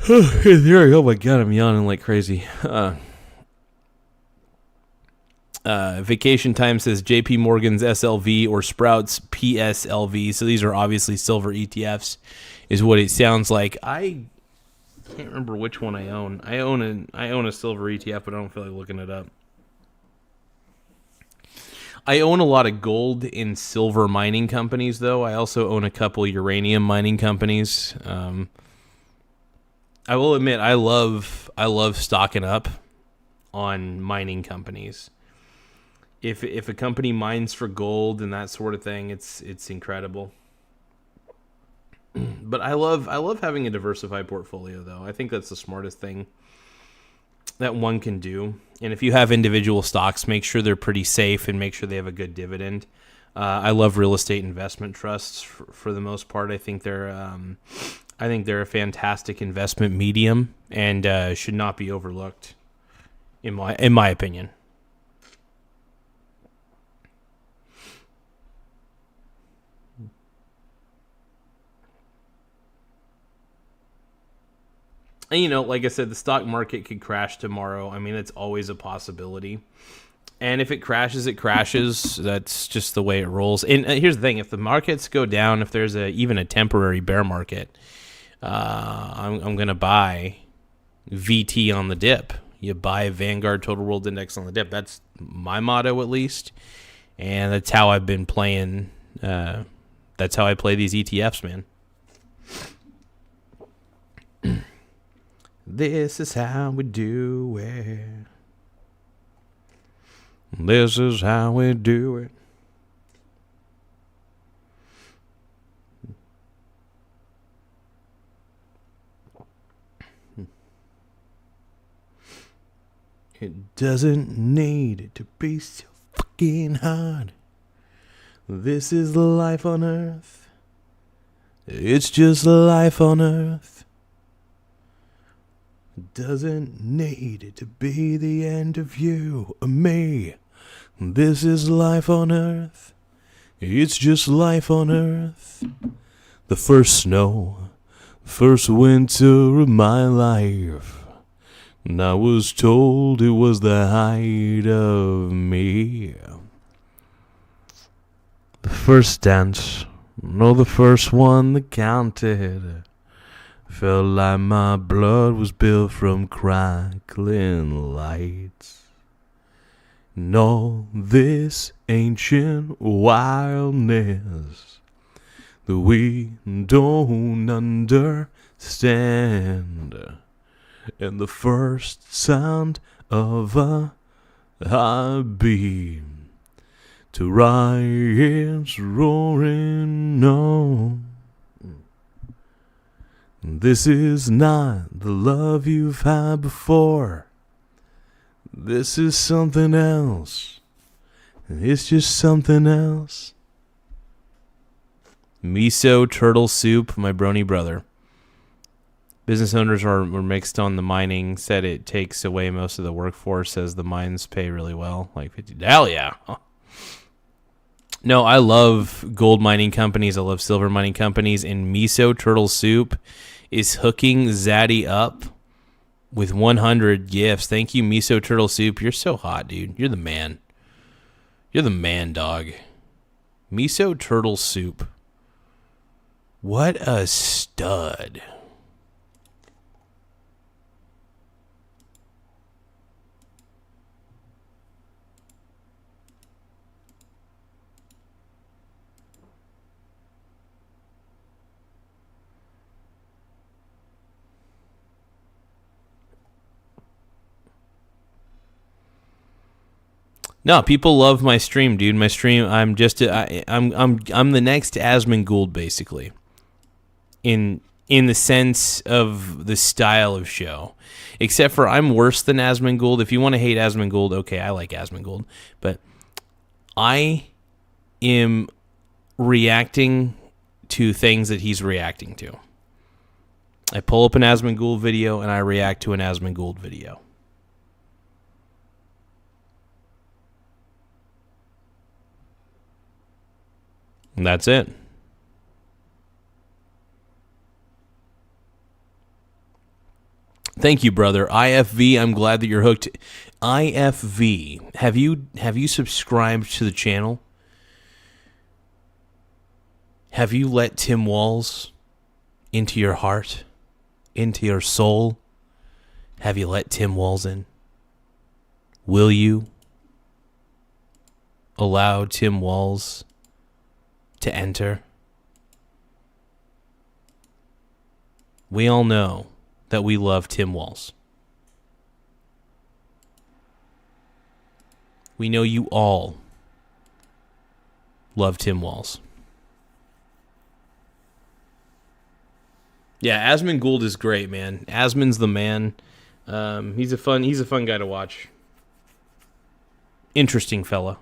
Oh my God, I'm yawning like crazy. Vacation Time says JP Morgan's SLV or Sprouts PSLV. So these are obviously silver ETFs, is what it sounds like. I can't remember which one I own. I own a silver ETF, but I don't feel like looking it up. I own a lot of gold and silver mining companies, though. I also own a couple uranium mining companies. I will admit, I love stocking up on mining companies. If a company mines for gold and that sort of thing, it's incredible. But I love having a diversified portfolio, though. I think that's the smartest thing that one can do. And if you have individual stocks, make sure they're pretty safe and make sure they have a good dividend. I love real estate investment trusts for the most part. I think they're a fantastic investment medium and should not be overlooked, in my opinion. And, you know, like I said, the stock market could crash tomorrow. I mean, it's always a possibility. And if it crashes, it crashes. That's just the way it rolls. And here's the thing. If the markets go down, if there's even a temporary bear market, I'm going to buy VT on the dip. You buy Vanguard Total World Index on the dip. That's my motto, at least. And that's how I've been playing. That's how I play these ETFs, man. This is how we do it. This is how we do it. It doesn't need to be so fucking hard. This is life on Earth. It's just life on Earth. Doesn't need to be the end of you or me. This is life on Earth. It's just life on Earth. The first snow, first winter of my life. And I was told it was the height of me. The first dance, no, the first one that counted. Felt like my blood was built from crackling lights. And all this ancient wildness that we don't understand. And the first sound of a heartbeat to riots roaring on. This is not the love you've had before. This is something else. It's just something else. Miso turtle soup, my brony brother. Business owners were mixed on the mining, said it takes away most of the workforce, says the mines pay really well. Like, hell yeah. No, I love gold mining companies. I love silver mining companies. And Miso Turtle Soup is hooking Zaddy up with 100 gifts. Thank you, Miso Turtle Soup. You're so hot, dude. You're the man. You're the man, dog. Miso Turtle Soup. What a stud. No, people love my stream, dude. My stream, I'm the next Asmongold, basically. In the sense of the style of show. Except for I'm worse than Asmongold. If you want to hate Asmongold, okay, I like Asmongold. But I am reacting to things that he's reacting to. I pull up an Asmongold video and I react to an Asmongold video. And that's it. Thank you, brother. IFV, I'm glad that you're hooked. IFV. Have you subscribed to the channel? Have you let Tim Walz into your heart, into your soul? Have you let Tim Walz in? Will you allow Tim Walz to enter? We all know that we love Tim Walz. We know you all love Tim Walz. Yeah, Asmund Gould is great, man. Asmund's the man. He's a fun guy to watch. Interesting fella.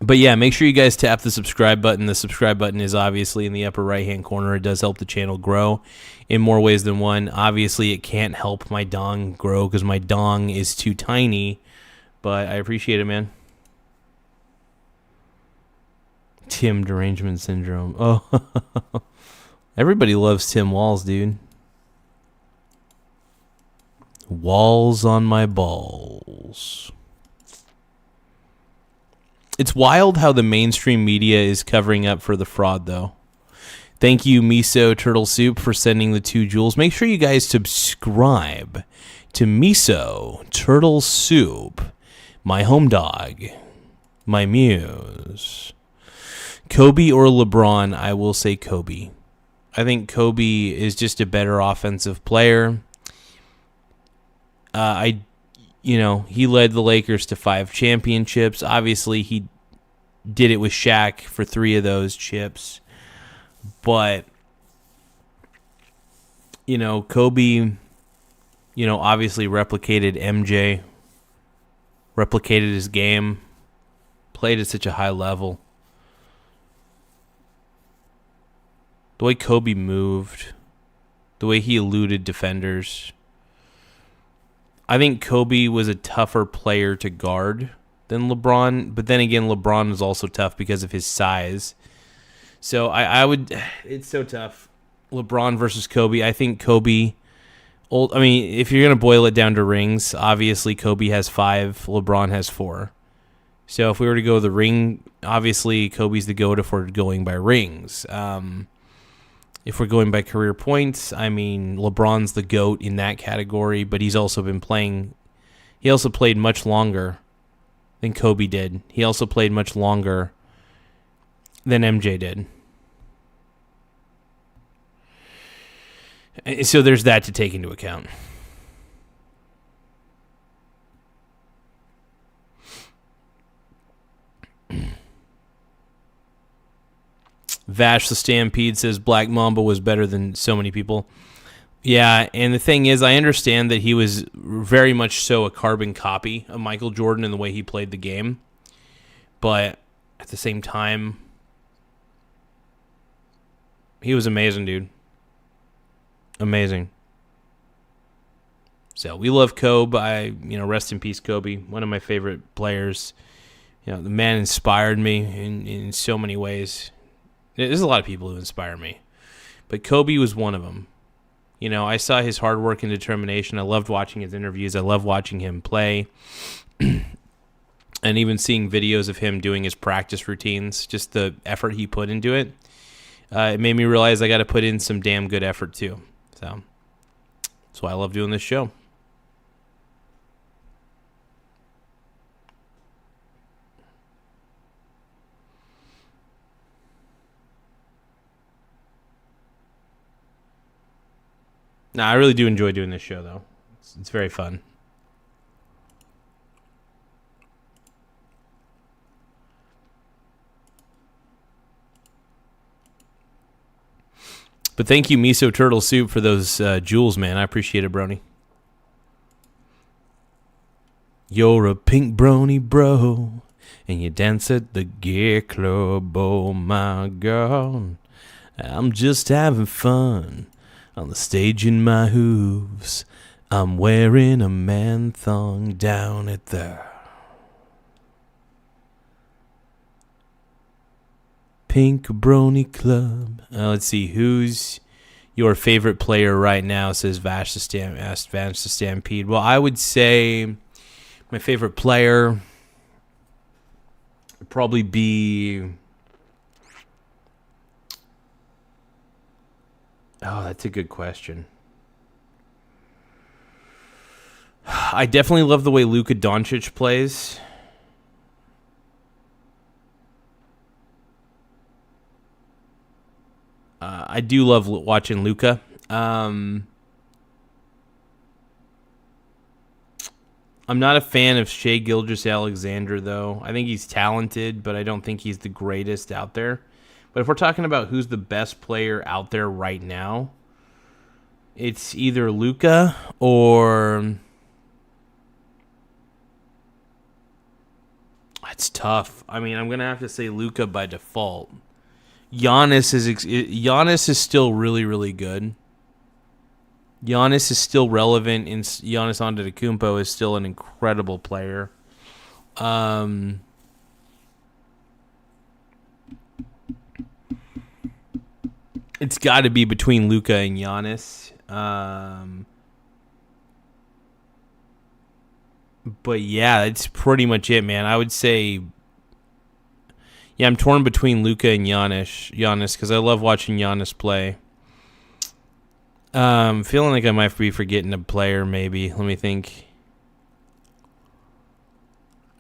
But yeah, make sure you guys tap the subscribe button. The subscribe button is obviously in the upper right-hand corner. It does help the channel grow in more ways than one. Obviously, it can't help my dong grow because my dong is too tiny. But I appreciate it, man. Tim Derangement Syndrome. Oh, everybody loves Tim Walz, dude. Walls on my balls. It's wild how the mainstream media is covering up for the fraud, though. Thank you, Miso Turtle Soup, for sending the 2 jewels. Make sure you guys subscribe to Miso Turtle Soup, my home dog, my muse. Kobe or LeBron? I will say Kobe. I think Kobe is just a better offensive player. He led the Lakers to 5 championships. Obviously, he did it with Shaq for 3 of those chips. But, Kobe, obviously replicated MJ, replicated his game, played at such a high level. The way Kobe moved, the way he eluded defenders. I think Kobe was a tougher player to guard than LeBron, but then again, LeBron was also tough because of his size. So it's so tough. LeBron versus Kobe. I think Kobe, if you're going to boil it down to rings, obviously Kobe has 5, LeBron has 4. So if we were to go the ring, obviously Kobe's the GOAT if we're going by rings. If we're going by career points, LeBron's the GOAT in that category, but he's also been playing. He also played much longer than Kobe did. He also played much longer than MJ did. So there's that to take into account. Vash the Stampede says Black Mamba was better than so many people. Yeah, and the thing is, I understand that he was very much so a carbon copy of Michael Jordan in the way he played the game. But at the same time, he was amazing, dude. Amazing. So we love Kobe. Rest in peace, Kobe. One of my favorite players. The man inspired me in so many ways. There's a lot of people who inspire me, but Kobe was one of them. I saw his hard work and determination. I loved watching his interviews. I loved watching him play, and even seeing videos of him doing his practice routines, just the effort he put into it. It made me realize I got to put in some damn good effort too. So that's why I love doing this show. No, I really do enjoy doing this show, though. It's very fun. But thank you, Miso Turtle Soup, for those jewels, man. I appreciate it, Brony. You're a pink brony, bro, and you dance at the gear club. Oh, my God. I'm just having fun. On the stage in my hooves, I'm wearing a man thong down at the Pink Brony Club. Let's see, who's your favorite player right now, says Vash the Stampede. Well, I would say my favorite player would probably be... Oh, that's a good question. I definitely love the way Luka Doncic plays. I do love watching Luka. I'm not a fan of Shai Gilgeous-Alexander, though. I think he's talented, but I don't think he's the greatest out there. But if we're talking about who's the best player out there right now, it's either Luka or... It's tough. I mean, I'm going to have to say Luka by default. Giannis is still really, really good. Giannis is still relevant, and Giannis Antetokounmpo is still an incredible player. It's got to be between Luka and Giannis. But yeah, it's pretty much it, man. I would say, yeah, I'm torn between Luka and Giannis because I love watching Giannis play. Feeling like I might be forgetting a player, maybe. Let me think.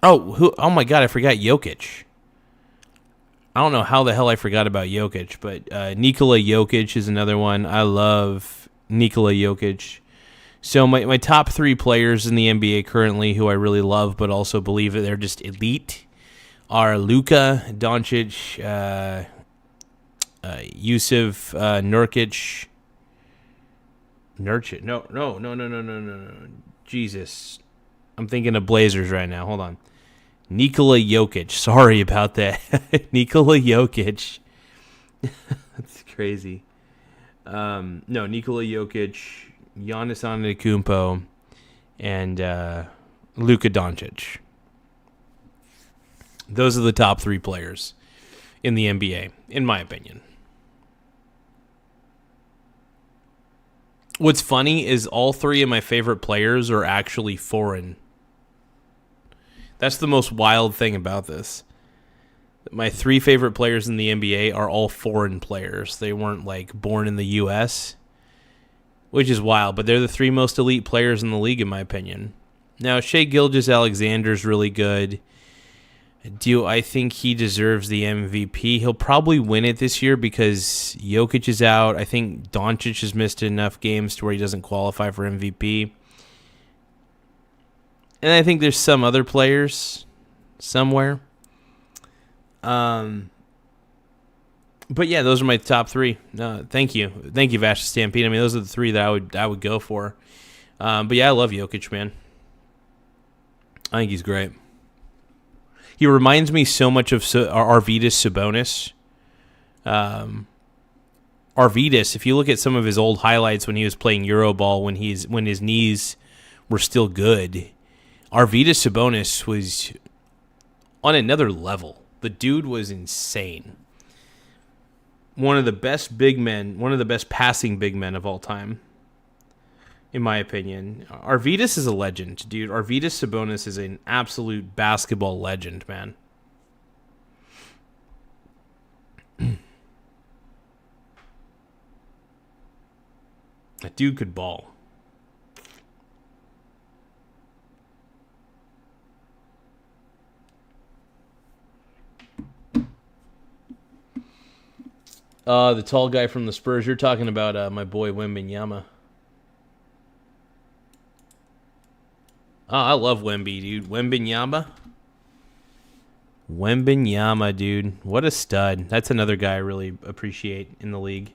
Oh my God, I forgot Jokic. I don't know how the hell I forgot about Jokic, but Nikola Jokic is another one. I love Nikola Jokic. So my top three players in the NBA currently who I really love but also believe that they're just elite are Luka Doncic, Yusuf Nurkic. No. Jesus. I'm thinking of Blazers right now. Hold on. Nikola Jokic. Sorry about that. Nikola Jokic. That's crazy. No, Nikola Jokic, Giannis Antetokounmpo, and Luka Doncic. Those are the top three players in the NBA, in my opinion. What's funny is all three of my favorite players are actually foreign. That's the most wild thing about this. My three favorite players in the NBA are all foreign players. They weren't like born in the U.S., which is wild, but they're the three most elite players in the league, in my opinion. Now, Shai Gilgeous-Alexander is really good. Do I think he deserves the MVP? He'll probably win it this year because Jokic is out. I think Doncic has missed enough games to where he doesn't qualify for MVP. And I think there's some other players somewhere. But yeah, those are my top three. Thank you, Vash the Stampede. I mean, those are the three that I would go for. But yeah, I love Jokic, man. I think he's great. He reminds me so much of Arvydas Sabonis. Arvydas, if you look at some of his old highlights when he was playing Euroball, when his knees were still good, Arvydas Sabonis was on another level. The dude was insane. One of the best big men, one of the best passing big men of all time, in my opinion. Arvydas is a legend, dude. Arvydas Sabonis is an absolute basketball legend, man. That dude could ball. The tall guy from the Spurs. You're talking about my boy Wembanyama. I love Wemby, dude. Wembanyama, dude. What a stud. That's another guy I really appreciate in the league.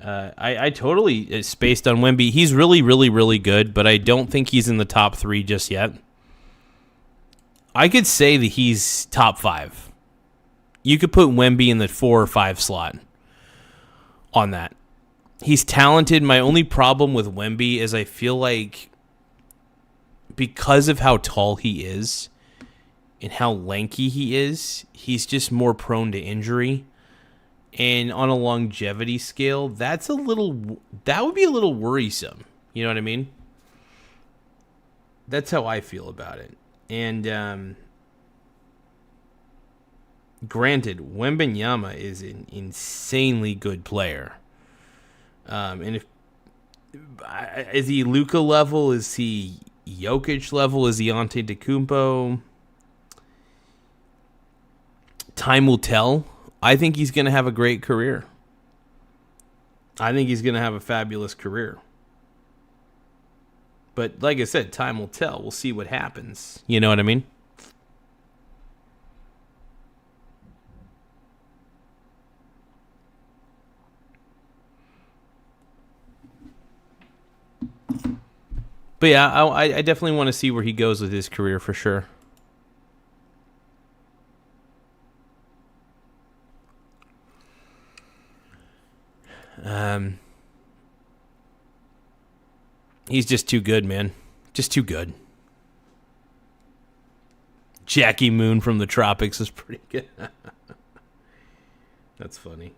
I totally spaced on Wemby. He's really, really, really good, but I don't think he's in the top three just yet. I could say that he's top five. You could put Wemby in the 4 or 5 slot on that. He's talented. My only problem with Wemby is I feel like because of how tall he is and how lanky he is, he's just more prone to injury. And on a longevity scale, that would be a little worrisome. You know what I mean? That's how I feel about it. And granted, Wembanyama is an insanely good player. And if is he Luka level? Is he Jokic level? Is he Antetokounmpo? Time will tell. I think he's going to have a great career. I think he's going to have a fabulous career. But like I said, time will tell. We'll see what happens. You know what I mean? But yeah, I definitely want to see where he goes with his career for sure. He's just too good, man. Just too good. Jackie Moon from the tropics is pretty good. That's funny.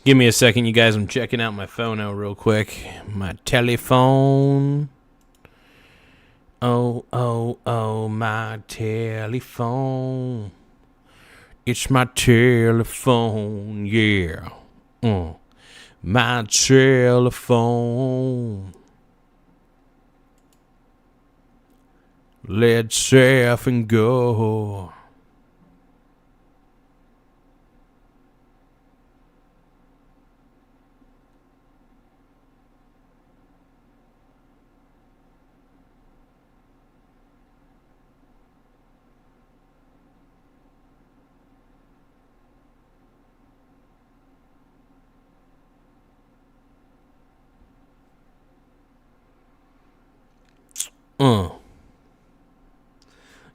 Give me a second, you guys. I'm checking out my phone out real quick. My telephone. Oh, my telephone. It's my telephone, yeah. My telephone. Let's surf and go.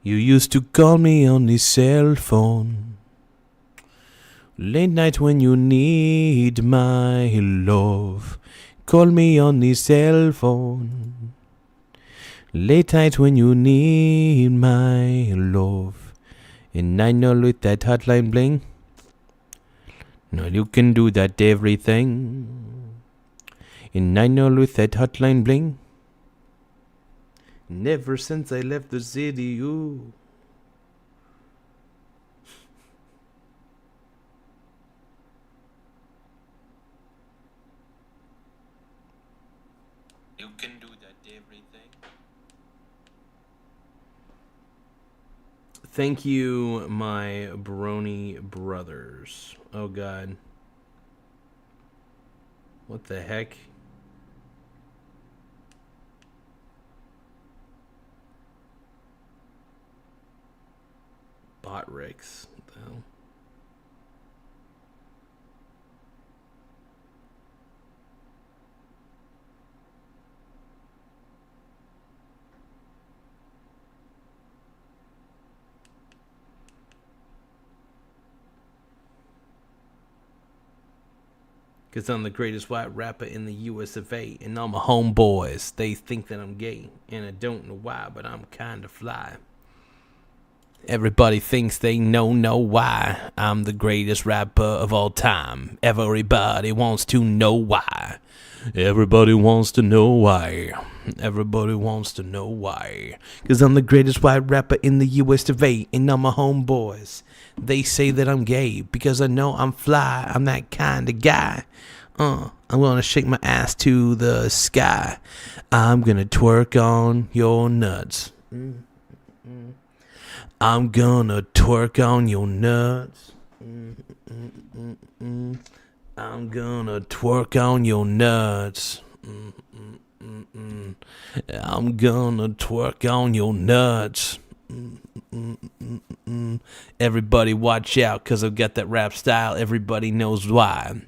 You used to call me on the cell phone. Late night when you need my love. Call me on the cell phone. Late night when you need my love. And I know with that hotline bling. No, you can do that everything. And I know with that hotline bling. Never since I left the city, ooh. You can do that everything. Thank you, my brony brothers. Oh, God. What the heck? Bot Ricks. What the hell? Because I'm the greatest white rapper in the US of A. And all my homeboys, they think that I'm gay. And I don't know why, but I'm kind of fly. Everybody thinks they know why. I'm the greatest rapper of all time. Everybody wants to know why. Everybody wants to know why. Everybody wants to know why. Because I'm the greatest white rapper in the US of A. And all my homeboys, they say that I'm gay. Because I know I'm fly. I'm that kind of guy. I'm gonna shake my ass to the sky. I'm gonna twerk on your nuts. I'm gonna twerk on your nuts. I'm gonna twerk on your nuts. I'm gonna twerk on your nuts. Everybody watch out, cause I've got that rap style. Everybody knows why.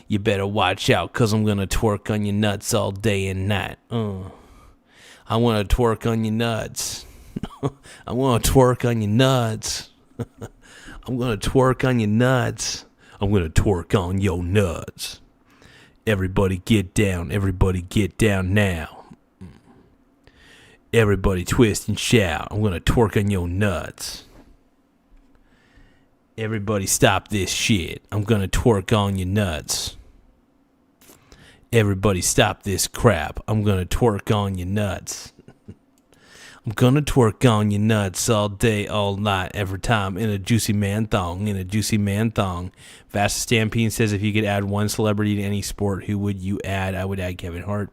You better watch out, cause I'm gonna twerk on your nuts all day and night. I wanna twerk on your nuts. I wanna twerk on your nuts. I'm gonna twerk on your nuts. I'm gonna twerk on your nuts. Everybody get down. Everybody get down now. Everybody twist and shout. I'm gonna twerk on your nuts. Everybody stop this shit. I'm gonna twerk on your nuts. Everybody stop this crap. I'm gonna twerk on your nuts. I'm gonna twerk on your nuts all day, all night, every time in a juicy man thong, in a juicy man thong. Vast Stampede says, if you could add one celebrity to any sport, who would you add? I would add Kevin Hart.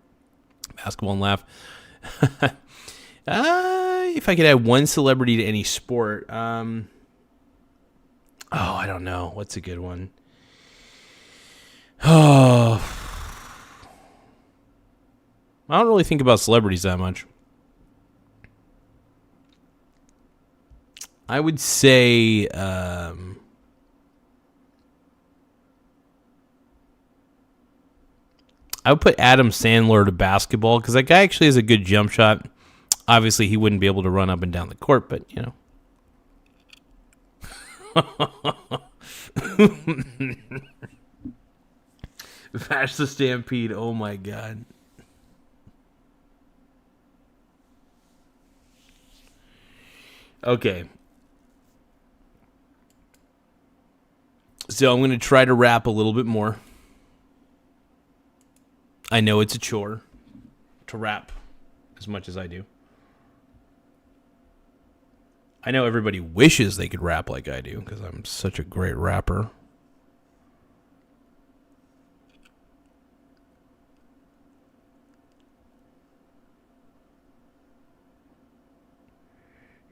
Basketball and laugh. If I could add one celebrity to any sport, I don't know. What's a good one? Oh, I don't really think about celebrities that much. I would say I would put Adam Sandler to basketball because that guy actually has a good jump shot. Obviously, he wouldn't be able to run up and down the court, but, you know. Bash the Stampede. Oh, my God. Okay. So I'm going to try to rap a little bit more. I know it's a chore to rap as much as I do. I know everybody wishes they could rap like I do because I'm such a great rapper.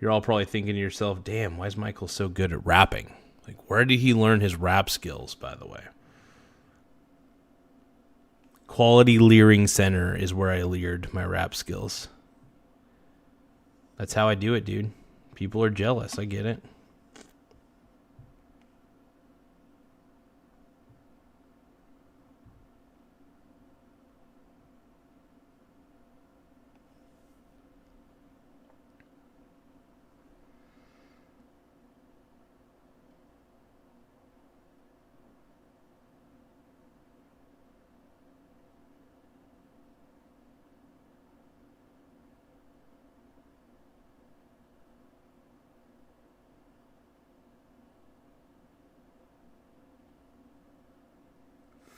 You're all probably thinking to yourself, damn, why is Michael so good at rapping? Like, where did he learn his rap skills, by the way? Quality Leering Center is where I leered my rap skills. That's how I do it, dude. People are jealous. I get it.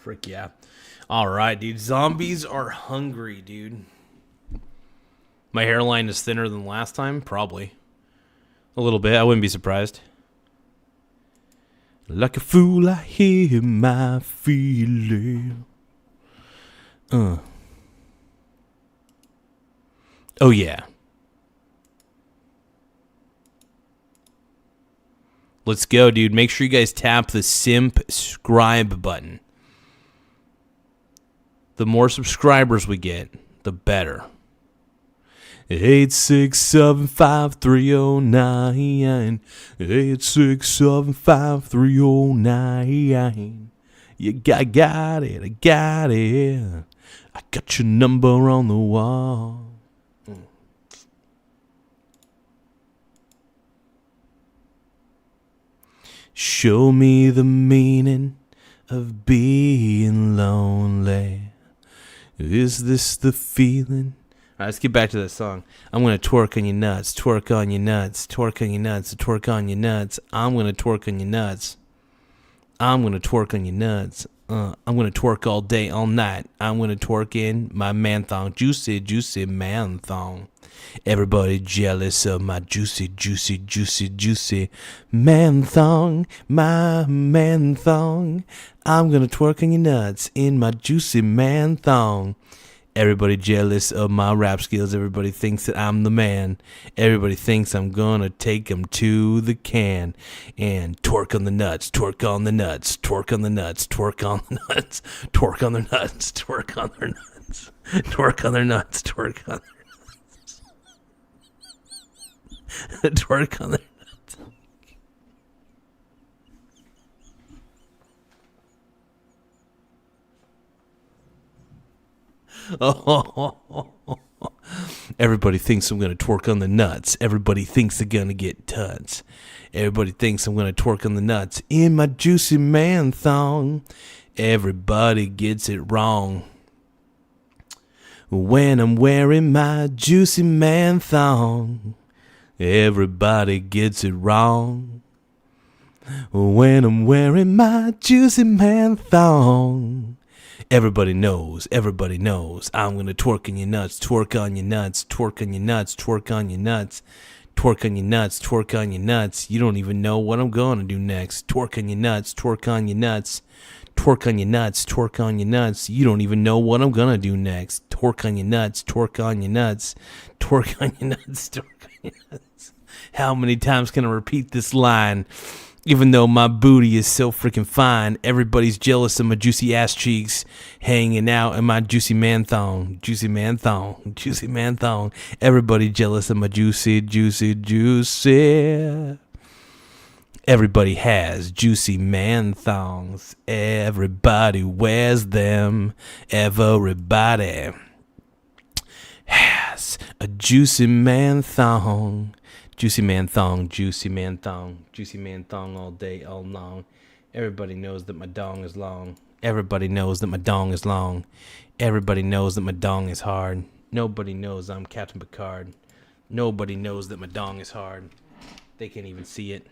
Frick yeah. All right, dude. Zombies are hungry, dude. My hairline is thinner than last time? Probably. A little bit. I wouldn't be surprised. Like a fool, I hear my feeling. Oh, yeah. Let's go, dude. Make sure you guys tap the subscribe button. The more subscribers we get, the better. 8675309. 8675309. You got it. I got it. I got your number on the wall. Show me the meaning of being lonely. Is this the feeling? All right, let's get back to that song. I'm going to twerk on your nuts, twerk on your nuts, twerk on your nuts, twerk on your nuts. I'm going to twerk on your nuts. I'm going to twerk on your nuts. I'm going to twerk all day, all night. I'm going to twerk in my man thong, juicy, juicy man thong. Everybody jealous of my juicy, juicy, juicy, juicy man thong, my man thong. I'm going to twerk on your nuts in my juicy man thong. Everybody jealous of my rap skills. Everybody thinks that I'm the man. Everybody thinks I'm gonna take them to the can and torque on the nuts, torque on the nuts, torque on the nuts, torque on the nuts, torque on their nuts, torque on their nuts, torque on their nuts, torque on their nuts, torque on their nuts. Oh, everybody thinks I'm going to twerk on the nuts. Everybody thinks they're going to get tuts. Everybody thinks I'm going to twerk on the nuts in my juicy man thong. Everybody gets it wrong. When I'm wearing my juicy man thong, everybody gets it wrong. When I'm wearing my juicy man thong, everybody knows, I'm gonna twerk on your nuts, twerk on your nuts, twerk on your nuts, twerk on your nuts, twerk on your nuts, twerk on your nuts. You don't even know what I'm gonna do next. Twerk on your nuts, twerk on your nuts, twerk on your nuts, twerk on your nuts. You don't even know what I'm gonna do next. Twerk on your nuts, twerk on your nuts, twerk on your nuts, twerk on your nuts. How many times can I repeat this line? Even though my booty is so freaking fine, everybody's jealous of my juicy ass cheeks hanging out in my juicy man thong. Juicy man thong. Juicy man thong. Everybody jealous of my juicy, juicy, juicy. Everybody has juicy man thongs. Everybody wears them. Everybody has a juicy man thong. Juicy man thong, juicy man thong, juicy man thong all day, all long. Everybody knows that my dong is long. Everybody knows that my dong is long. Everybody knows that my dong is hard. Nobody knows I'm Captain Picard. Nobody knows that my dong is hard. They can't even see it.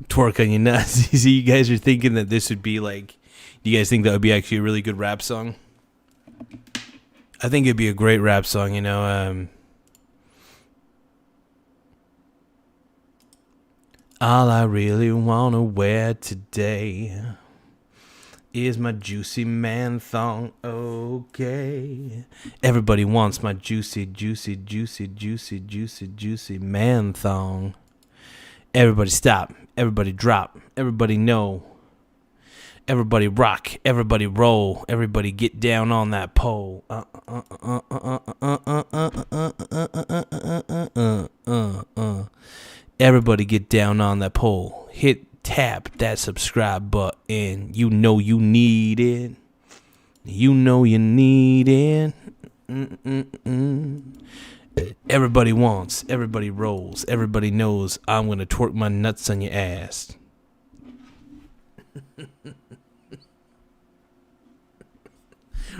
Twerk on your nuts. You see, you guys are thinking that this would be like, do you guys think that would be actually a really good rap song? I think it'd be a great rap song, you know. All I really want to wear today is my juicy man thong. Okay. Everybody wants my juicy, juicy, juicy, juicy, juicy, juicy man thong. Everybody stop. Everybody drop. Everybody know. Everybody rock. Everybody roll. Everybody get down on that pole. Everybody get down on that pole. Tap that subscribe button. You know you need it. You know you need it. Everybody wants, everybody rolls, everybody knows I'm gonna twerk my nuts on your ass. All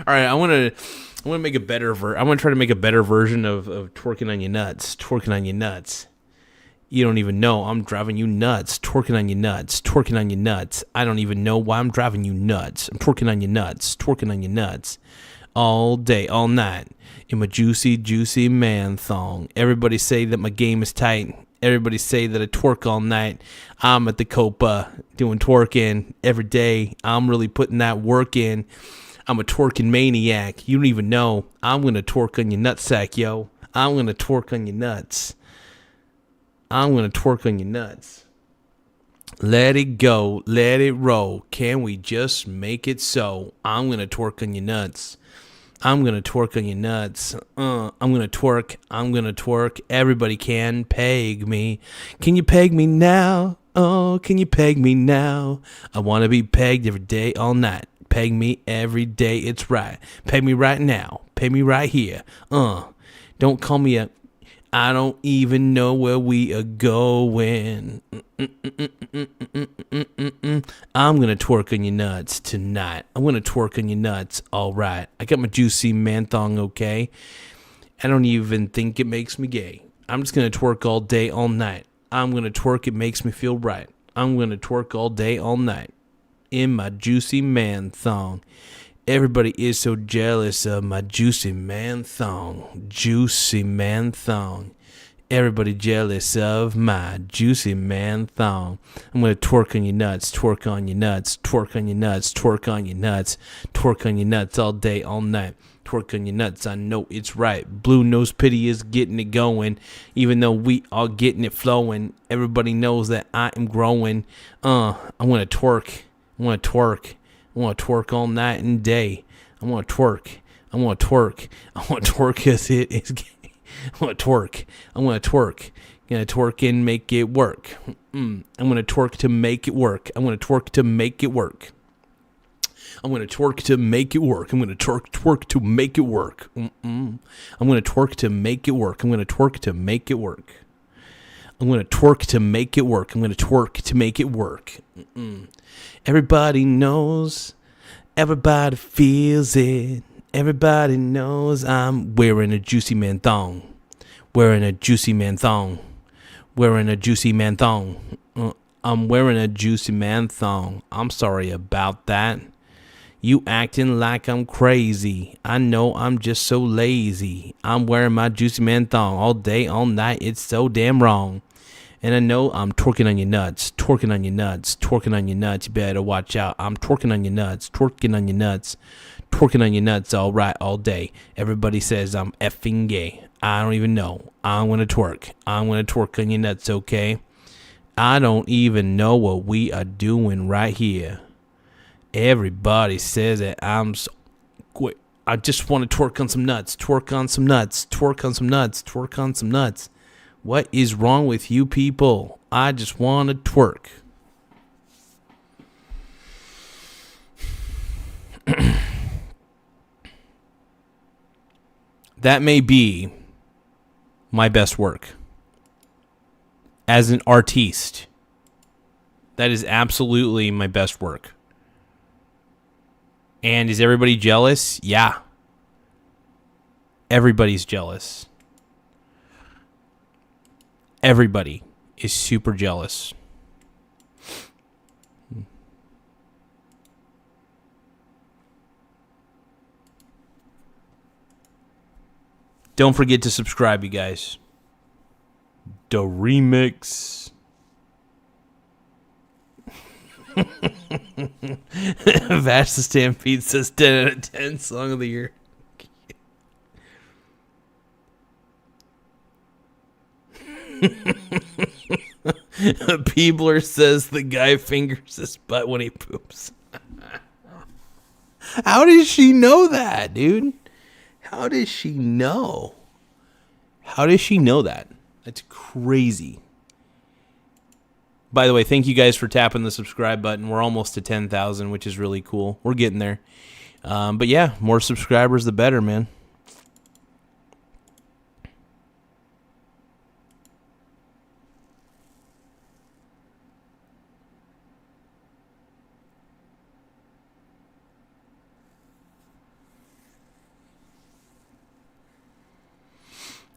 right, I want to make a better I want to try to make a better version of twerking on your nuts, twerking on your nuts. You don't even know I'm driving you nuts, twerking on your nuts, twerking on your nuts. I don't even know why I'm driving you nuts. I'm twerking on your nuts, twerking on your nuts. All day, all night, in my juicy, juicy man thong. Everybody say that my game is tight. Everybody say that I twerk all night. I'm at the Copa doing twerking every day. I'm really putting that work in. I'm a twerking maniac. You don't even know. I'm going to twerk on your nutsack, yo. I'm going to twerk on your nuts. I'm going to twerk on your nuts. Let it go. Let it roll. Can we just make it so? I'm going to twerk on your nuts. I'm going to twerk on your nuts. I'm going to twerk. I'm going to twerk. Everybody can peg me. Can you peg me now? Oh, can you peg me now? I want to be pegged every day, all night. Peg me every day, it's right. Peg me right now. Peg me right here. Don't call me a I don't even know where we are going. I'm gonna twerk on your nuts tonight. I'm gonna twerk on your nuts. All right. I got my juicy man thong, okay? I don't even think it makes me gay. I'm just gonna twerk all day, all night. I'm gonna twerk, it makes me feel right. I'm gonna twerk all day, all night in my juicy man thong. Everybody is so jealous of my juicy man thong. Juicy man thong. Everybody jealous of my juicy man thong. I'm going to twerk on your nuts, twerk on your nuts, twerk on your nuts, twerk on your nuts, twerk on your nuts all day, all night. Twerk on your nuts, I know it's right. Blue Nose Pity is getting it going. Even though we are getting it flowing, everybody knows that I am growing. I'm going to twerk. I'm going to twerk. I want to twerk all night and day. I want to twerk. I want to twerk. I want to twerk because it is gay. I want to twerk. I want to twerk. I'm going to twerk and make it work. I'm going to twerk to make it work. I'm going to twerk to make it work. I'm going to twerk to make it work. I'm going to twerk to make it work. I'm going to twerk to make it work. I'm going to twerk to make it work. I'm going to twerk to make it work. I'm going to twerk to make it work. Everybody knows. Everybody feels it. Everybody knows I'm wearing a juicy man thong. Wearing a juicy man thong. Wearing a juicy man thong. I'm wearing a juicy man thong. I'm sorry about that. You acting like I'm crazy. I know I'm just so lazy. I'm wearing my juicy man thong all day, all night. It's so damn wrong. And I know I'm twerking on your nuts, twerking on your nuts, twerking on your nuts. You better watch out. I'm twerking on your nuts, twerking on your nuts, twerking on your nuts all right, all day. Everybody says I'm effing gay. I don't even know. I'm going to twerk. I'm going to twerk on your nuts, okay? I don't even know what we are doing right here. Everybody says that I'm so... Wait, I just want to twerk on some nuts, twerk on some nuts, twerk on some nuts, twerk on some nuts. What is wrong with you people? I just want to twerk. That may be my best work. As an artiste, that is absolutely my best work. And is everybody jealous? Yeah. Everybody's jealous. Everybody is super jealous. Don't forget to subscribe, you guys. The remix. Vash the Stampede says 10 out of 10 song of the year. Peebler says the guy fingers his butt when he poops. How does she know that, dude? How does she know? How does she know that? That's crazy. By the way, thank you guys for tapping the subscribe button. We're almost to 10,000, which is really cool. We're getting there. But yeah, more subscribers, the better, man.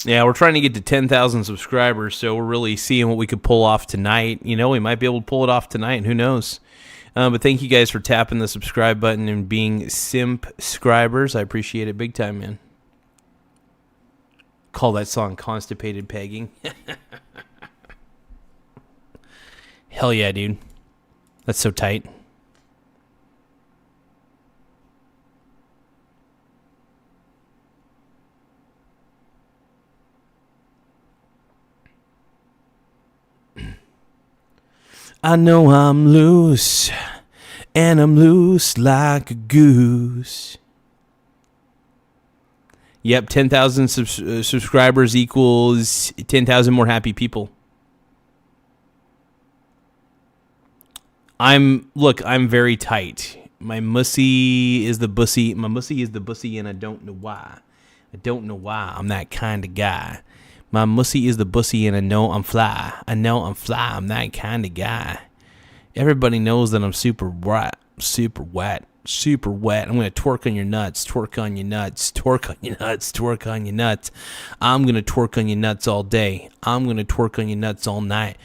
Yeah, we're trying to get to 10,000 subscribers, so we're really seeing what we could pull off tonight. You know, we might be able to pull it off tonight, who knows? But thank you guys for tapping the subscribe button and being simp-scribers. I appreciate it big time, man. Call that song Constipated Pegging. Hell yeah, dude. That's so tight. I know I'm loose, and I'm loose like a goose. Yep, 10,000 subscribers equals 10,000 more happy people. I'm very tight. My mussy is the bussy, and I don't know why. I'm that kind of guy. My mussy is the bussy, and I know I'm fly. I know I'm fly. I'm that kind of guy. Everybody knows that I'm super wet, super wet, super wet. I'm going to twerk on your nuts, twerk on your nuts, twerk on your nuts, twerk on your nuts. I'm going to twerk on your nuts all day. I'm going to twerk on your nuts all night.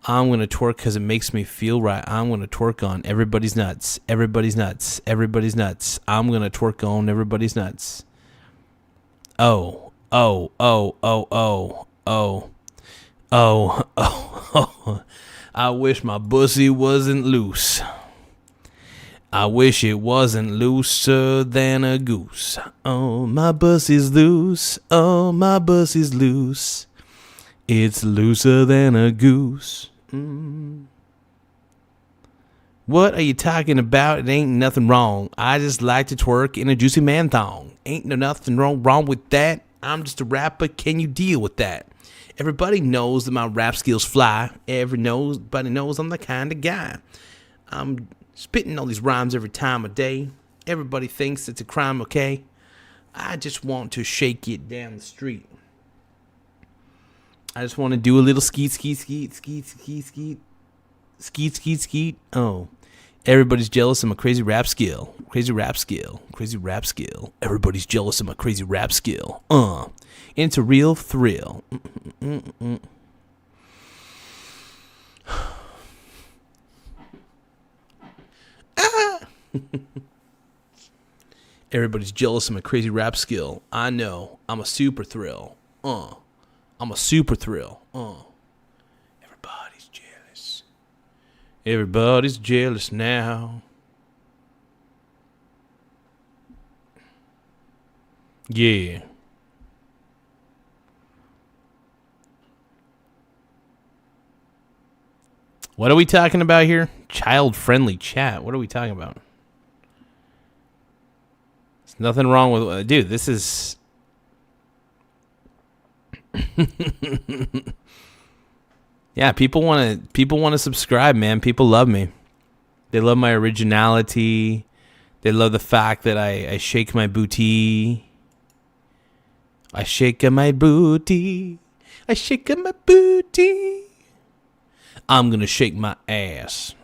I'm going to twerk because it makes me feel right. I'm going to twerk on everybody's nuts, everybody's nuts, everybody's nuts. I'm going to twerk on everybody's nuts. Oh, oh, oh, oh, oh, oh, oh, oh. I wish my pussy wasn't loose. I wish it wasn't looser than a goose. Oh, my pussy's loose. Oh, my pussy's loose. It's looser than a goose. What are you talking about? It ain't nothing wrong. I just like to twerk in a juicy man thong. Ain't no nothing wrong with that. I'm just a rapper. Can you deal with that? Everybody knows that my rap skills fly. Everybody knows I'm the kind of guy. I'm spitting all these rhymes every time of day. Everybody thinks it's a crime, okay? I just want to shake it down the street. I just want to do a little skeet, skeet, skeet, skeet, skeet, skeet. Skeet, skeet, skeet. Oh. Everybody's jealous of my crazy rap skill. Crazy rap skill. Crazy rap skill. Everybody's jealous of my crazy rap skill. It's a real thrill. Everybody's jealous of my crazy rap skill. I know. I'm a super thrill. I'm a super thrill. Everybody's jealous. Everybody's jealous now. Yeah. What are we talking about here? Child-friendly chat. What are we talking about? There's nothing wrong with... Dude, this is... Yeah, people want to subscribe, man. People love me. They love my originality. They love the fact that I shake my booty. I shake my booty. I shake my booty. I'm gonna shake my ass.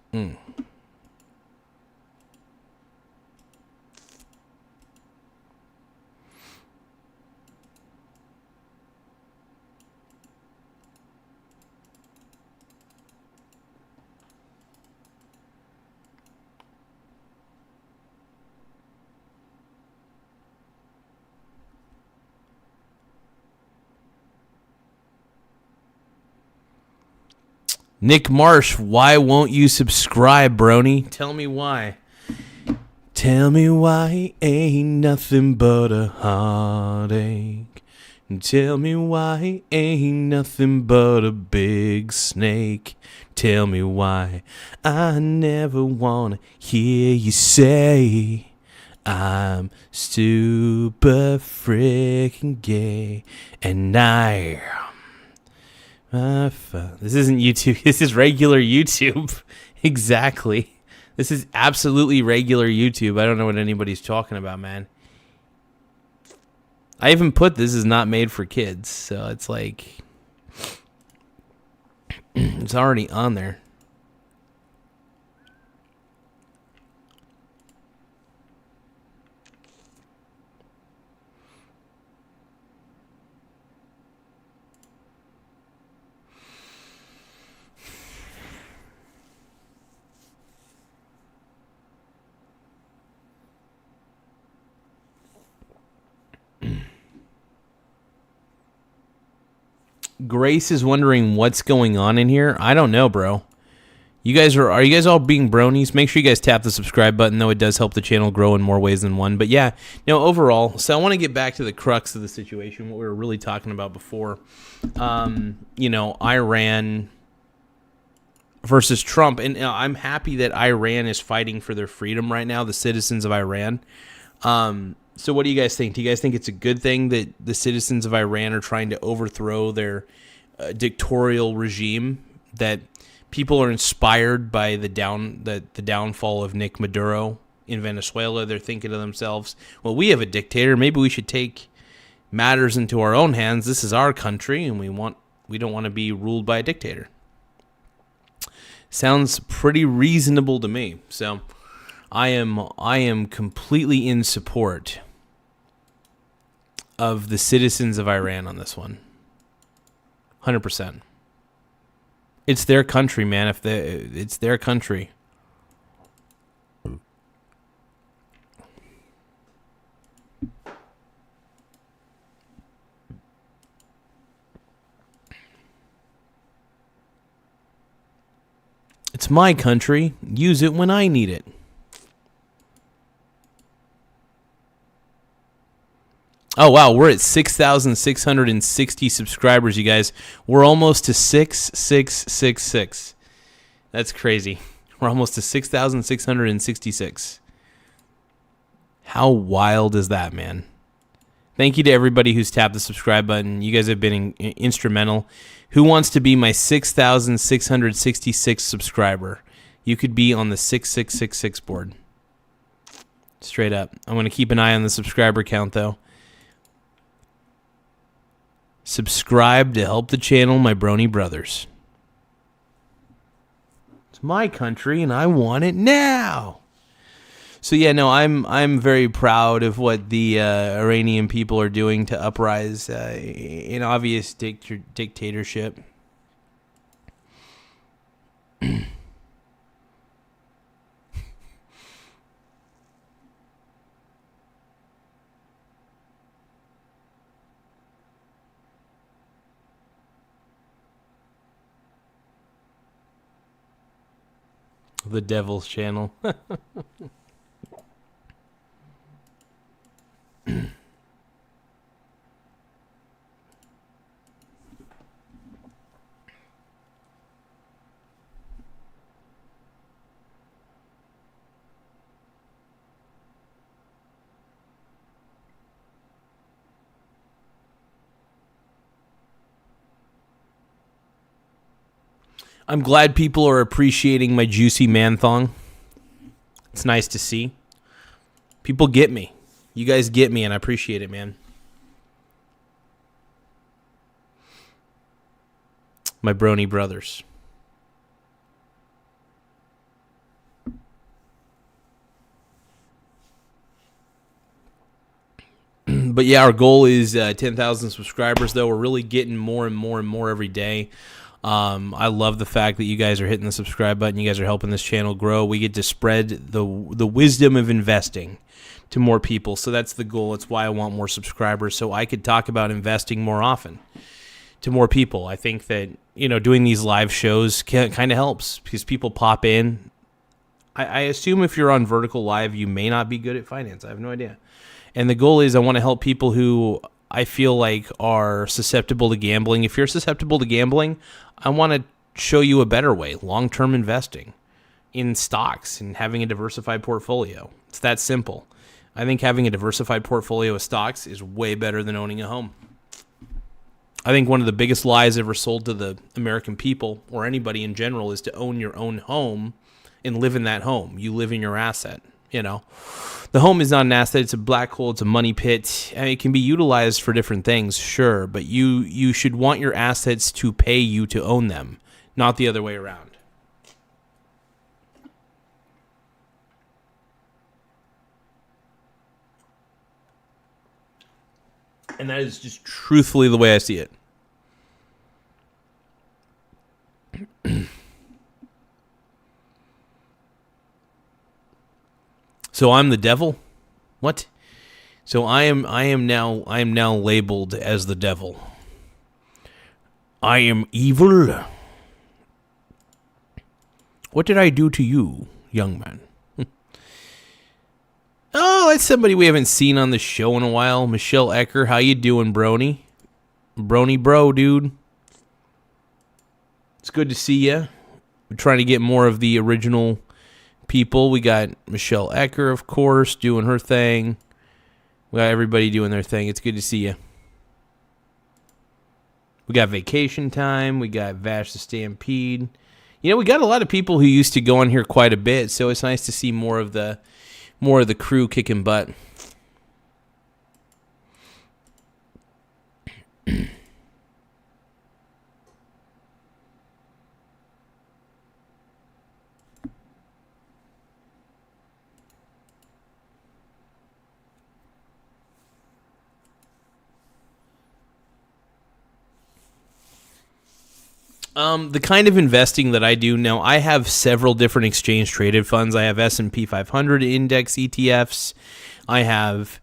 Nick Marsh, why won't you subscribe, brony? Tell me why. Tell me why ain't nothing but a heartache. Tell me why ain't nothing but a big snake. Tell me why I never wanna hear you say I'm super freaking gay. And this isn't YouTube. This is regular YouTube. Exactly. This is absolutely regular YouTube. I don't know what anybody's talking about, man. I even put this is not made for kids, so it's like it's already on there. Grace is wondering what's going on in here. I don't know, bro. You guys are you guys all being bronies? Make sure you guys tap the subscribe button, though it does help the channel grow in more ways than one. But yeah, overall, so I want to get back to the crux of the situation, what we were really talking about before. Iran versus Trump. And I'm happy that Iran is fighting for their freedom right now, the citizens of Iran. So what do you guys think? Do you guys think it's a good thing that the citizens of Iran are trying to overthrow their dictatorial regime, that people are inspired by the downfall of Nick Maduro in Venezuela? They're thinking to themselves, well, we have a dictator. Maybe we should take matters into our own hands. This is our country, and we don't want to be ruled by a dictator. Sounds pretty reasonable to me. So I am completely in support of the citizens of Iran on this one. 100%. It's their country, man. It's their country. It's my country. Use it when I need it. Oh, wow. We're at 6,660 subscribers, you guys. We're almost to 6,666. That's crazy. We're almost to 6,666. How wild is that, man? Thank you to everybody who's tapped the subscribe button. You guys have been instrumental. Who wants to be my 6,666 subscriber? You could be on the 6666 board. Straight up. I'm going to keep an eye on the subscriber count, though. Subscribe to help the channel, my brony brothers. It's my country, and I want it now. So yeah, no, I'm very proud of what the Iranian people are doing to uprise an obvious dictatorship. The Devil's Channel. I'm glad people are appreciating my juicy man thong. It's nice to see. People get me. You guys get me, and I appreciate it, man. My brony brothers. But yeah, our goal is 10,000 subscribers, though. We're really getting more and more and more every day. I love the fact that you guys are hitting the subscribe button. You guys are helping this channel grow. We get to spread the wisdom of investing to more people. So that's the goal. It's why I want more subscribers, so I could talk about investing more often to more people. I think that, doing these live shows kind of helps because people pop in. I assume if you're on Vertical Live, you may not be good at finance. I have no idea. And the goal is I want to help people who I feel like are susceptible to gambling. If you're susceptible to gambling, I want to show you a better way, long-term investing in stocks and having a diversified portfolio. It's that simple. I think having a diversified portfolio of stocks is way better than owning a home. I think one of the biggest lies ever sold to the American people, or anybody in general, is to own your own home and live in that home. You live in your asset, The home is not an asset. It's a black hole. It's a money pit. And it can be utilized for different things, sure, but you should want your assets to pay you to own them, not the other way around. And that is just truthfully the way I see it. So I'm the devil? What? So I am now labeled as the devil. I am evil. What did I do to you, young man? Oh, that's somebody we haven't seen on the show in a while. Michelle Ecker, how you doing, brony? Brony bro, dude. It's good to see you. We're trying to get more of the original people. We got Michelle Ecker, of course, doing her thing. We got everybody doing their thing. It's good to see you. We got Vacation Time. We got Vash the Stampede. We got a lot of people who used to go on here quite a bit, so it's nice to see more of the crew kicking butt. The kind of investing that I do now, I have several different exchange traded funds. I have S&P 500 index ETFs. I have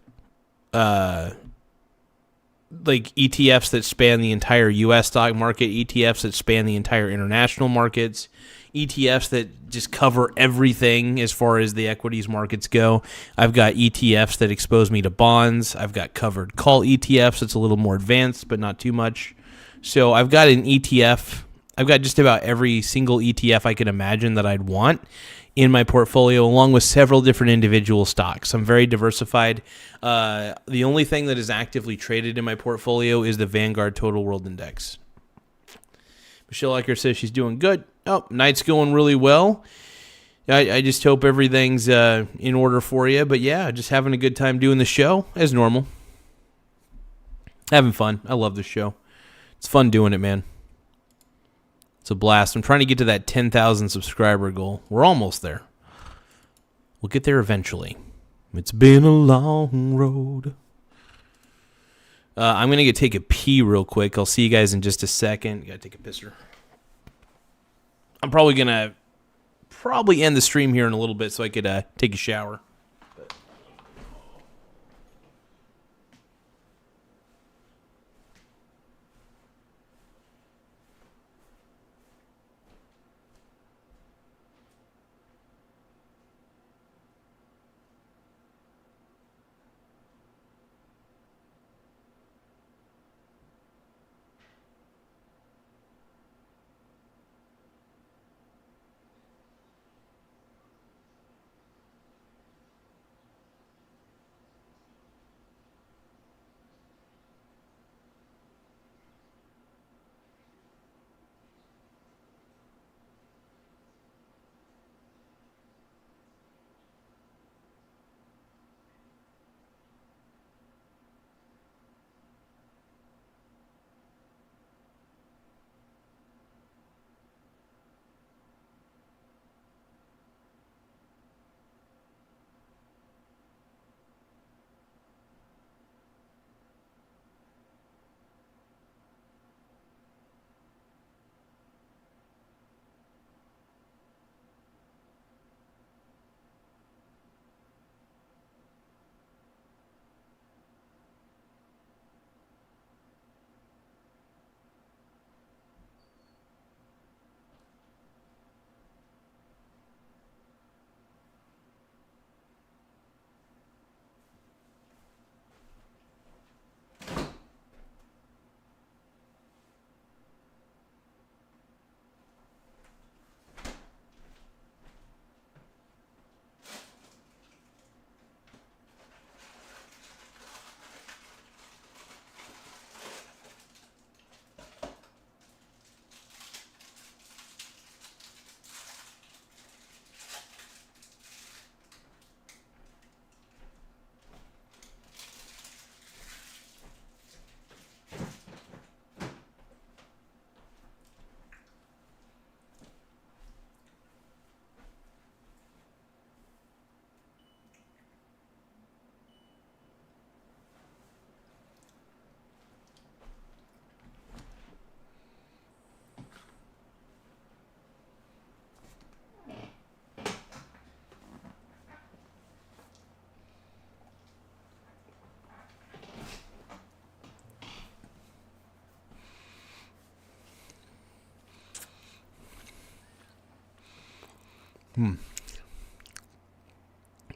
like ETFs that span the entire U.S. stock market, ETFs that span the entire international markets, ETFs that just cover everything as far as the equities markets go. I've got ETFs that expose me to bonds. I've got covered call ETFs that's a little more advanced, but not too much. So I've got an ETF. I've got just about every single ETF I could imagine that I'd want in my portfolio, along with several different individual stocks. I'm very diversified. The only thing that is actively traded in my portfolio is the Vanguard Total World Index. Michelle Ecker says she's doing good. Oh, night's going really well. I just hope everything's in order for you. But yeah, just having a good time doing the show as normal. Having fun. I love this show. It's fun doing it, man. It's a blast. I'm trying to get to that 10,000 subscriber goal. We're almost there. We'll get there eventually. It's been a long road. I'm going to take a pee real quick. I'll see you guys in just a second. Got to take a pisser. I'm probably going to end the stream here in a little bit so I could take a shower.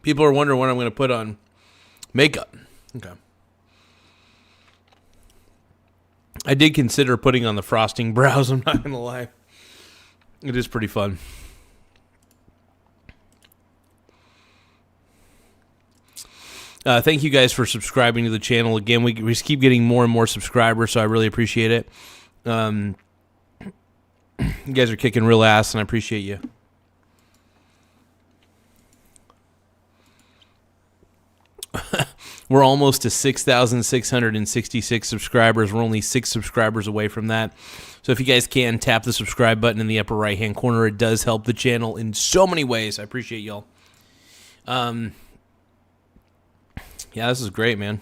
People are wondering what I'm going to put on makeup. Okay. I did consider putting on the frosting brows, I'm not going to lie. It is pretty fun. Thank you guys for subscribing to the channel. Again, we just keep getting more and more subscribers, so I really appreciate it. You guys are kicking real ass, and I appreciate you. We're almost to 6,666 subscribers. We're only 6 subscribers away from that. So if you guys can, tap the subscribe button in the upper right-hand corner. It does help the channel in so many ways. I appreciate y'all. Yeah, this is great, man.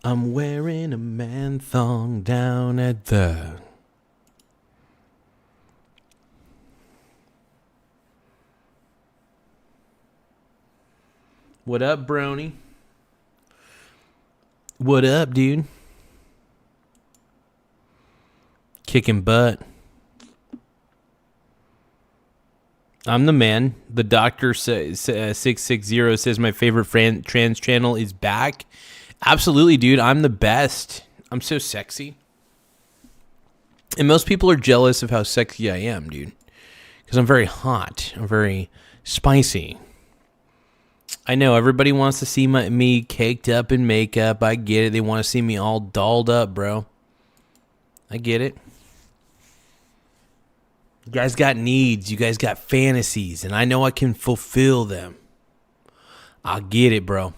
I'm wearing a man thong down at the... What up, Brony? What up, dude? Kicking butt. I'm the man. The doctor 660 says my favorite trans channel is back. Absolutely, dude. I'm the best. I'm so sexy. And most people are jealous of how sexy I am, dude. Because I'm very hot. I'm very spicy. I know. Everybody wants to see me caked up in makeup. I get it. They want to see me all dolled up, bro. I get it. You guys got needs. You guys got fantasies. And I know I can fulfill them. I get it, bro.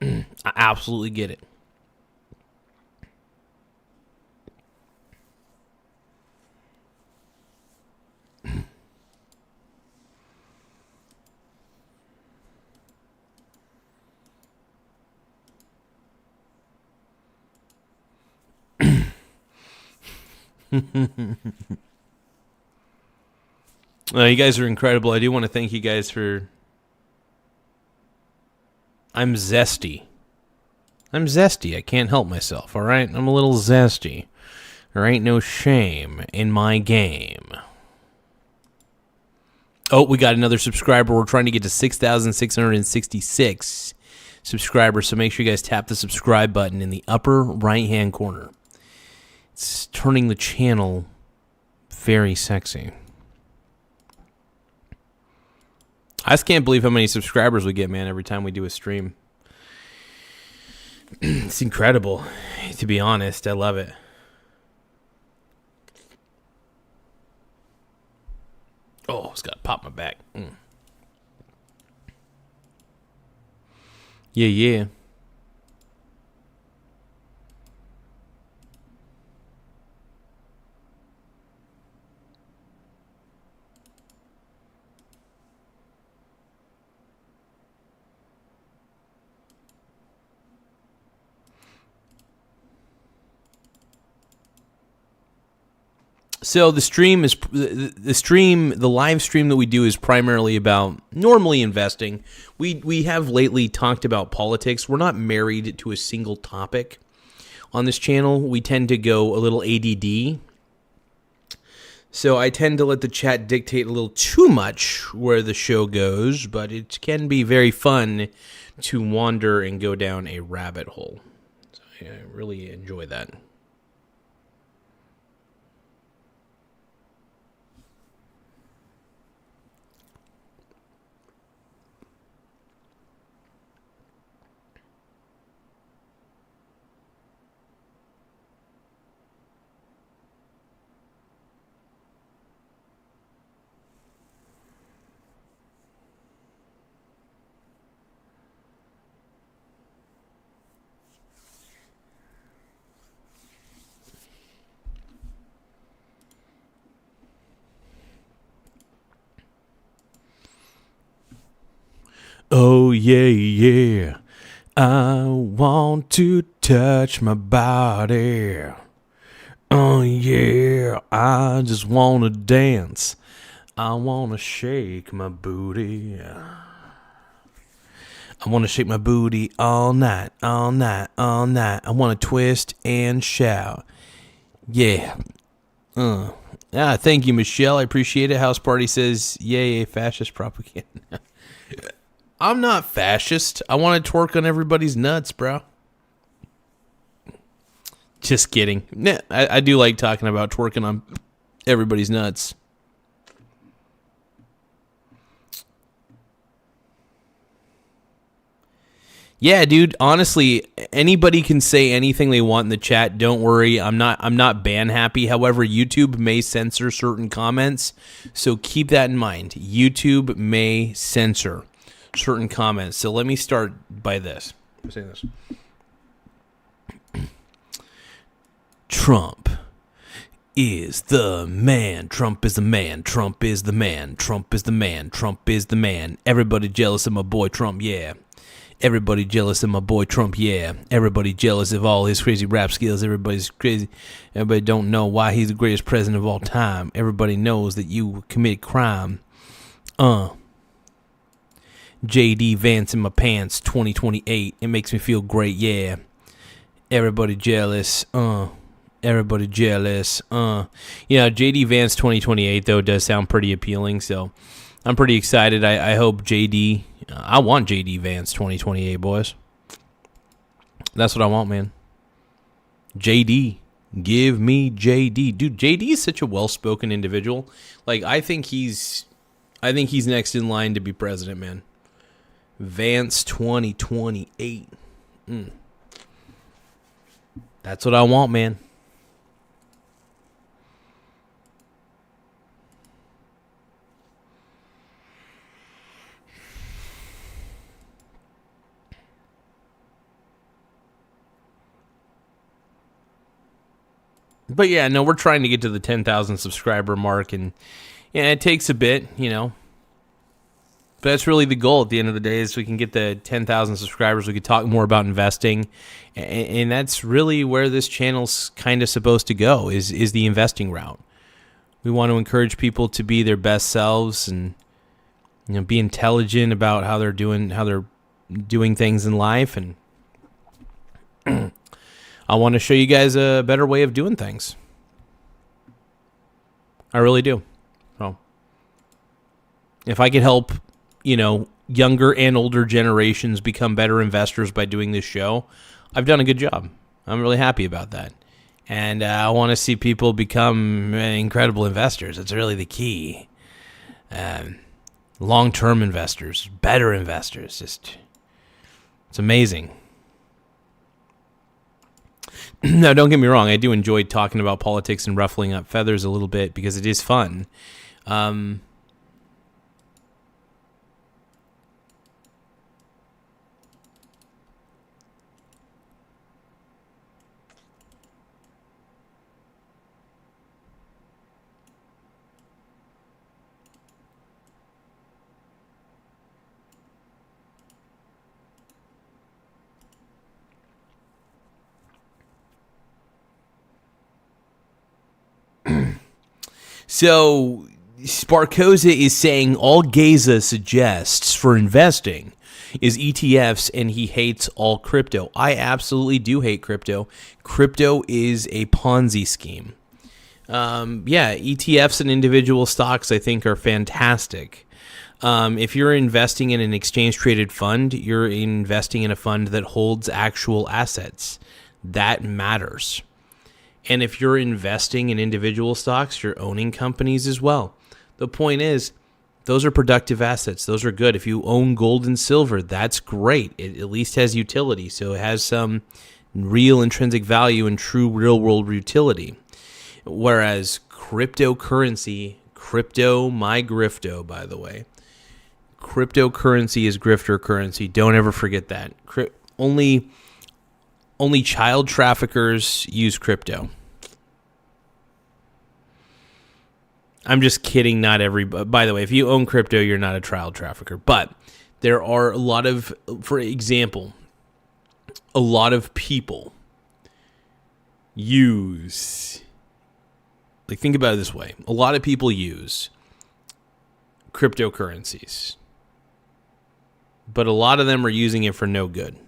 I absolutely get it. You guys are incredible. I do want to thank you guys for... I'm zesty. I'm zesty. I can't help myself, all right? I'm a little zesty. There ain't no shame in my game. Oh, we got another subscriber. We're trying to get to 6,666 subscribers, so make sure you guys tap the subscribe button in the upper right-hand corner. It's turning the channel very sexy. I just can't believe how many subscribers we get, man, every time we do a stream. It's incredible, to be honest. I love it. Oh, I just got to pop my back. Yeah. So the live stream that we do is primarily about normally investing. We have lately talked about politics. We're not married to a single topic on this channel. We tend to go a little ADD. So I tend to let the chat dictate a little too much where the show goes, but it can be very fun to wander and go down a rabbit hole. So I really enjoy that. Oh, yeah. I want to touch my body. Oh, yeah. I just want to dance. I want to shake my booty. I want to shake my booty all night, all night, all night. I want to twist and shout. Yeah. Thank you, Michelle. I appreciate it. House Party says, yay, fascist propaganda. I'm not fascist. I want to twerk on everybody's nuts, bro. Just kidding. Nah, I do like talking about twerking on everybody's nuts. Yeah, dude, honestly, anybody can say anything they want in the chat. Don't worry. I'm not ban happy. However, YouTube may censor certain comments, so keep that in mind. YouTube may censor certain comments. So let me start by this. Say this. Trump is the man. Trump is the man. Trump is the man. Trump is the man. Trump is the man. Everybody jealous of my boy Trump, yeah. Everybody jealous of my boy Trump, yeah. Everybody jealous of all his crazy rap skills. Everybody's crazy. Everybody don't know why he's the greatest president of all time. Everybody knows that you committed crime. JD Vance in my pants, 2028. It makes me feel great, yeah. Everybody jealous, Everybody jealous, JD Vance 2028, though, does sound pretty appealing, so I'm pretty excited. I hope JD... I want JD Vance 2028, boys. That's what I want, man. JD. Give me JD. Dude, JD is such a well-spoken individual. Like, I think he's next in line to be president, man. Vance 2028. That's what I want, man. But yeah, no, we're trying to get to the 10,000 subscriber mark, and yeah, it takes a bit, But that's really the goal at the end of the day, is we can get the 10,000 subscribers. We could talk more about investing, and that's really where this channel's kind of supposed to go, is the investing route. We want to encourage people to be their best selves and be intelligent about how they're doing things in life, and I want to show you guys a better way of doing things. I really do. So, if I could help, younger and older generations become better investors by doing this show, I've done a good job. I'm really happy about that. And I want to see people become incredible investors. It's really the key. Long-term investors, better investors. It's amazing. Now, don't get me wrong. I do enjoy talking about politics and ruffling up feathers a little bit because it is fun. So, Sparkoza is saying all Gaza suggests for investing is ETFs, and he hates all crypto. I absolutely do hate crypto. Crypto is a Ponzi scheme. ETFs and individual stocks, I think, are fantastic. If you're investing in an exchange-traded fund, you're investing in a fund that holds actual assets. That matters. And if you're investing in individual stocks, you're owning companies as well. The point is, those are productive assets. Those are good. If you own gold and silver, that's great. It at least has utility. So it has some real intrinsic value and true real-world utility. Whereas cryptocurrency, my grifto, by the way. Cryptocurrency is grifter currency. Don't ever forget that. Only child traffickers use crypto. I'm just kidding. Not every. By the way, if you own crypto, you're not a child trafficker. But there are a lot of, for example, a lot of people use. Like, think about it this way: a lot of people use cryptocurrencies, but a lot of them are using it for no good.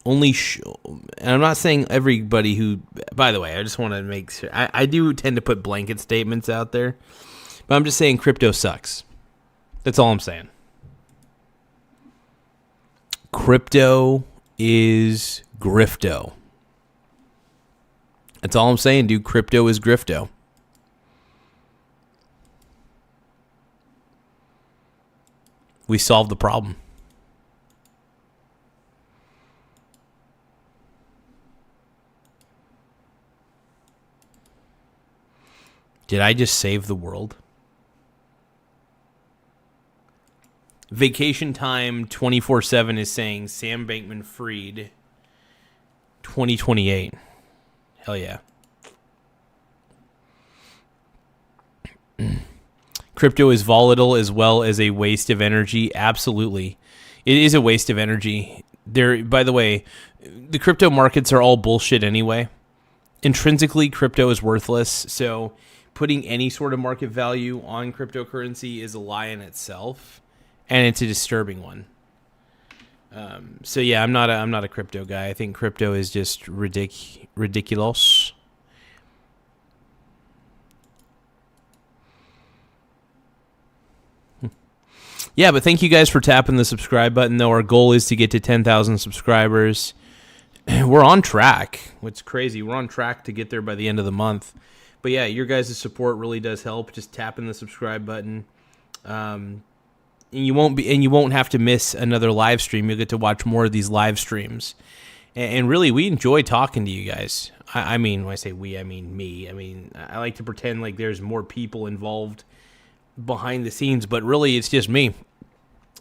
And I'm not saying everybody who, by the way, I just want to make sure, I do tend to put blanket statements out there, but I'm just saying crypto sucks. That's all I'm saying. Crypto is grifto. That's all I'm saying, dude. Crypto is grifto. We solved the problem. Did I just save the world? Vacation Time 24/7 is saying Sam Bankman-Fried 2028. Hell yeah. Crypto is volatile as well as a waste of energy. Absolutely. It is a waste of energy. By the way, the crypto markets are all bullshit anyway. Intrinsically, crypto is worthless. So putting any sort of market value on cryptocurrency is a lie in itself. And it's a disturbing one. So yeah, I'm not a crypto guy. I think crypto is just ridiculous. Yeah, but thank you guys for tapping the subscribe button. Though our goal is to get to 10,000 subscribers. We're on track. What's crazy? We're on track to get there by the end of the month. But yeah, your guys' support really does help. Just tapping the subscribe button. And you won't have to miss another live stream. You'll get to watch more of these live streams. And really, we enjoy talking to you guys. I mean, when I say we, I mean me. I mean, I like to pretend like there's more people involved behind the scenes, but really, it's just me.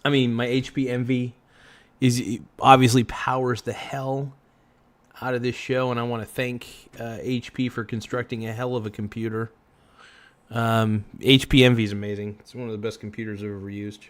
I mean, my HP Envy obviously powers the hell out of this show, and I want to thank HP for constructing a hell of a computer. HP Envy is amazing. It's one of the best computers I've ever used.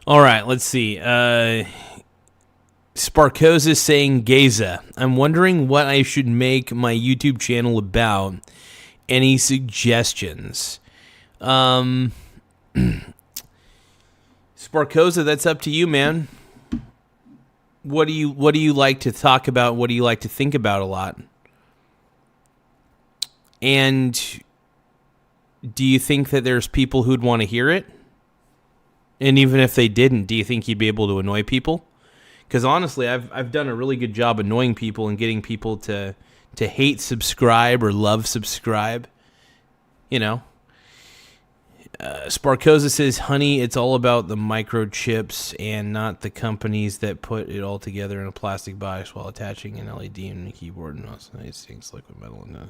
All right, let's see. Sparkoza is saying, Gaza, I'm wondering what I should make my YouTube channel about. Any suggestions? Sparkoza, that's up to you, man. What do you like to talk about? What do you like to think about a lot? And do you think that there's people who'd want to hear it? And even if they didn't, do you think you'd be able to annoy people? Because honestly, I've done a really good job annoying people and getting people to hate subscribe or love subscribe. You know. Sparkoza says, honey, it's all about the microchips and not the companies that put it all together in a plastic box while attaching an LED and a keyboard and all these things, liquid metal. And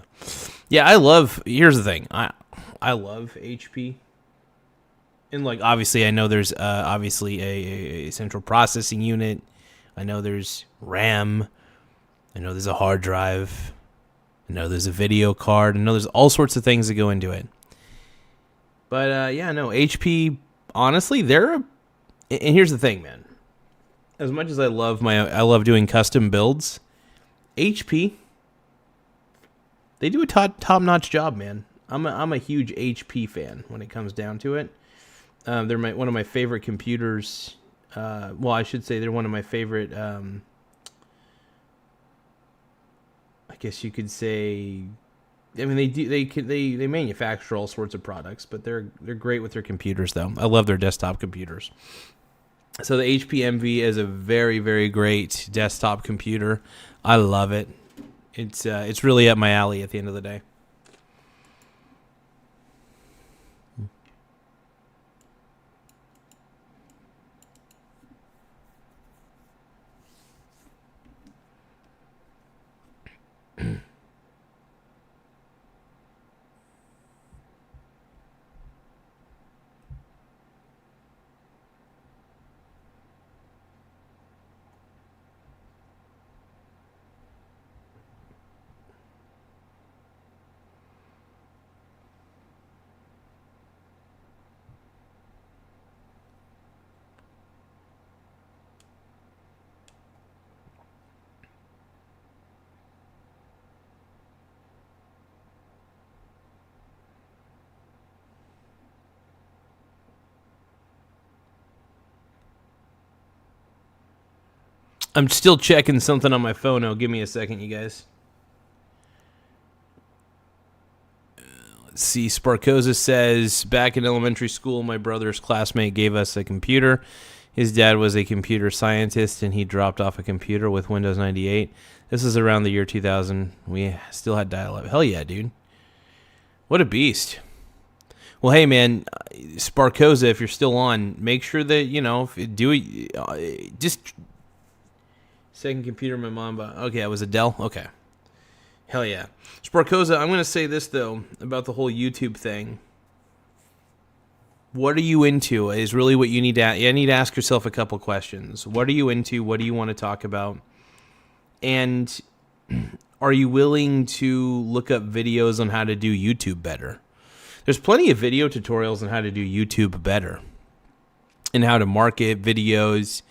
yeah, here's the thing. I love HP. And like, obviously, I know there's obviously a central processing unit. I know there's RAM. I know there's a hard drive. I know there's a video card. I know there's all sorts of things that go into it. But yeah, no, HP, honestly, and here's the thing, man. As much as I love doing custom builds, HP, they do a top-notch job, man. I'm a huge HP fan when it comes down to it. They're one of my favorite computers. Well, I should say they're one of my favorite. I guess you could say. I mean, they manufacture all sorts of products, but they're great with their computers, though. I love their desktop computers. So the HP Envy is a very, very great desktop computer. I love it. It's really up my alley at the end of the day. I'm still checking something on my phone. Oh, give me a second, you guys. Let's see. Sparkoza says, back in elementary school, my brother's classmate gave us a computer. His dad was a computer scientist, and he dropped off a computer with Windows 98. This is around the year 2000. We still had dial-up. Hell yeah, dude. What a beast. Well, hey, man, Sparkoza, if you're still on, make sure that, you know, just... Second computer my mom bought. Okay, it was a Dell? Okay. Hell yeah. Sparkoza, I'm going to say this, though, about the whole YouTube thing. What are you into is really what you need to... You need to ask yourself a couple questions. What are you into? What do you want to talk about? And are you willing to look up videos on how to do YouTube better? There's plenty of video tutorials on how to do YouTube better and how to market videos,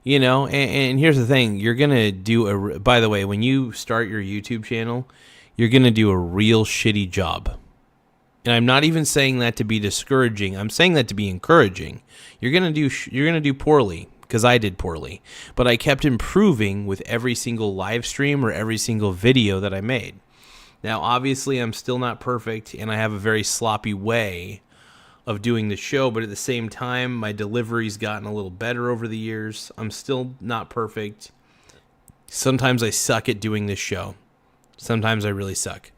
you know. And here's the thing. You're going to do by the way, when you start your YouTube channel, you're going to do a real shitty job. And I'm not even saying that to be discouraging. I'm saying that to be encouraging. You're going to do poorly because I did poorly. But I kept improving with every single live stream or every single video that I made. Now, obviously, I'm still not perfect, and I have a very sloppy way of doing the show, but at the same time, my delivery's gotten a little better over the years. I'm still not perfect. Sometimes I suck at doing this show. Sometimes I really suck.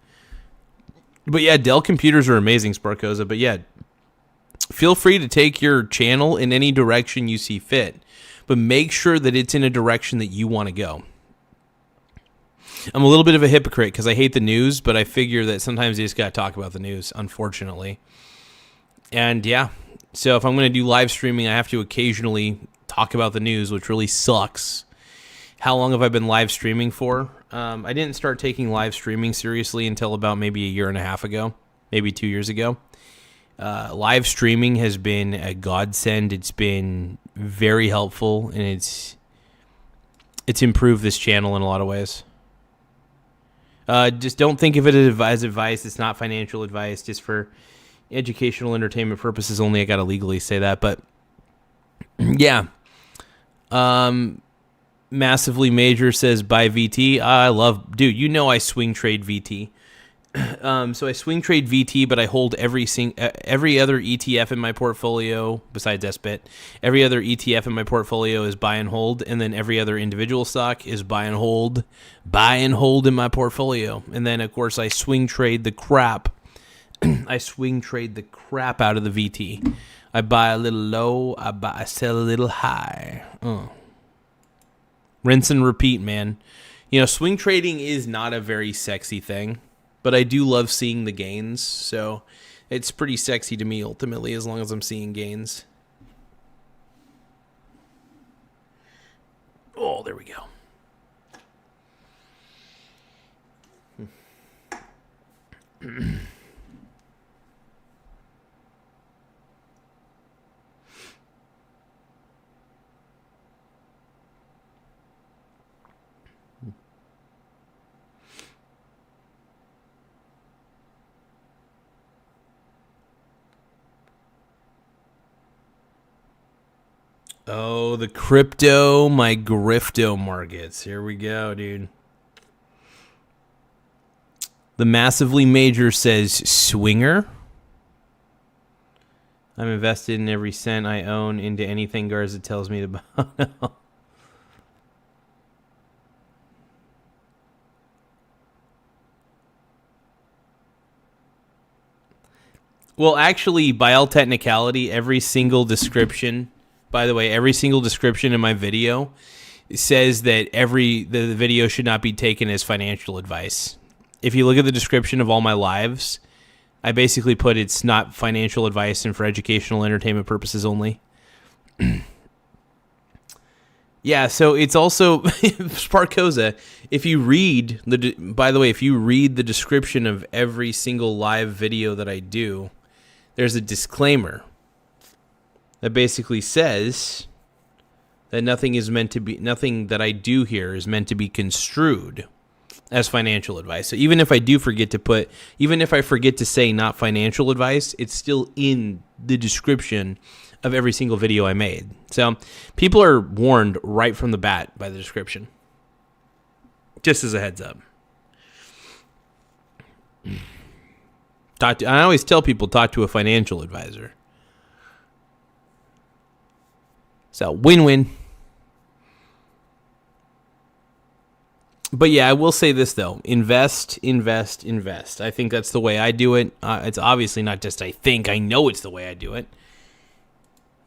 But yeah, Dell computers are amazing, Sparkoza. But yeah, feel free to take your channel in any direction you see fit, but make sure that it's in a direction that you want to go. I'm a little bit of a hypocrite because I hate the news, but I figure that sometimes you just got to talk about the news, unfortunately. And yeah, so if I'm going to do live streaming, I have to occasionally talk about the news, which really sucks. How long have I been live streaming for? I didn't start taking live streaming seriously until about maybe a year and a half ago, maybe 2 years ago. Live streaming has been a godsend. It's been very helpful, and it's improved this channel in a lot of ways. Just don't think of it as advice. It's not financial advice, just for educational entertainment purposes only. I gotta legally say that, but yeah. Massively Major says buy VT. I love, dude. You know I swing trade VT. So I swing trade VT, but I hold every other ETF in my portfolio besides SBIT. Every other ETF in my portfolio is buy and hold, and then every other individual stock is buy and hold in my portfolio. And then of course I swing trade the crap. I swing trade the crap out of the VT. I buy a little low, I sell a little high. Rinse and repeat, man. You know, swing trading is not a very sexy thing, but I do love seeing the gains, so it's pretty sexy to me ultimately as long as I'm seeing gains. Oh, there we go. Oh, the crypto, my grifto markets. Here we go, dude. The Massively Major says swinger. I'm invested in every cent I own into anything Garza tells me to buy. Well, actually, by all technicality, every single description... By the way, every single description in my video says that the video should not be taken as financial advice. If you look at the description of all my lives, I basically put it's not financial advice and for educational entertainment purposes only. Yeah, so it's also Sparkoza. If you read if you read the description of every single live video that I do, there's a disclaimer that basically says that nothing that I do here is meant to be construed as financial advice. So even if I forget to say not financial advice, it's still in the description of every single video I made. So people are warned right from the bat by the description. Just as a heads up. I always tell people, talk to a financial advisor. So win-win. But yeah, I will say this though. Invest, invest, invest. I think that's the way I do it. It's obviously not just I think. I know it's the way I do it.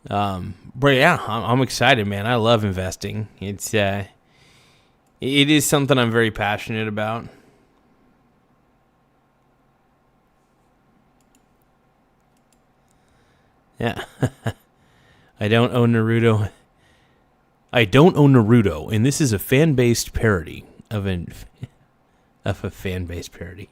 But yeah, I'm excited, man. I love investing. It is something I'm very passionate about. Yeah. I don't own Naruto. And this is a fan-based parody of a fan-based parody.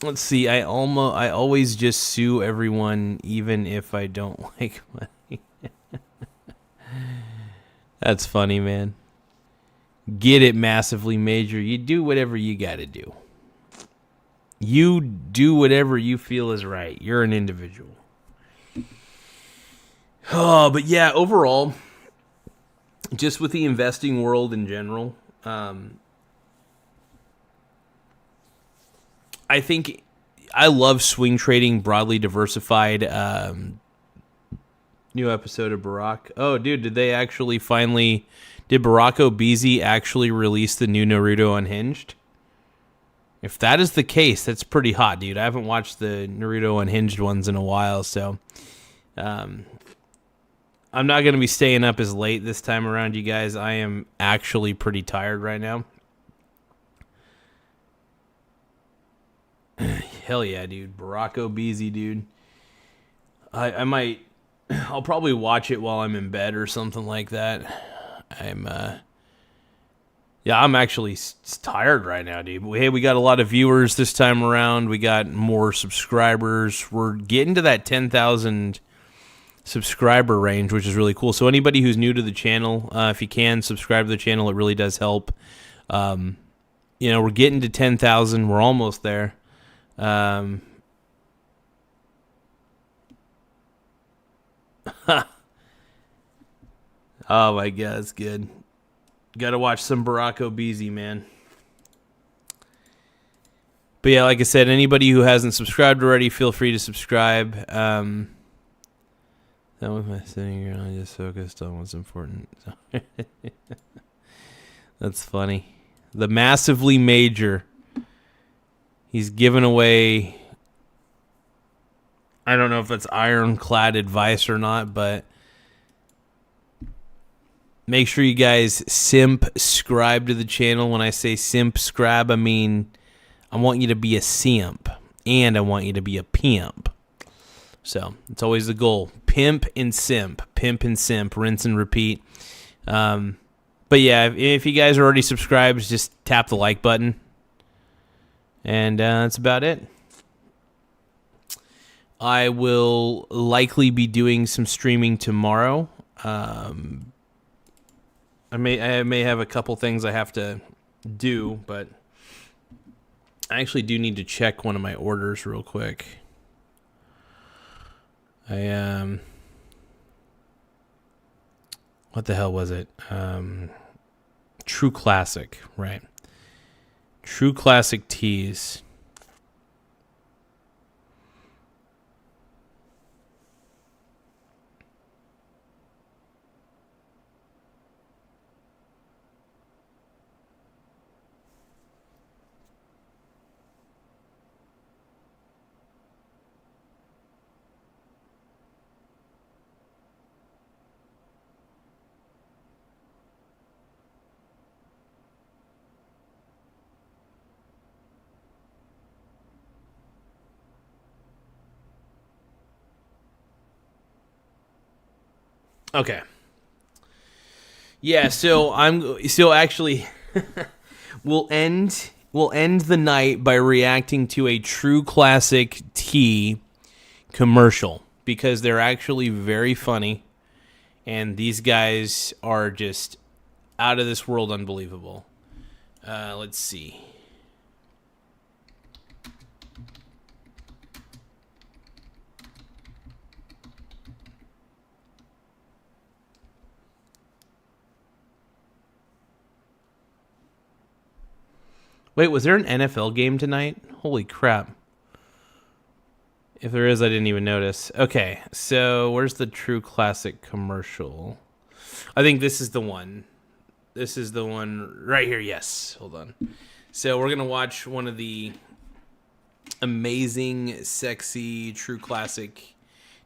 Let's see. I always just sue everyone, even if I don't like money. That's funny, man. Get it, Massively Major. You do whatever you got to do. You do whatever you feel is right. You're an individual. Oh, but yeah, overall, just with the investing world in general, I think I love swing trading, broadly diversified. New episode of Barack. Oh, dude, did Barack Obese actually release the new Naruto Unhinged? If that is the case, that's pretty hot, dude. I haven't watched the Naruto Unhinged ones in a while, so I'm not going to be staying up as late this time around, you guys. I am actually pretty tired right now. Hell yeah, dude. Barack Obese, dude. I'll probably watch it while I'm in bed or something like that. I'm actually tired right now, dude. Hey, we got a lot of viewers this time around. We got more subscribers. We're getting to that 10,000 subscriber range, which is really cool. So anybody who's new to the channel, if you can subscribe to the channel, it really does help. We're getting to 10,000. We're almost there. Oh my God, it's good. Got to watch some Barack Obese, man. But yeah, like I said, anybody who hasn't subscribed already, feel free to subscribe. That was my sitting here. I just focused on what's important. That's funny. The Massively Major. He's given away, I don't know if that's ironclad advice or not, but make sure you guys subscribe to the channel. When I say subscribe, I mean I want you to be a simp, and I want you to be a pimp. So it's always the goal. Pimp and simp, rinse and repeat. But yeah, if you guys are already subscribed, just tap the like button. And that's about it. I will likely be doing some streaming tomorrow. I may have a couple things I have to do, but I actually do need to check one of my orders real quick. What the hell was it? True Classic, right? True Classic Teas. Okay. Yeah, so actually we'll end the night by reacting to a True Classic Tea commercial because they're actually very funny and these guys are just out of this world unbelievable. Let's see. Wait, was there an NFL game tonight? Holy crap. If there is, I didn't even notice. Okay, so where's the True Classic commercial? I think this is the one. This is the one right here. Yes. Hold on. So we're going to watch one of the amazing, sexy, True Classic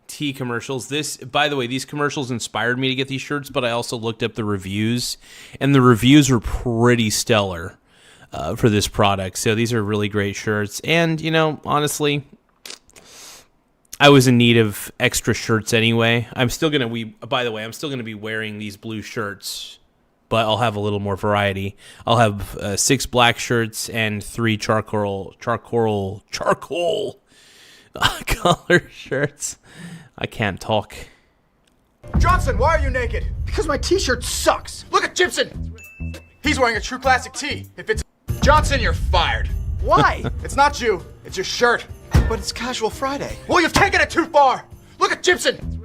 tea commercials. This, by the way, these commercials inspired me to get these shirts, but I also looked up the reviews, and the reviews were pretty stellar for this product. So these are really great shirts. And, you know, honestly, I was in need of extra shirts anyway. I'm still going to be wearing these blue shirts, but I'll have a little more variety. I'll have 6 black shirts and 3 charcoal color shirts. I can't talk. Johnson, why are you naked? Because my t-shirt sucks. Look at Gibson. He's wearing a True Classic tee. If it's Johnson, you're fired. Why? It's not you. It's your shirt. But it's Casual Friday. Well, you've taken it too far. Look at Gibson.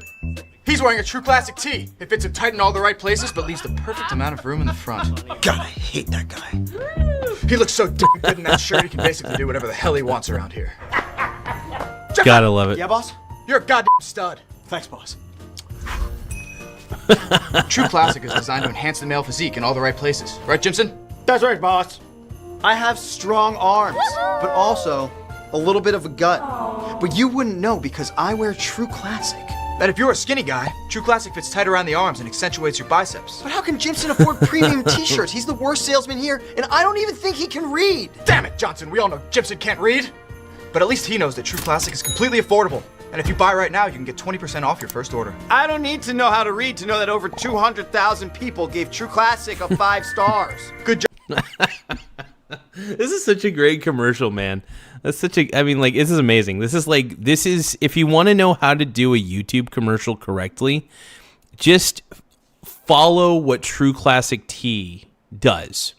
He's wearing a True Classic tee. It fits him tight in all the right places, but leaves the perfect amount of room in the front. God, I hate that guy. He looks so damn good in that shirt, he can basically do whatever the hell he wants around here. Gotta love it. Yeah, boss? You're a goddamn stud. Thanks, boss. True Classic is designed to enhance the male physique in all the right places. Right, Jimson? That's right, boss. I have strong arms, but also a little bit of a gut. But you wouldn't know because I wear True Classic. That if you're a skinny guy, True Classic fits tight around the arms and accentuates your biceps. But how can Jimson afford premium t-shirts? He's the worst salesman here, and I don't even think he can read. Damn it, Johnson, we all know Jimson can't read. But at least he knows that True Classic is completely affordable. And if you buy right now, you can get 20% off your first order. I don't need to know how to read to know that over 200,000 people gave True Classic a 5 stars. Good job. This is such a great commercial, man. This is amazing. This is, if you want to know how to do a YouTube commercial correctly, just follow what True Classic Tea does.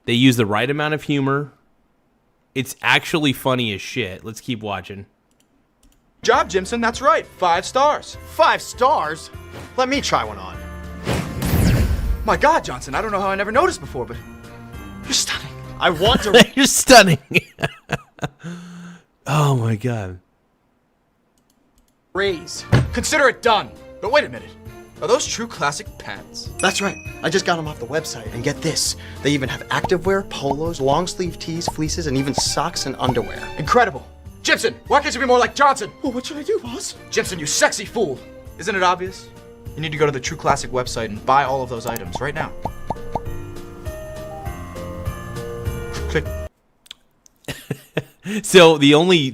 They use the right amount of humor. It's actually funny as shit. Let's keep watching. Job, Jimson, that's right. 5 stars. 5 stars? Let me try one on. My God, Johnson, I don't know how I never noticed before, but you're stunning. I want to... You're stunning. Oh, my God. Raise. Consider it done. But wait a minute. Are those True Classic pants? That's right. I just got them off the website. And get this. They even have activewear, polos, long sleeve tees, fleeces, and even socks and underwear. Incredible. Jimson, why can't you be more like Johnson? Well, what should I do, boss? Jimson, you sexy fool. Isn't it obvious? You need to go to the True Classic website and buy all of those items right now. Click. So the only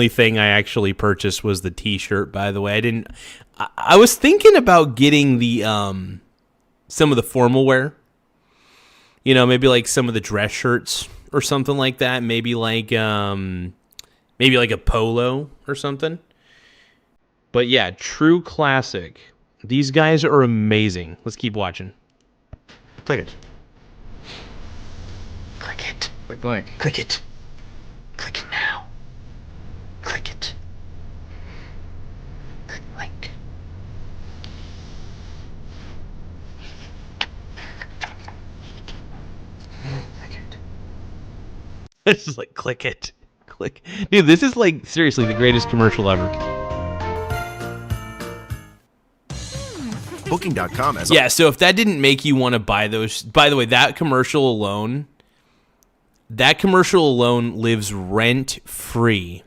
thing I actually purchased was the t-shirt, by the way. I was thinking about getting the some of the formal wear. You know, maybe like some of the dress shirts or something like that. Maybe like a polo or something. But yeah, True Classic. These guys are amazing. Let's keep watching. Click it. Click it. Click blank. Click it. Click it now. Click it. Click link. Click it. It's just like, click it. Click. Dude, this is like, seriously, the greatest commercial ever. Booking.com has... Yeah, so if that didn't make you want to buy those... By the way, that commercial alone lives rent-free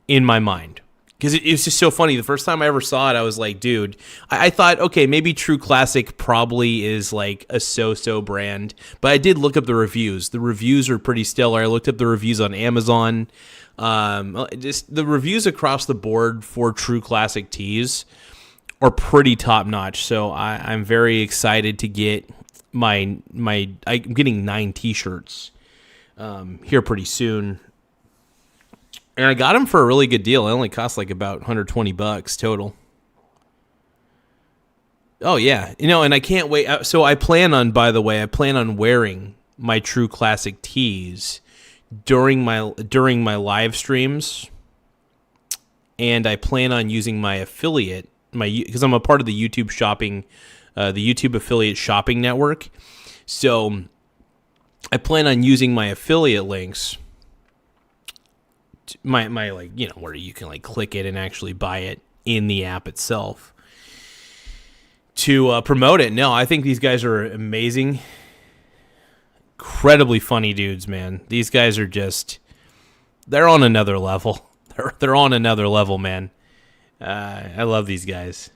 in my mind. Because it's just so funny. The first time I ever saw it, I was like, dude, I thought, okay, maybe True Classic probably is like a so-so brand. But I did look up the reviews. The reviews are pretty stellar. I looked up the reviews on Amazon. Just the reviews across the board for True Classic teas are pretty top-notch. So I'm very excited to get I'm getting 9 t-shirts here pretty soon. And I got them for a really good deal. It only cost like about $120 total. Oh yeah, and I can't wait. So I plan on wearing my True Classic tees during my live streams, and I plan on using my affiliate, because I'm a part of the YouTube shopping, the YouTube affiliate shopping network. So I plan on using my affiliate links, my like, you know, where you can like click it and actually buy it in the app itself, to promote it. No, I think these guys are amazing, incredibly funny dudes, man. These guys are just, they're on another level. They're on another level, man. I love these guys.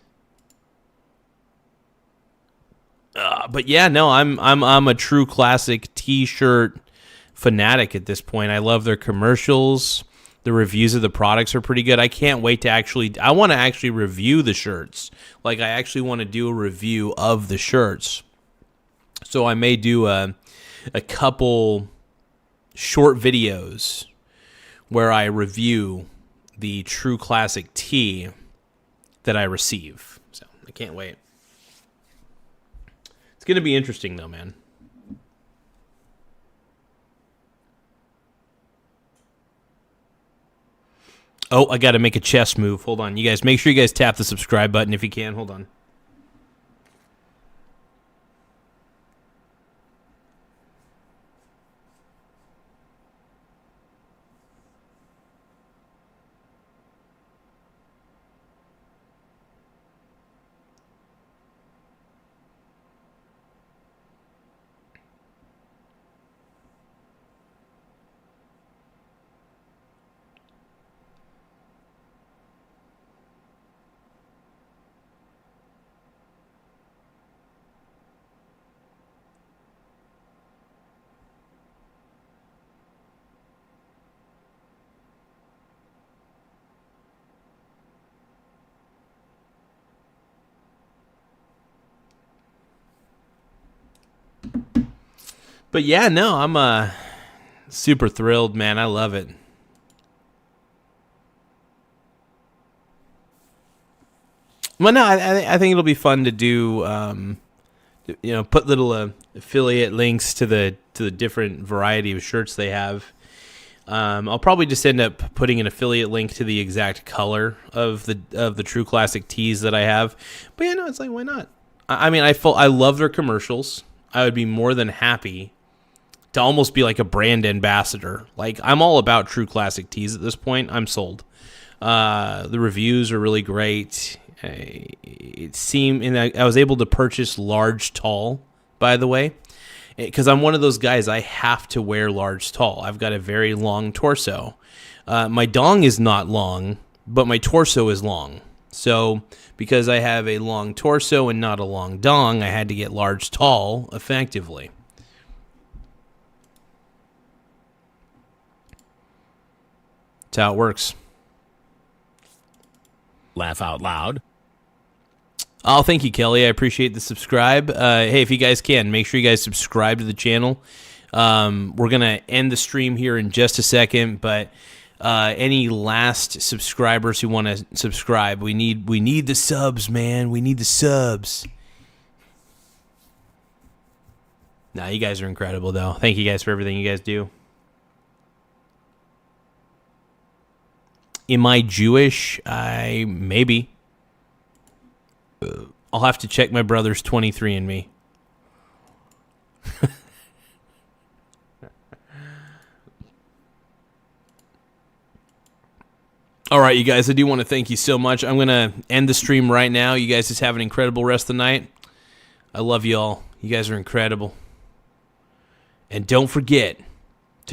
But yeah, no, I'm a true classic T-shirt fanatic at this point. I love their commercials. The reviews of the products are pretty good. I can't wait to I want to actually review the shirts. Like, I actually want to do a review of the shirts. So I may do a couple short videos where I review the true classic tee that I receive. So I can't wait. It's going to be interesting, though, man. Oh, I got to make a chess move. Hold on. You guys, make sure you guys tap the subscribe button if you can. Hold on. But yeah, no, I'm super thrilled, man. I love it. Well, no, I think it'll be fun to do, you know, put little affiliate links to the different variety of shirts they have. I'll probably just end up putting an affiliate link to the exact color of the True Classic tees that I have. But yeah, no, it's like, why not? I mean, I love their commercials. I would be more than happy to almost be like a brand ambassador. Like, I'm all about True Classic tees at this point. I'm sold. The reviews are really great. It seemed, and I was able to purchase large tall, by the way, because I'm one of those guys. I have to wear large tall. I've got a very long torso. My dong is not long, but my torso is long. So because I have a long torso and not a long dong, I had to get large tall effectively. That's how it works. Laugh out loud. Oh, thank you, Kelly. I appreciate the subscribe. Hey, if you guys can, make sure you guys subscribe to the channel. We're going to end the stream here in just a second, but any last subscribers who want to subscribe, we need the subs, man. We need the subs. Nah, you guys are incredible, though. Thank you guys for everything you guys do. Am I Jewish? Maybe. I'll have to check my brother's 23andMe. All right, you guys, I do want to thank you so much. I'm going to end the stream right now. You guys just have an incredible rest of the night. I love you all. You guys are incredible. And don't forget,